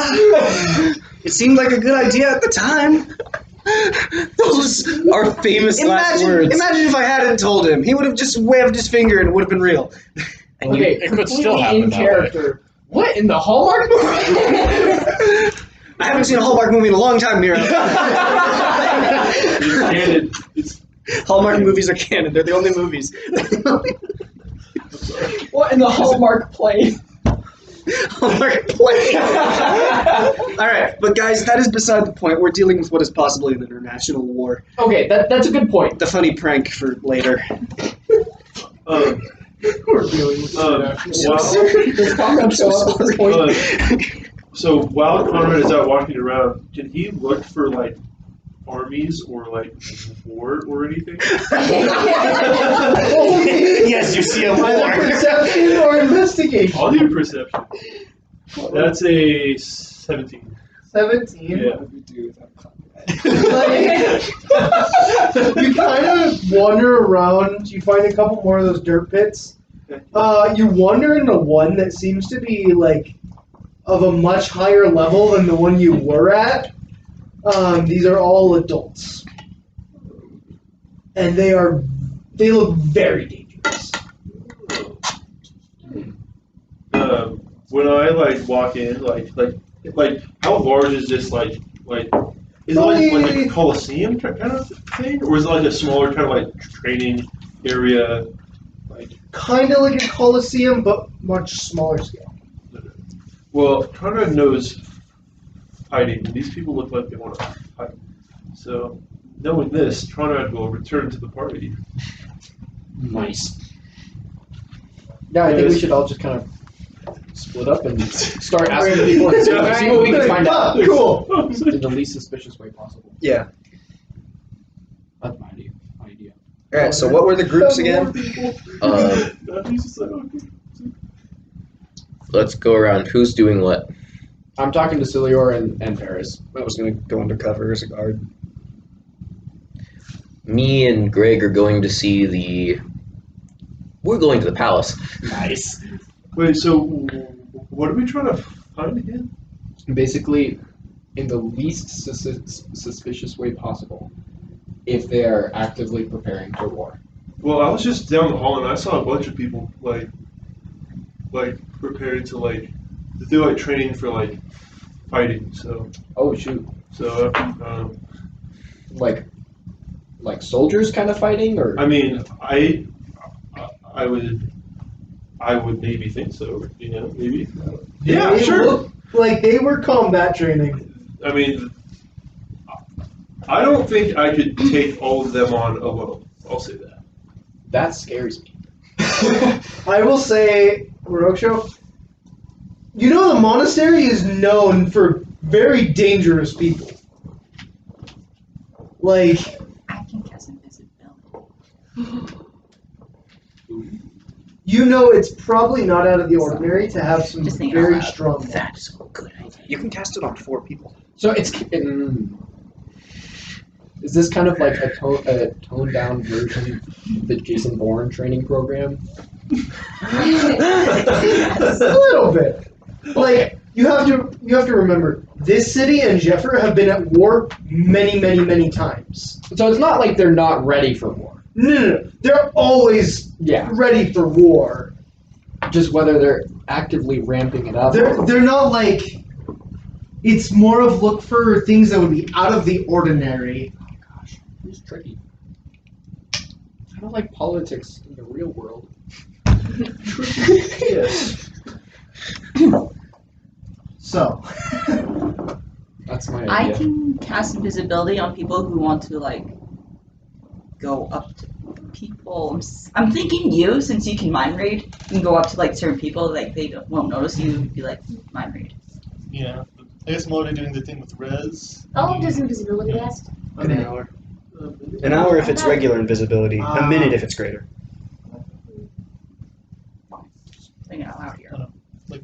it seemed like a good idea at the time. Those are famous last words. Imagine if I hadn't told him. He would have just waved his finger and it would have been real. And Okay, it could still completely happen in that way. character. What in the Hallmark movie? I haven't seen a Hallmark movie in a long time, Mira. It's canon. It's Hallmark movies are canon. They're the only movies. What in the Hallmark play? Hallmark play. All right, but guys, that is beside the point. We're dealing with what is possibly an international war. Okay, that's a good point. The funny prank for later. We're dealing with Does Conrad show up at this point? so while Conrad is out walking around, can he look for armies or like war or anything? Yes, you see a Either war. perception or investigation. I'll do perception. That's a 17. 17. Yeah. What do we do without combat? You kind of wander around. You find a couple more of those dirt pits. You wander into one that seems to be like of a much higher level than the one you were at. These are all adults, and they look very dangerous. When I like walk in, like how large is this? Like is it like a coliseum kind of thing, or is it like a smaller kind of like training area? Like Kind of like a coliseum, but much smaller scale. well, Conrad knows fighting, and these people look like they want to fight. So, knowing this, Conrad will return to the party. Nice. Yeah, I think we should all just kind of split up and start asking people and see what we can find out Cool. in the least suspicious way possible. Yeah. That's my idea. All right. So what were the groups again? Let's go around. Who's doing what? I'm talking to Cilior and Paris. I was gonna go undercover as a guard. Me and Greg are going to see the. We're going to the palace. Nice. Wait, so what are we trying to find again? Basically, in the least suspicious way possible, if they are actively preparing for war. Well, I was just down the hall and I saw a bunch of people like preparing to they're like training for like fighting. So Oh shoot! Like soldiers kind of fighting, or I mean, I would maybe think so. You know, maybe. Yeah, They sure. look like they were combat training. I mean, I don't think I could take all of them on alone. I'll say that. that scares me. I will say, Roksho, you know the monastery is known for very dangerous people. Like, I can cast invisibility. you know it's probably not out of the ordinary to have some Just thinking out very loud. strong That's a good idea. You can cast it on 4 people. So is this kind of like a toned down version of the Jason Bourne training program? A little bit. Like, you have to remember, this city and Jeffrey have been at war many, many, many times. So it's not like they're not ready for war. No. They're always ready for war. Just whether they're actively ramping it up. They're not like. It's more of look for things that would be out of the ordinary. Oh gosh, it's tricky. I don't like politics in the real world. Yes. So. That's my I idea. can cast invisibility on people who want to go up to people. I'm thinking you, since you can mind read, you can go up to certain people, they won't notice you. Be like mind read. Yeah. I guess I'm already doing the thing with Res. How long does invisibility last? An hour. An hour if it's regular invisibility. A minute if it's greater. Thinking out loud here.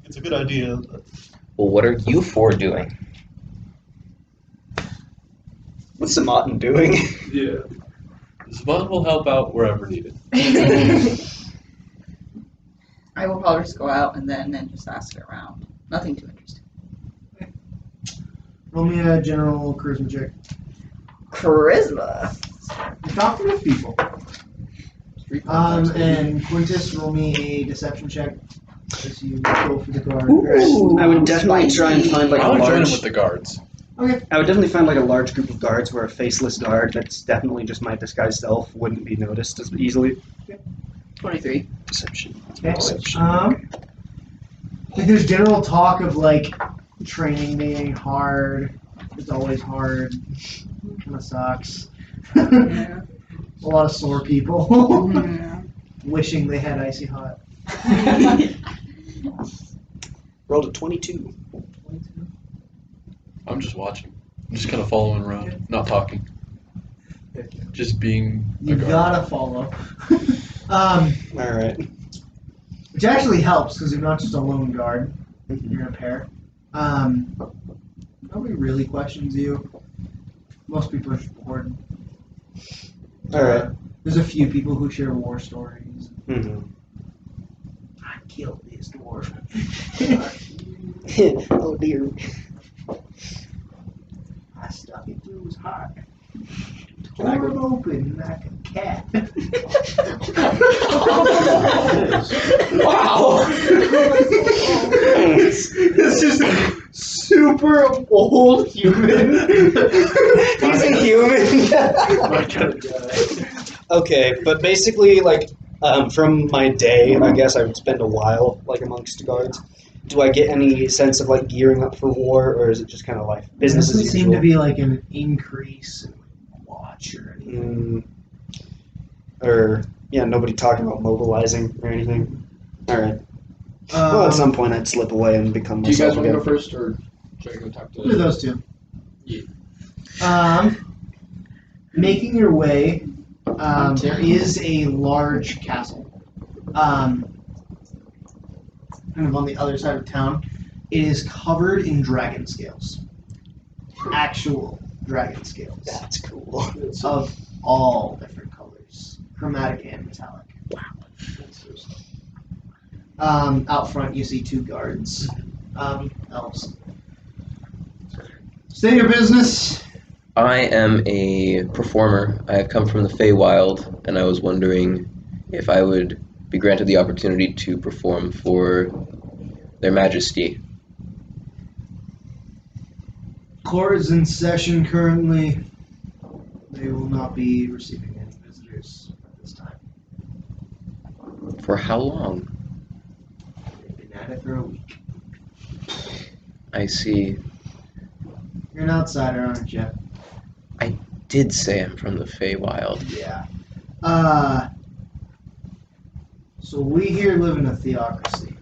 It's a good idea. But Well, what are you 4 doing? What's Samotin doing? Yeah. Zvon will help out wherever needed. I will probably just go out and then just ask around. Nothing too interesting. Roll me a general charisma check. Charisma. You're talking with people. And Quintus, roll me a deception check as you go for the guard. I would definitely try and find like I a would join him large. with the guards. Okay. I would definitely find like a large group of guards where a faceless guard that's definitely just my disguised self wouldn't be noticed as easily. 23. Deception. Okay. Deception. Like there's general talk of training being hard. It's always hard. Kind of sucks. Yeah. A lot of sore people Yeah. wishing they had icy hot. Rolled a 22. I'm just watching. Just kind of following around, not talking. Just being a You guard. gotta follow. All right. Which actually helps because you're not just a lone guard. Mhm. You're in a pair. Nobody really questions you. Most people are just bored. All right. There's a few people who share war stories. Mhm. I killed this dwarf. Oh dear. I stuck it through his heart. Tore it open like a cat. Wow. It's just super old human. He's a human. My kind of guy. Okay, but basically, like, from my day, I guess I would spend a while, like, amongst guards. Do I get any sense of, like, gearing up for war, or is it just kind of like business Doesn't as seem to usual? be like an increase in watch or anything. Or, yeah, nobody talking about mobilizing or anything? Alright. Well, at some point I'd slip away and become Do you myself guys want to again. go first, or should I go talk to Do those two. Yeah. Making your way, there is a large castle. Kind of on the other side of town. It is covered in dragon scales. Actual dragon scales. That's cool. Of all different colors. Chromatic and metallic. Out front you see two guards. Elves. State your business. I am a performer. I have come from the Feywild, and I was wondering if I would be granted the opportunity to perform for Their Majesty. Court is in session currently. They will not be receiving any visitors at this time. For how long? They've been at it for a week. I see. You're an outsider, aren't you? Did say I'm from the Feywild. Yeah. So we here live in a theocracy.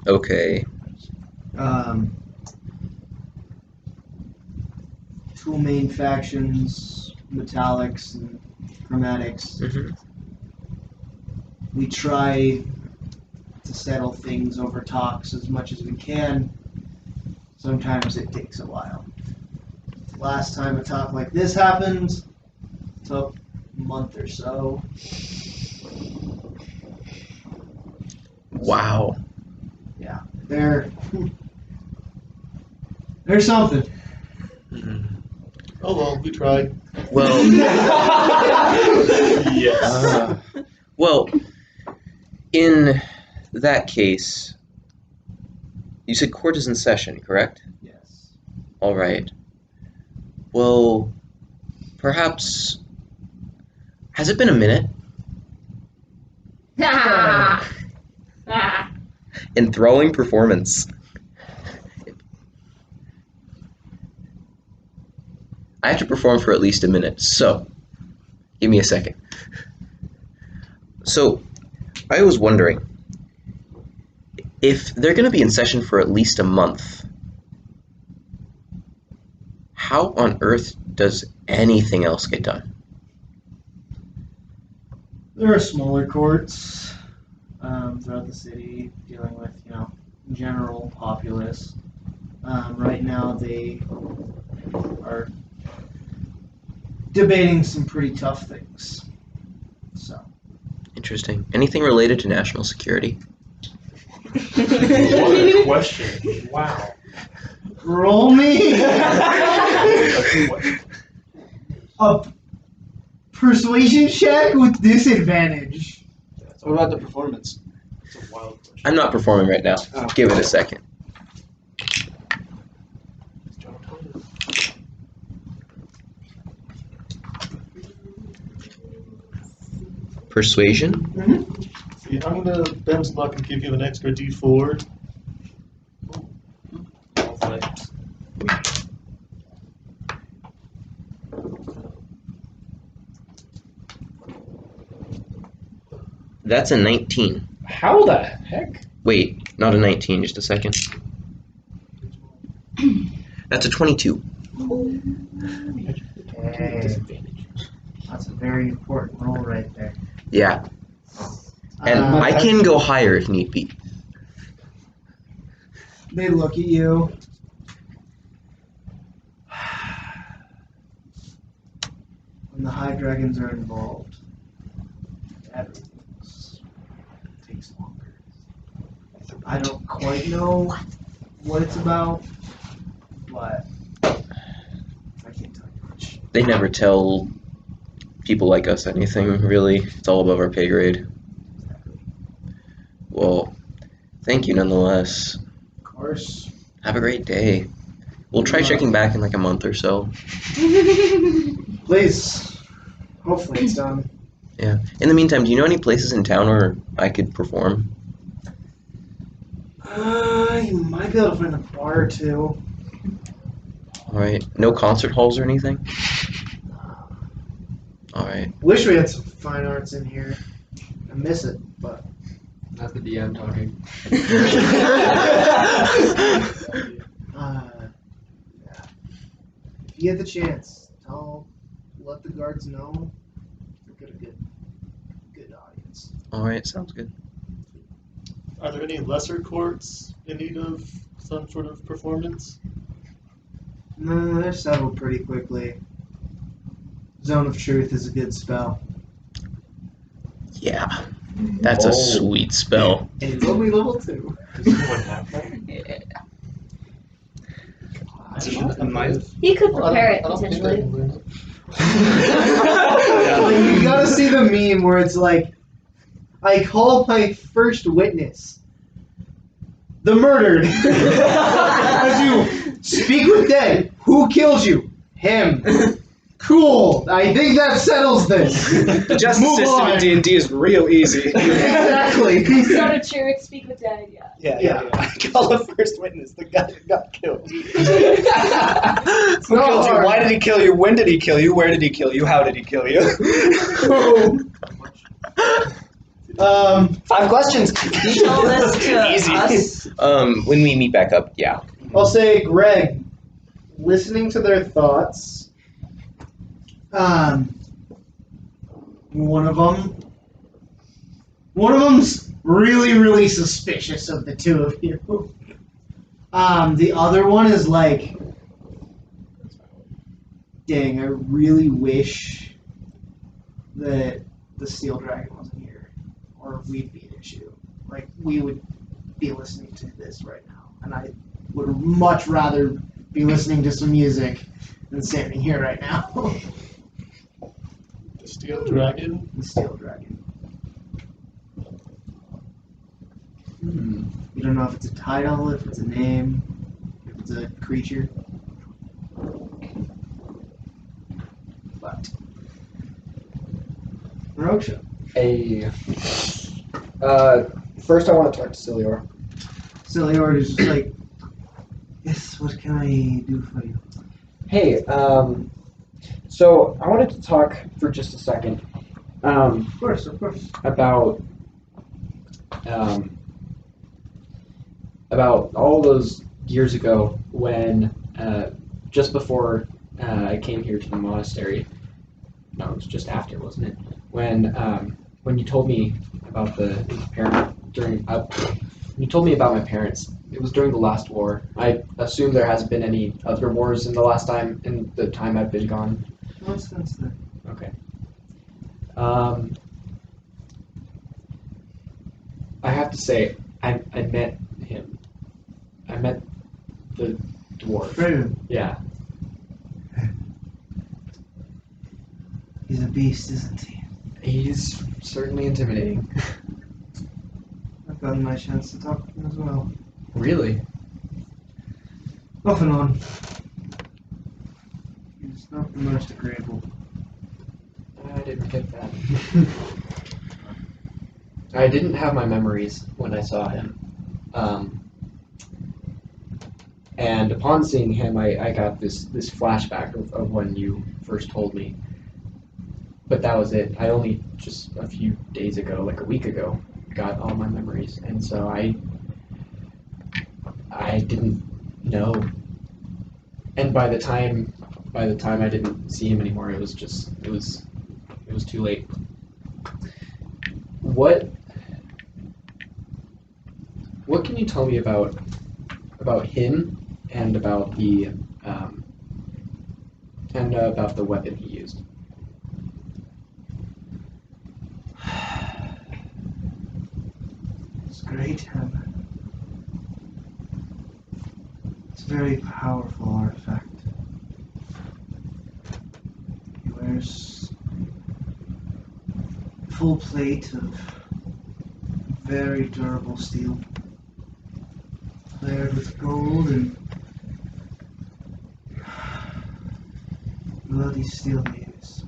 Okay. Two main factions, metallics and chromatics. Mhm. We try to settle things over talks as much as we can. Sometimes it takes a while. Last time a talk like this happened, took a month or so. Wow. There's something. Oh well, we tried. Well, Yes. well, in that case, you said court is in session, correct? Yes. All right. Well, perhaps. Has it been a minute? Enthralling performance. I have to perform for at least a minute, so give me a second. So, I was wondering if they're going to be in session for at least a month. How on earth does anything else get done? There are smaller courts throughout the city dealing with, general populace. Right now they are debating some pretty tough things. So. Interesting. Anything related to national security? What a question. Wow. Roll me A a persuasion check with disadvantage. What about the performance? It's a wild question. I'm not performing right now. Oh. Give it a second. Persuasion? See, I'm gonna bend some luck and give you an extra D4. All flames. That's a 19. How the heck? Wait, not a 19, just a second. That's a 22. Okay. That's a very important role right there. Yeah, and Uh, I can go higher if need be. They look at you. When the high dragons are involved, everything takes longer. I don't quite know what it's about, but I can't tell you much. They never tell people like us anything, really. It's all above our pay grade. Well, thank you nonetheless. Of course. Have a great day. We'll try checking back in like a month or so. Please. Hopefully it's done. Yeah. In the meantime, do you know any places in town where I could perform? You might be able to find a bar or two. Alright. No concert halls or anything? Alright. Wish we had some fine arts in here. I miss it, but. That's the DM talking. Yeah. If you get the chance, let the guards know. We'll get a good audience. Alright, sounds good. Are there any lesser courts in need of some sort of performance? No, they're settled pretty quickly. Zone of Truth is a good spell. Yeah. That's a sweet spell. And it's only level 2. Does anyone have that? You could Well, prepare I it don't think I potentially. can learn it. Like, you gotta see the meme where it's like, I call my first witness. The murdered. As you speak with dead. Who kills you? Him. Cool. I think that settles this. The justice Move system on. in D&D is real easy. Exactly. Sort of true, speak with dead, yeah. Yeah. I call the first witness, the guy that got killed. Who Not killed you? hard. Why did he kill you? When did he kill you? Where did he kill you? How did he kill you? 5 questions. You told this to Easy. us. When we meet back up, yeah. I'll say, Greg, listening to their thoughts, one of them's really, really suspicious of the two of you. The other one is like, dang, I really wish that the Steel Dragon wasn't here, or we'd be an issue. Like, we would be listening to this right now, and I would much rather be listening to some music than standing here right now. The Steel Dragon? The Steel Dragon. You don't know if it's a title, if it's a name, if it's a creature. But Rocha. First I want to talk to Cilior. Cilior is just like, yes, what can I do for you? Hey, so I wanted to talk for just a second Of course. about all those years ago when, just before I came here to the monastery. No, it was just after, wasn't it? When you told me about the parent you told me about my parents. It was during the last war. I assume there hasn't been any other wars in the time I've been gone. No sense then. Okay. I have to say, I met him. I met the dwarf. Fredo, Yeah. he's a beast, isn't he? He's certainly intimidating. I've gotten my chance to talk to him as well. Really? Off and on. He's not the most agreeable. I didn't get that. I didn't have my memories when I saw him. And upon seeing him, I got this flashback of when you first told me. But that was it. I only just a few days ago, like a week ago, got all my memories. And so I didn't know. And by the time by the time I didn't see him anymore, it was too late. What can you tell me about him and about the weapon he used? It's a great hammer. It's a very powerful artifact. He wears full plate of very durable steel, layered with gold and bloody steel nails.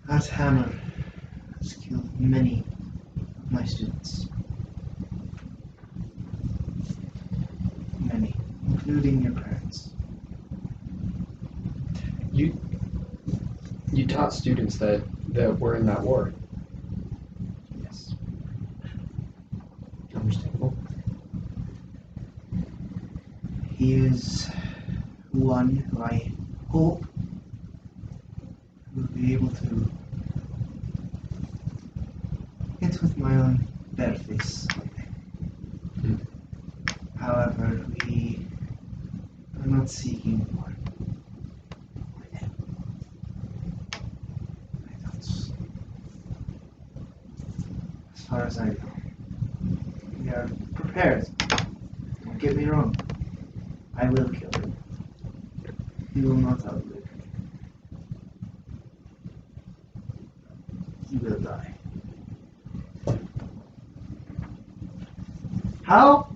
That hammer has killed many of my students. Many, including your parents. You taught students that were in that war. Yes. Understandable. He is one who I hope will be able to hit with my own bare face one day. However, we are not seeking war with him. As far as I know, we are prepared. Don't get me wrong. I will kill him. He will not outlive me. He will die. How?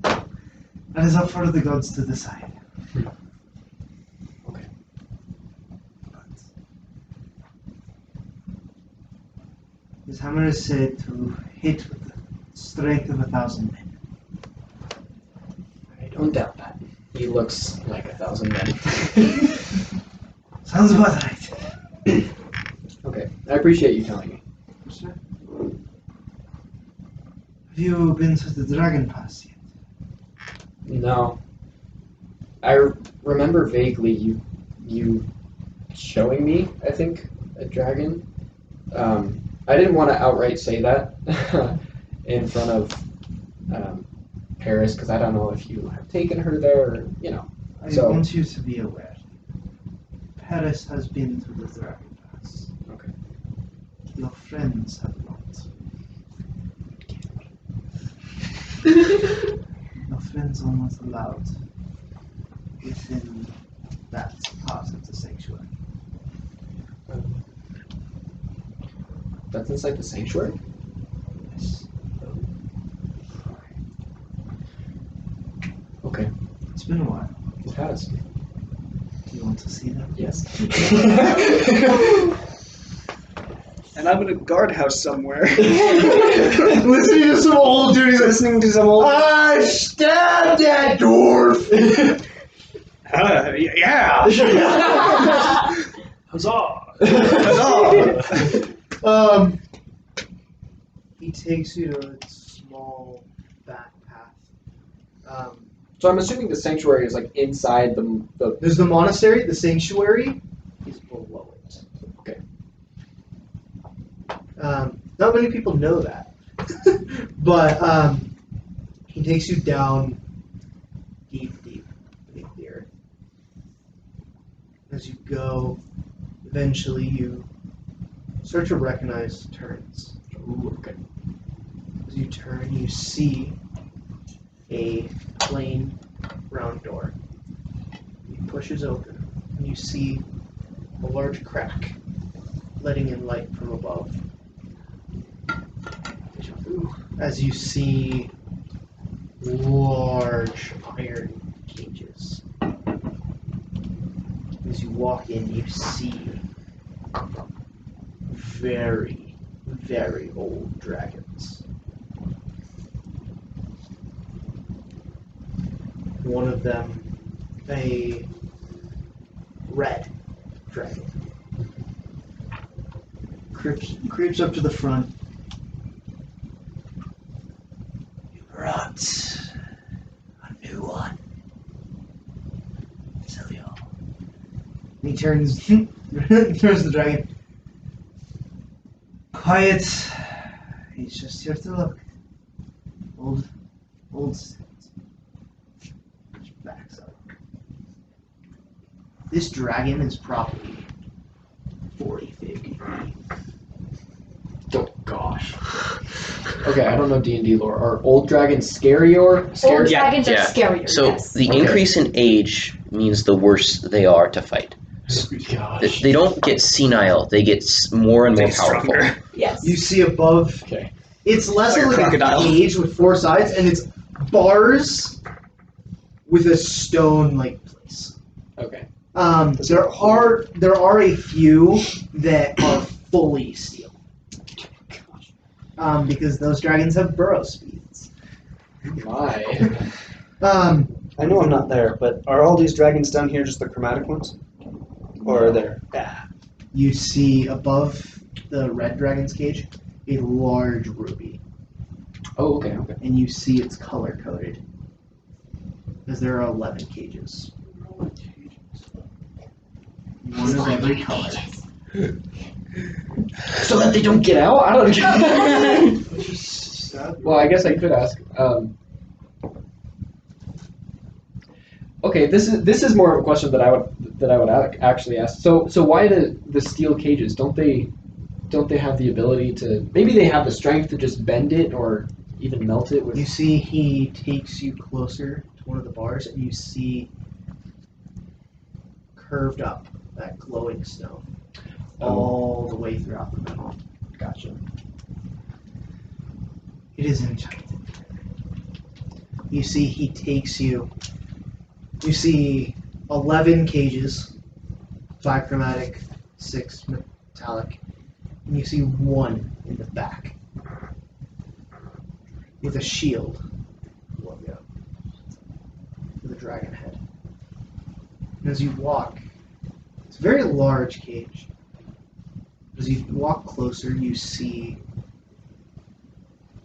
That is up for the gods to decide. Okay. But his hammer is said to hit with the strength of 1,000 men. I don't doubt that. He looks like 1,000 men. Sounds about right. Okay, I appreciate you telling me. Sir? Have you been to the Dragon Pass yet? No. I remember vaguely you showing me, I think, a dragon. I didn't want to outright say that in front of Paris, because I don't know if you have taken her there, or, I So- want you to be aware. Paris has been to the Dragon Pass. Okay. Your friends have not. Your friends are not allowed within that part of the sanctuary. That's inside the sanctuary? Yes. Okay. It's been a while. It has. Do you want to see them? Yes. And I'm in a guardhouse somewhere. Listening to some old dude. Listening to some old. I stabbed that dwarf! Yeah. Huzzah! Huzzah! He takes you to a small back path. So I'm assuming the sanctuary is like inside the There's the monastery. The sanctuary is below it. Okay. Not many people know that, but he takes you down deep beneath the earth. As you go, eventually you start to recognize turns. Ooh, okay. As you turn, you see a plain round door. He pushes open, and you see a large crack, letting in light from above. As you see large iron cages. As you walk in, you see very, very old dragons. One of them, a red dragon, creeps up to the front. You brought a new one. He turns turns the dragon. Quiet. He's just here to look. Old sense. Backs up. This dragon is probably 40, 50 feet. Oh gosh. Okay, I don't know D&D lore. Are old dragons scarier? Old Yeah, dragons are yeah. scarier. So yes. the Okay. increase in age means the worse they are to fight. Gosh. They don't get senile; they get more and They more get powerful. stronger. Yes. You see above. Okay. It's less Like of a like crocodile. a cage with 4 sides, and it's bars with a stone like place. Okay. There are a few that are fully steel. Because those dragons have burrow speeds. My. I know I'm not there, but are all these dragons down here just the chromatic ones? Or are there? Yeah. You see above the red dragon's cage a large ruby, Oh, okay, okay. and you see it's color coded. Because there are 11 cages. One of every color. So that they don't get out? I don't know. That's just sad. Well, I guess I could ask. Okay, this is more of a question that I would actually ask. So why the steel cages? Don't they have the ability to? Maybe they have the strength to just bend it or even melt it with. You see he takes you closer to one of the bars, and you see curved up that glowing stone all the way throughout the middle. Gotcha. It is enchanted. You see he takes you. You see 11 cages, 5 chromatic, 6 metallic, and you see one in the back with a shield logo with a dragon head. And as you walk, it's a very large cage. As you walk closer, you see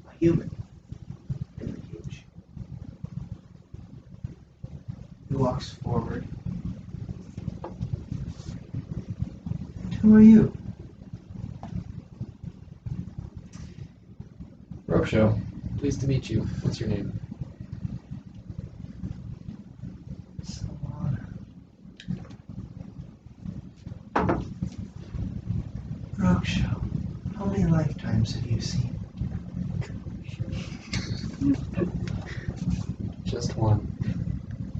a human in the cage. He walks forward. Who are you? Rope Show. Pleased to meet you. What's your name? Salana. Roadshow. How many lifetimes have you seen? Just one.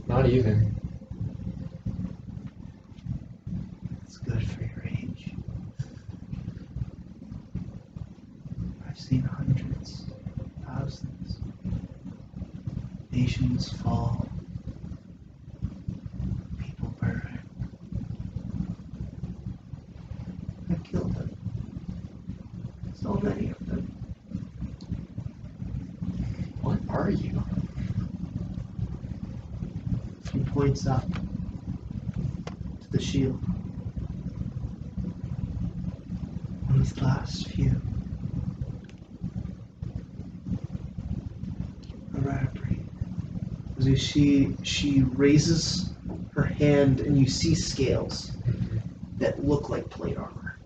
Not even. It's good for your age. I've seen hundreds, thousands. Nations fall. People burn. I've killed them. So many of them. What are you? He points up to the shield. These last few are rare breed. As you see, she raises her hand, and you see scales that look like plate armor.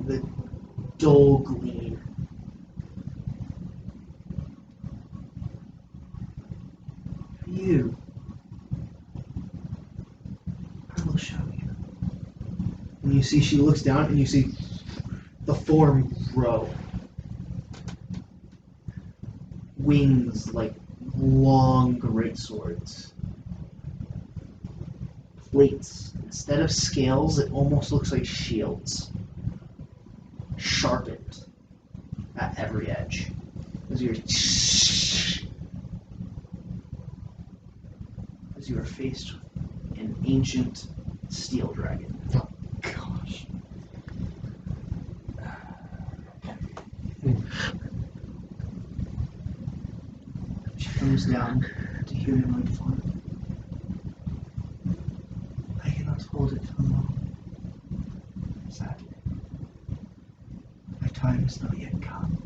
The dull gleam. You. I will show you. And you see she looks down, and you see the form grow. Wings like long great swords. Plates. Instead of scales, it almost looks like shields. Sharpened at every edge. As you are faced with an ancient steel dragon. Oh gosh. She comes down to humanoid form. I cannot hold it for long. Sadly. My time has not yet come.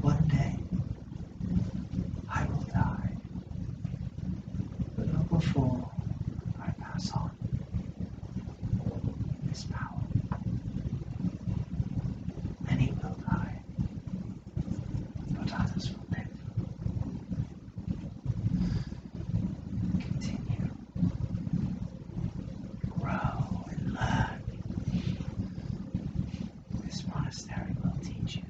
One day, I will die. before I pass on this power, many will die, but others will live. Continue. Grow and learn. This monastery will teach you.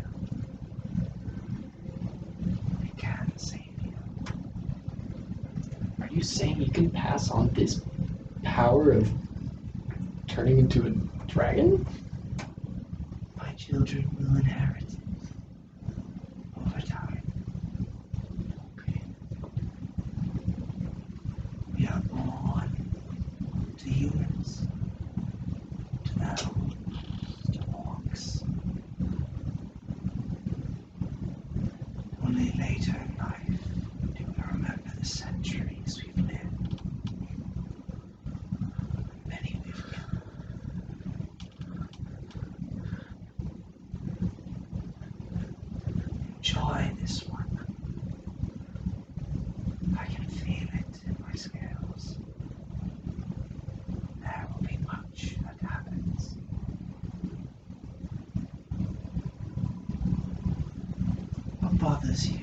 It can save you. Are you saying you can pass on this power of turning into a dragon? My children will inherit it over time. Okay. We are born to humans, to elves, to orcs. Only later in life do we remember the centuries we've lived. Many we've killed. Enjoy this one. I can feel it in my scales. There will be much that happens. What bothers you?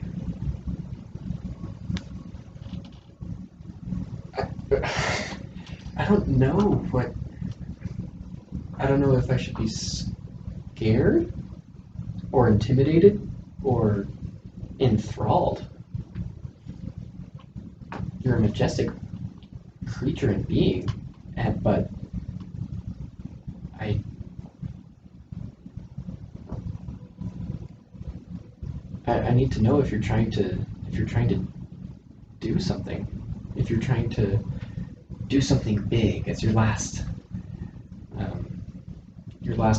I don't know what. I don't know if I should be scared, or intimidated, or enthralled. You're a majestic creature and being, but I need to know if you're trying to do something, if you're trying to do something big as your last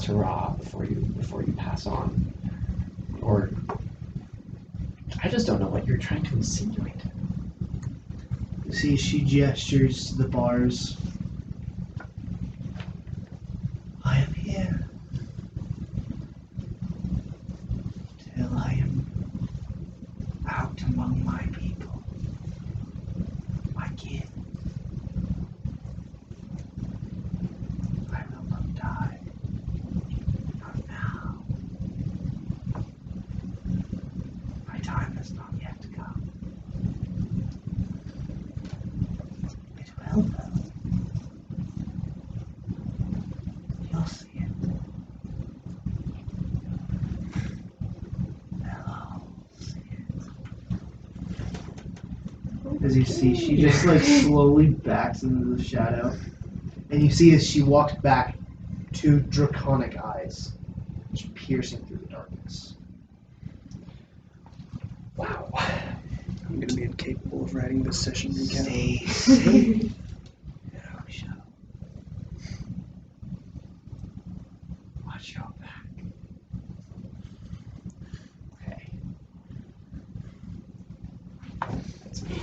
hurrah before you pass on, or I just don't know what you're trying to insinuate. You see, she gestures to the bars. I am here till I am out among my people, my kin. I will not die. Not now. My time has not yet come. It will, though. You'll see it. They'll all see it. As you see, she just like slowly backs into the shadow. And you see as she walks back, two draconic eyes just piercing through the darkness. Wow. I'm gonna be incapable of writing this session recap. Stay safe. Hirosho. Watch your back. Okay. That's me.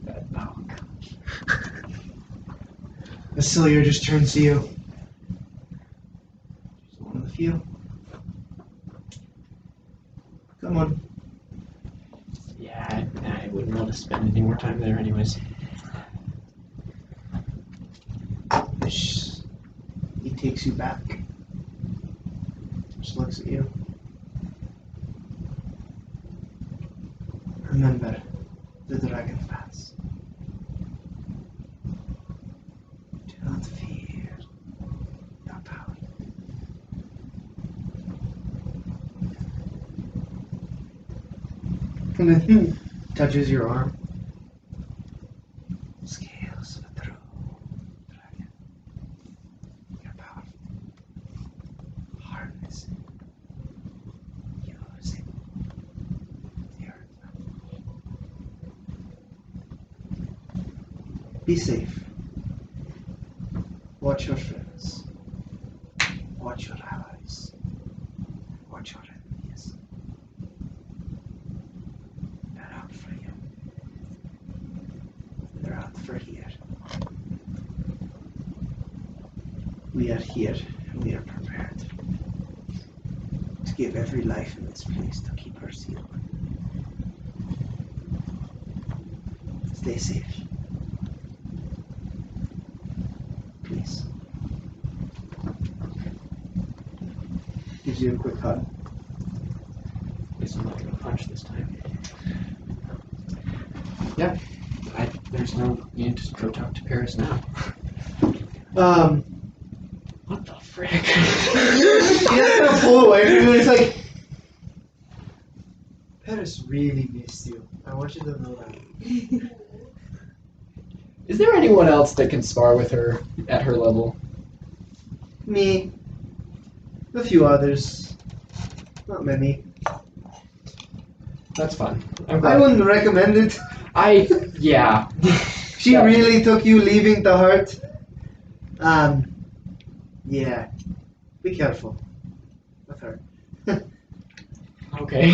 Bad dog. Vasilier just turns to you. She's one of the few. Come on. Yeah, I wouldn't want to spend any more time there anyways. He takes you back. Just looks at you. Remember the dragon paths. Do not fear your power. And then he touches your arm. Scales of a true dragon. Your power. Harness it. Use it. Be safe. Watch your friends. Watch your allies. Watch your enemies. They're out for you. They're out for here. We are here and we are prepared to give every life in this place to keep her sealed. Stay safe. gives you a quick hug. At least I'm not gonna punch this time. Yeah. There's no need to go talk to Paris now. What the frick? He's gonna pull away from you and he's like, Paris really missed you. I want you to know that. Is there anyone else that can spar with her at her level? Me. A few others. Not many. That's fine. I wouldn't recommend it. Yeah. She really took you leaving the heart. Yeah. Be careful with her. Okay.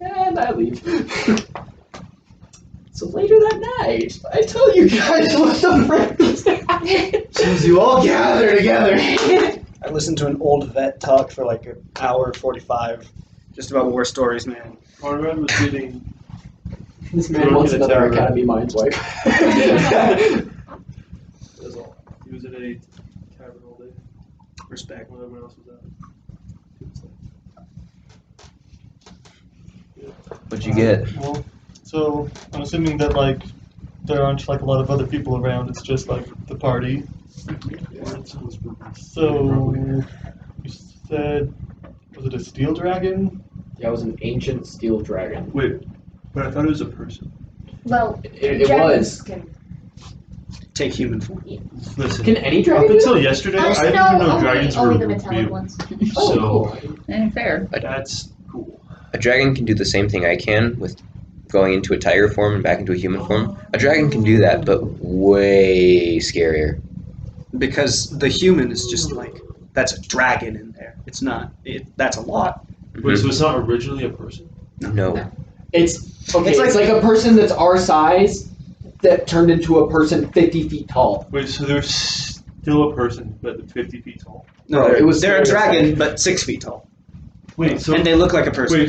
And I leave. So later that night, I tell you guys what the frick is happening. Since you all gather together. I listened to an old vet talk for like an hour 45, just about war stories, man. Conrad was getting. This man wants another Academy Minds wipe. That's all. He was at a tavern all day Respect. when everyone else was out. What'd you get? Well, so I'm assuming that like there aren't like a lot of other people around. It's just like the party. So you said, was it a steel dragon? Yeah, it was an ancient steel dragon. Wait, but I thought it was a person. Well, It dragons was. can. Take human form. Listen, Can any up dragon do until that? yesterday, I Honestly, didn't even know only, dragons only were the metallic real. ones. So cool. Fair. that's cool. A dragon can do the same thing I can with going into a tiger form and back into a human form. A dragon can do that, but way scarier. Because the human is just like, that's a dragon in there. It's not, that's a lot. Wait, so it's not originally a person? No. It's okay. It's like a person that's our size that turned into a person 50 feet tall. Wait, so there's still a person, but 50 feet tall. No, it was- they're a dragon, but 6 feet tall. Wait, so And they look like a person. wait,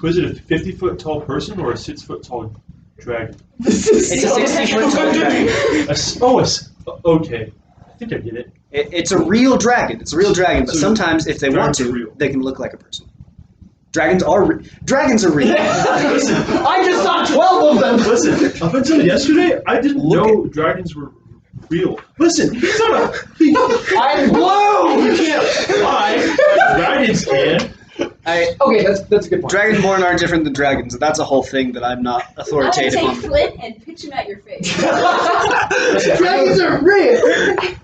was it a 50-foot tall person or a 6-foot tall dragon? This is It's a so 60-foot tall dragon. Okay. I think I get it. It's a real dragon. It's a real dragon, but So sometimes if they want dragons are to, real. they can look like a person. Dragons are real. I just saw 12 of them. Listen, up until yesterday, I didn't know dragons were real. Listen, he's not a. I'm blue. You can't lie. Dragons can. Okay, that's a good point. Dragonborn are different than dragons. That's a whole thing that I'm not I'm gonna authoritative take on. Flint and pitch him at your face. Dragons are real!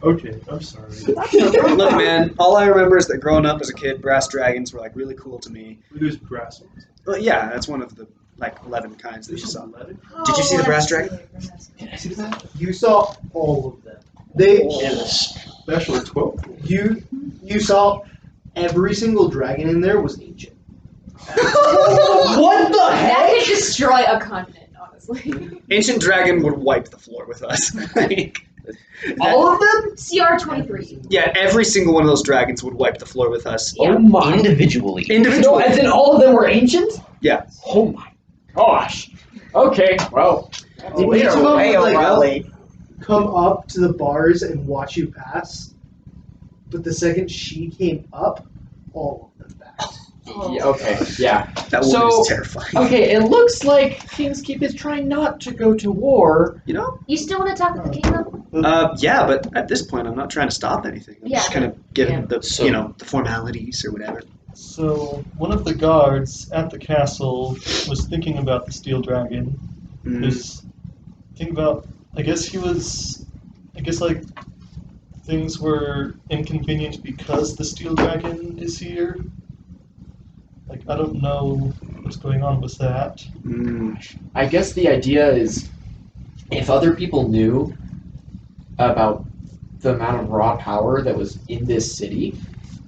Okay, I'm sorry. Look, man, all I remember is that growing up as a kid, brass dragons were like really cool to me. There's brass ones. Well, yeah, that's one of the like 11 kinds that you There's saw. 11. Did you see the brass dragon? Can I see that? You saw all of them. They And a special 12. you saw every single dragon in there was ancient. What the That heck? could destroy a continent, honestly. Ancient dragon would wipe the floor with us. All of them? CR 23. Yeah, every single one of those dragons would wipe the floor with us. Yeah. Oh my. Individually. No, Individually. as in all of them were ancient? Yeah. Oh my gosh. Okay, well. Did each of them Hey, would, O'Reilly. come up to the bars and watch you pass, but the second she came up, all of them passed. Yeah, okay, yeah. That woman So- is terrifying. Okay, it looks like Kingskeep is trying not to go to war. You know? You still want to talk with the king though? Yeah, but at this point, I'm not trying to stop anything. I'm just Yeah, kind of giving yeah. the, the formalities or whatever. So one of the guards at the castle was thinking about the steel dragon. Mm. Is think about. I guess like things were inconvenient because the steel dragon is here. Like I don't know what's going on with that. Mm. I guess the idea is if other people knew about the amount of raw power that was in this city,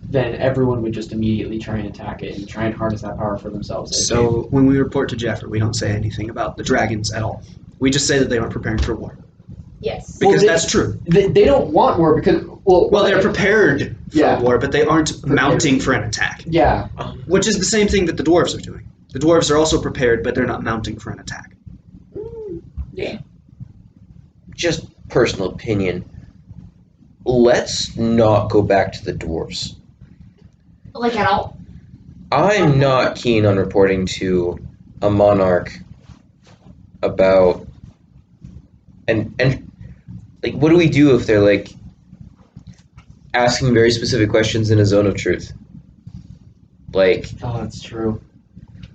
then everyone would just immediately try and attack it and try and harness that power for themselves. So when we report to Jeffrey, we don't say anything about the dragons at all. We just say that they aren't preparing for war. Yes. Because Well, that's true. They don't want war because Well, they're prepared for Yeah. war, but they aren't mounting for an attack. Yeah. Which is the same thing that the dwarves are doing. The dwarves are also prepared, but they're not mounting for an attack. Just personal opinion. Let's not go back to the dwarves. Like, at all? I'm not keen on reporting to a monarch about and like what do we do if they're like asking very specific questions in a zone of truth? Like Oh, that's true.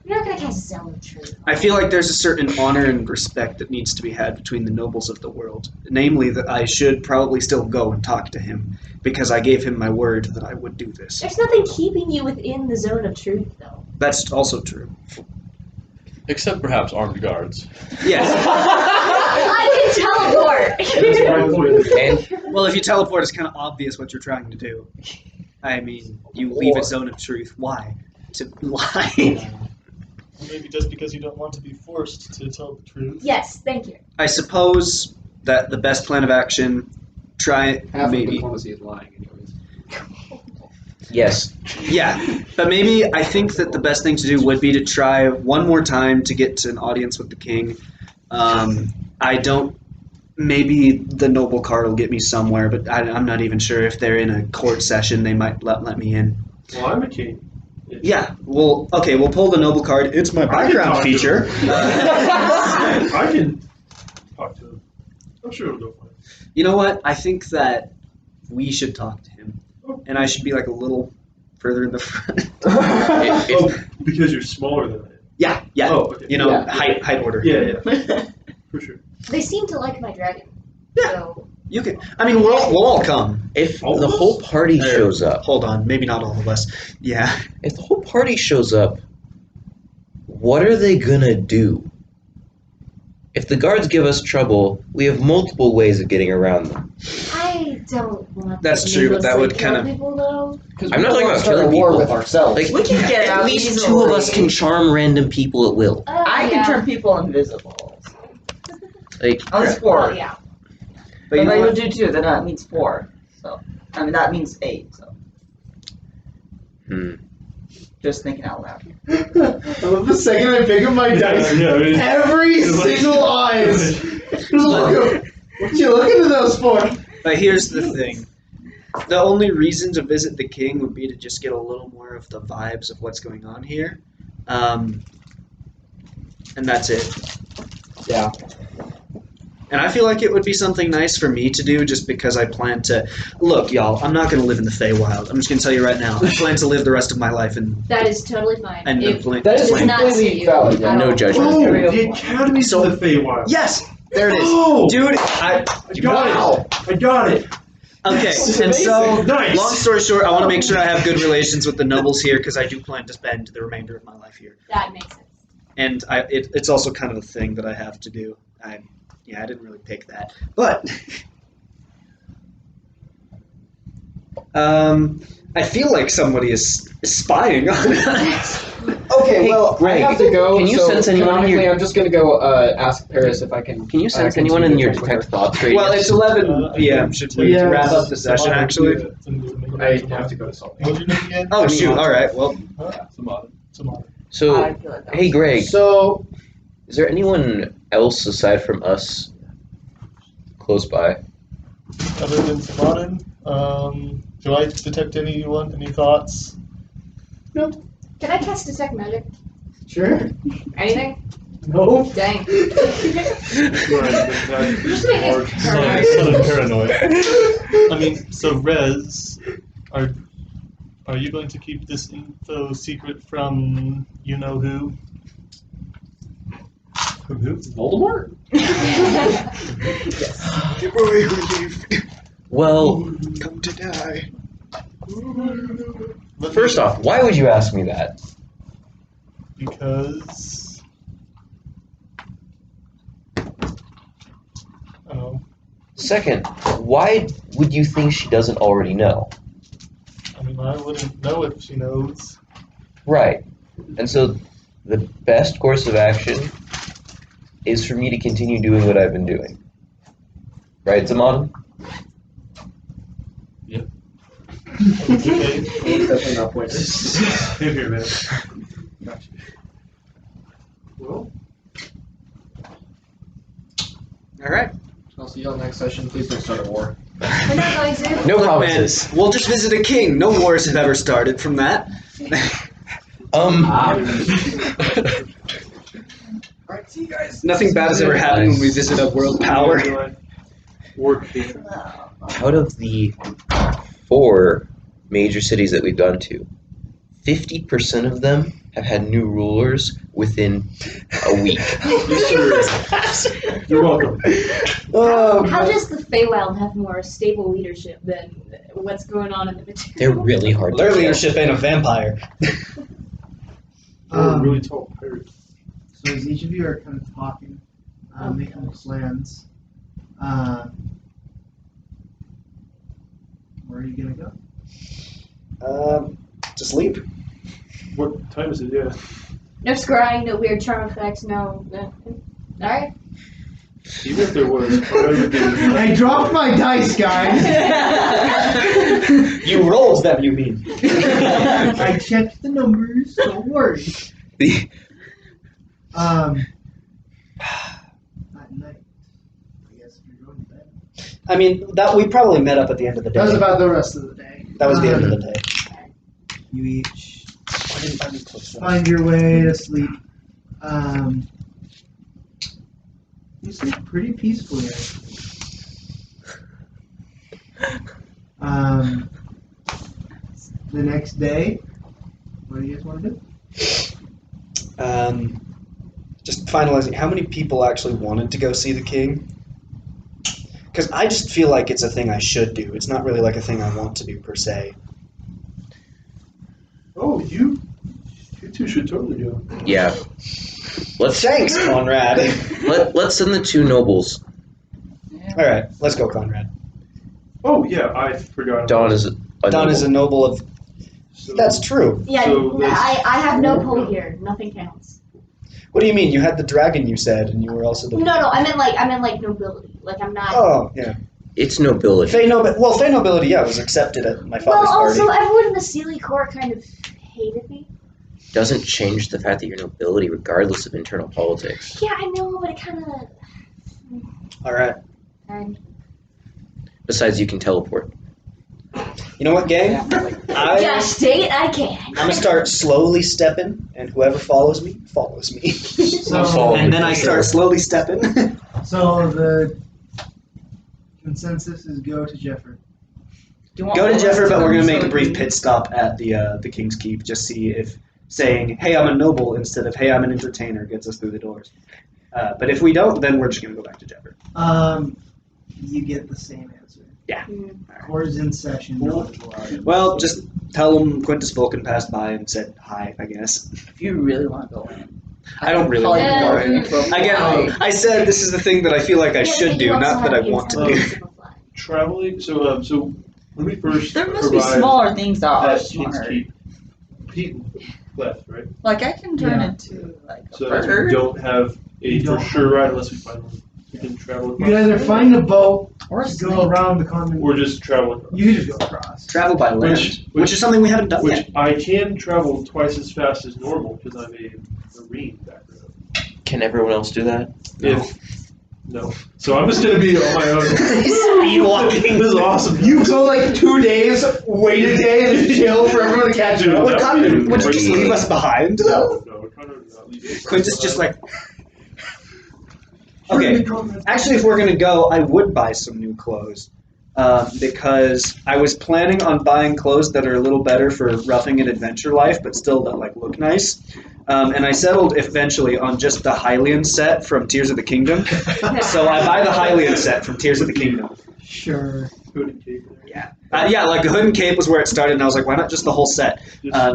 You're not gonna cast Zone of Truth. I feel like there's a certain honor and respect that needs to be had between the nobles of the world. Namely, that I should probably still go and talk to him because I gave him my word that I would do this. There's nothing keeping you within the Zone of Truth, though. That's also true. Except perhaps armed guards. Yes. I can teleport! and Well, if you teleport, it's kind of obvious what you're trying to do. I mean, you leave a zone of truth. Why? To lie. Maybe just because you don't want to be forced to tell the truth. Yes, thank you. I suppose that the best plan of action, try Half of maybe. diplomacy is lying, anyways. yes. Yeah, but maybe I think that the best thing to do would be to try one more time to get to an audience with the king. I don't. Maybe the noble card will get me somewhere, but I'm not even sure if they're in a court session. They might let me in. Well, I'm a king. Yeah. Well, okay. We'll pull the noble card. It's my background talk to feature. I can talk to him. I'm sure it'll go fine. You know what? I think that we should talk to him, and I should be like a little further in the front. Oh, because you're smaller than I am. Yeah. Yeah. Oh, okay. You know, Yeah. height order. Yeah. For sure. They seem to like my dragon. Yeah. So, You can. I mean, we'll all come. If the whole party shows up, Hold on, maybe not all of us. Yeah. if the whole party shows up, what are they gonna do? If the guards give us trouble, we have multiple ways of getting around them. I don't want That's to true, but that needlessly would kill kind of- people, though. I'm not talking about start killing a war people. with ourselves. Like, We can get at out least easily. 2 of us can charm random people at will. I can turn people invisible. Like, At least Well, 4. yeah. But you if know I what? would do 2, then that means 4. So, I mean, that means 8. So, just thinking out loud. I love the second I pick up my dice, Yeah, I mean, every it's like- single eyes. Just look. What you looking at those for? But here's the thing. The only reason to visit the king would be to just get a little more of the vibes of what's going on here. And that's it. Yeah. And I feel like it would be something nice for me to do just because I plan to... Look, y'all, I'm not going to live in the Feywild. I'm just going to tell you right now. I plan to live the rest of my life in... That is totally fine. And If That is does not completely suit you valid, yeah. at No all. judgment. Oh, the Academy's So- in the Feywild. Yes! There it is. Oh! Dude, I got it. I got it. Okay, This is and so, amazing. Nice. long story short, I want to make sure I have good relations with the nobles here because I do plan to spend the remainder of my life here. That makes sense. And it's also kind of a thing that I have to do. I didn't really pick that. But, I feel like somebody is spying on us. Okay, Hey, well, Greg, I have to go. can you so sense anyone in canonically, your- I'm just going to go ask Paris if I can. Can you sense continue anyone in to your talk with detect her. thoughts radius? Well, it's 11 p.m. Should we Yeah. wrap up the session, actually? I have to go to Salt Lake. What's your name again? Oh, shoot. All right. Well, Samad. So, I feel like that hey, was- Greg, So, is there anyone else aside from us close by? Other than Samadin, do I detect any thoughts? Can I cast Detect Magic? sure. Anything? No. Dang. Just make it Sudden paranoid. I mean, so Rez, are you going to keep this info secret from you know who? From who? Voldemort? Well, come to die. first off, why would you ask me that? Because I don't know. Second, why would you think she doesn't already know? I mean, I wouldn't know if she knows. Right. And so the best course of action is for me to continue doing what I've been doing. Right, Zamadin? Okay. Definitely not pointing. Here, here, man. Well, All right. I'll see y'all next session. Please don't start a war. We're not going to. No Look, promises. man, we'll just visit a king. No wars have ever started from that. Alright, see you guys. Nothing bad has ever happened when we visit a world power. Work here. Out of the 4 major cities that we've gone to, 50% of them have had new rulers within a week. Yes, sir. You're welcome. Oh, How does the Feywild have more stable leadership than what's going on in the material? They're really hard their to kill. leadership ain't a vampire. You're a really tall pirate. So as each of you are kind of talking, making plans, where are you gonna go? To sleep. What time is it? Yeah. No scrying, no weird charm effects, no. Alright. Even if there was, I would do it. I dropped my dice, guys. You rolled them, you mean? I checked the numbers. Don't worry. At night. I guess if you're going to bed. I mean, that we probably met up at the end of the day. That was about the rest of the day. That was the end of the day. You each find your way to sleep. You sleep pretty peacefully. The next day, what do you guys want to do? Just finalizing, how many people actually wanted to go see the king? Because I just feel like it's a thing I should do. It's not really like a thing I want to do per se. Oh, you two should totally do it. Yeah. Thanks, Conrad. Let's send the 2 nobles. All right, let's go, Conrad. Oh yeah, I forgot. Don is a Don is a noble of. So, That's true. Yeah, So I have no pull here. Nothing counts. What do you mean? You had the dragon, you said, and you were also the. No, I meant like nobility. Like I'm not. Oh yeah. It's nobility. Fey nobility, yeah, was accepted at my Well, father's party. also everyone in the Sealy court kind of hated me. Doesn't change the fact that you're nobility regardless of internal politics. Yeah, I know, but it kind of. All right. Besides, you can teleport. You know what, gang? Just date I can. I'm gonna start slowly stepping, and whoever follows me, follows me. So, And then I start slowly stepping. so the consensus is go to Jeffrey. Go to Jeffrey, but we're gonna make a brief pit stop at the King's Keep, just see if saying, "Hey, I'm a noble," instead of "Hey, I'm an entertainer," gets us through the doors. But if we don't, then we're just gonna go back to Jeffrey. You get the same answer. Yeah. Court is in session. Well, just tell them Quintus Vulcan passed by and said hi, I guess. If you really want to go in. I don't really Call want to go you in. Again, I said this is the thing that I feel like I should do, not that I want to do. traveling. So let me first. There must be provide smaller things that are that King's smart. Keep. Pete left, right? Like I can turn Yeah. into like a So bird. we don't have a You for don't sure ride unless we find one. We can travel You can across. either find a boat Or a to snake. go around the continent. Or just travel across. You can just go across. Travel by land, which is something we haven't done Which yet. I can travel twice as fast as normal because I'm a marine background. Can everyone else do that? No. So I'm just gonna be on my own. Speed walking. This is awesome. You go like 2 days, wait a day, and just chill for everyone to catch Dude, up. Would that would be you just crazy. leave us behind, though? No, Connor would not leave us. Quintus just like. Okay, actually, if we're gonna go, I would buy some new clothes. Because I was planning on buying clothes that are a little better for roughing an adventure life, but still that like look nice. And I settled eventually on just the Hylian set from Tears of the Kingdom. So I buy the Hylian set from Tears of the Kingdom. Sure. Hood and cape. Yeah, like the hood and cape was where it started, and I was like, why not just the whole set?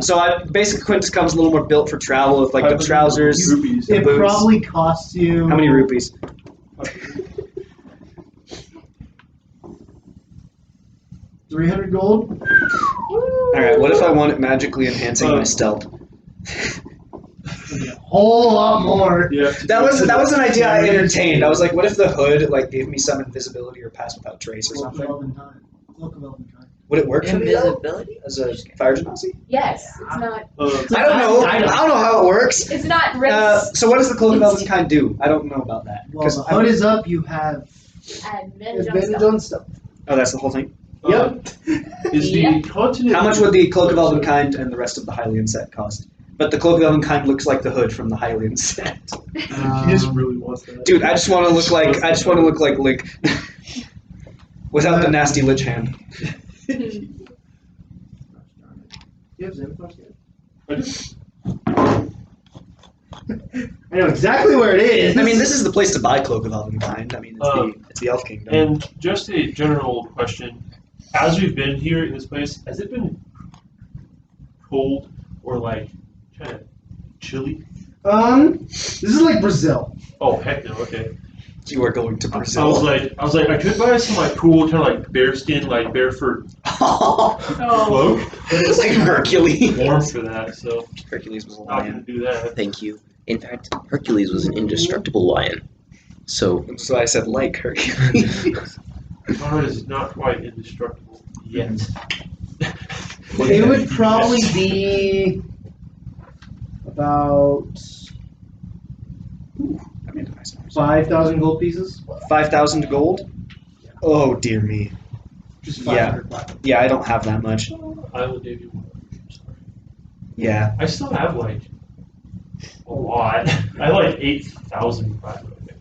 So I basically Quintus comes a little more built for travel with like the trousers. Rupees. It boots. probably costs you. How many rupees? 300 gold? All right. What if I want it magically enhancing my stealth? A whole lot more. Yeah. That was an idea I entertained. I was like, what if the hood like gave me some invisibility or pass without trace or Cloak of something? Elvenkind. Cloak of Elvenkind. Would it work for me though? Invisibility? As a fire genasi? Yes, it's not. I don't know. I don't know how it works. It's not risk. So what does the cloak of Elvenkind do? I don't know about that. While the hood is up, you have Advantage on advantage stuff. on stuff. Oh, that's the whole thing. Is the continent? How much would the Cloak of Elvenkind and the rest of the Hylian set cost? But the Cloak of Elvenkind looks like the hood from the Hylian set. He just really wants that. Dude, I just want to look like Link, without the nasty lich hand. You have Xanathos yet? I just- I know exactly where it is. I mean, this is the place to buy Cloak of Elvenkind. I mean, it's the Elf Kingdom. And just a general question: as we've been here in this place, has it been cold or like kind of chilly? This is like Brazil. Oh heck no! Okay. You are going to I Brazil. was like, I could buy some like cool kind of like bearskin, like bear fur cloak, but It's like Hercules. warm for that, so Hercules was a not gonna lion. do that. Thank you. In fact, Hercules was an indestructible lion. So That's why I said like Hercules. Conrad is not quite indestructible yet. It would probably be about I made a nice noise. 5,000 gold pieces. 5,000 gold? Oh, dear me. Just Yeah. 500 platinum. Yeah, I don't have that much. I will give you one. Sorry. Yeah. I still have like a lot. I have like 8,000 platinum, I think.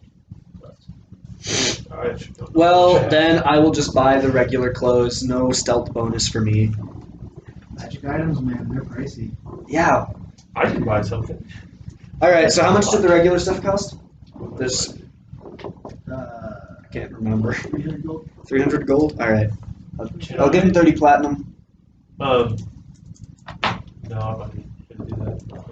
I should go. Well, then I will just buy the regular clothes. No stealth bonus for me. Magic items, man, they're pricey. Yeah. I can buy something. Alright, so how much did the regular stuff cost? This, Uh, I can't remember. 300 gold. 300 gold? Alright. I'll give him 30 platinum. No, I'm not gonna do that.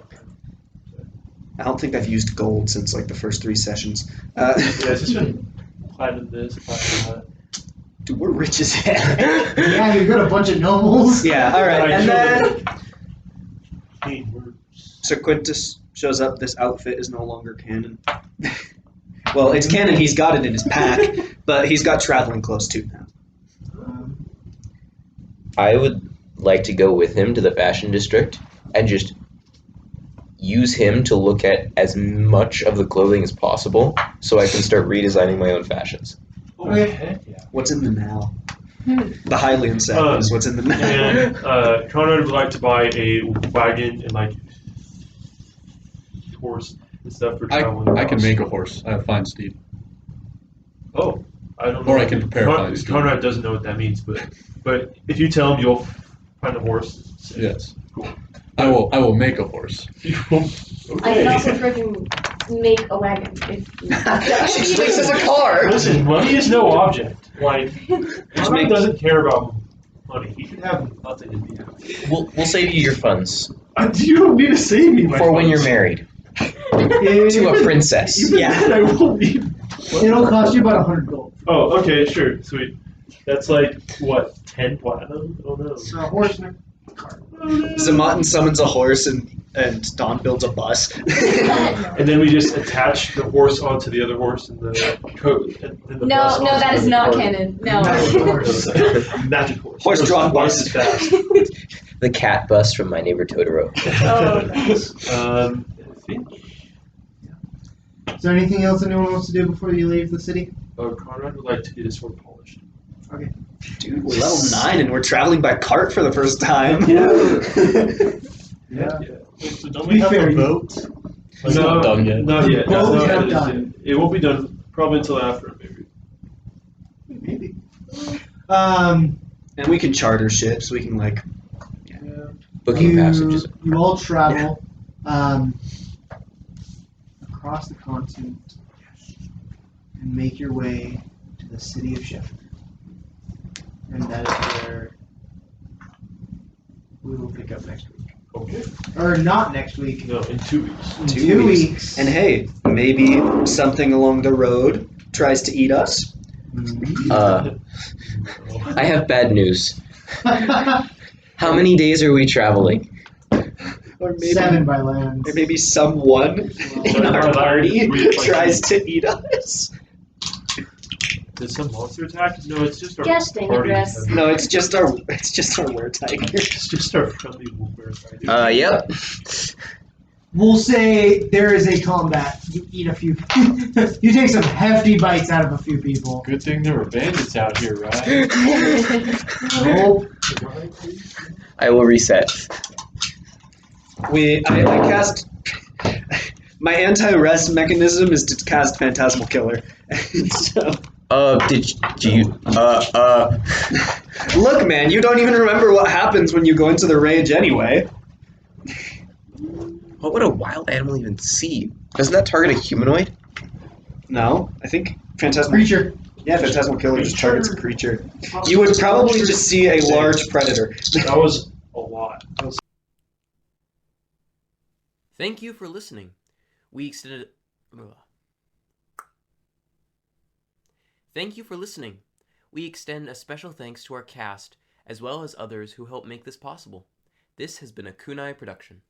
I don't think I've used gold since like the first 3 sessions. Yeah, it's just been platinum this, platinum Dude, we're rich as hell. Yeah, you've got a bunch of nobles. Yeah, alright. And then that. Hey, we're Sir Quintus shows up. This outfit is no longer canon. Well, it's canon. He's got it in his pack, but he's got traveling clothes too now. I would like to go with him to the fashion district and just use him to look at as much of the clothing as possible so I can start redesigning my own fashions. okay. Heck yeah. What's in the now? The Hylian set is what's in the now. And Conrad would like to buy a wagon and like horse and stuff for traveling. I can across. make a horse. I have fine steed. Oh, I don't know. Or I can prepare fine steed. Conrad doesn't know what that means, but if you tell him, you'll find a horse. Yes. Cool. I will make a horse. I can also freaking make a wagon if She sleeps as a car. Listen, money is no object. Like, Conrad make- doesn't care about money. He can have nothing to be happy. We'll save you your funds You don't need to save me, my for when you're funds. married to a princess. Even Yeah. then, I won't need. It'll cost you about 100 gold. Oh, okay, sure, sweet. That's like what, 10 platinum? Oh no. So a horse and a cart. Zamotin summons a horse and Don builds a bus. And then we just attach the horse onto the other horse and the coat. And the No, bus no, onto that is the not cart. canon. No. Magic horse. Magic horse. Horse-drawn Twice bus. as fast. The cat bus from My Neighbor Totoro. Oh, nice. I think Is there anything else anyone wants to do before you leave the city? Conrad would like to get his sword polished. Dude, we're level 9 and we're traveling by cart for the first time. Yeah. So To don't be we have fair, a you- vote? It's not done yet. Not yet. Both Not have yet. done. It won't be done probably until after, maybe. Maybe. And we can charter ships. We can like. Booking passages. You all travel across the continent and make your way to the city of Sheffield. And that is where we will pick up next week. Okay. Or not next week. No, in 2 weeks. In 2 2 weeks. weeks. And hey, maybe something along the road tries to eat us. I have bad news. How many days are we traveling? Or maybe 7 by land. Or maybe someone in our party tries to eat us. Did some monster attack? No, it's just our Guesting, party. I guess. No, it's just our were tiger. It's just our friendly wolfbear party. Yep. We'll say there is a combat. You eat a few. You take some hefty bites out of a few people. Good thing there were bandits out here, right? Nope. I will reset. I cast. My anti-rest mechanism is to cast Phantasmal Killer. So, Did you? look, man, you don't even remember what happens when you go into the rage anyway. What would a wild animal even see? Doesn't that target a humanoid? No, I think Phantasmal. Creature. Yeah, Phantasmal Killer just targets a creature. You would probably just see a large predator. That was a lot. That was Thank you for listening. We extended. Thank you for listening. We extend a special thanks to our cast, as well as others who helped make this possible. This has been a Kunai production.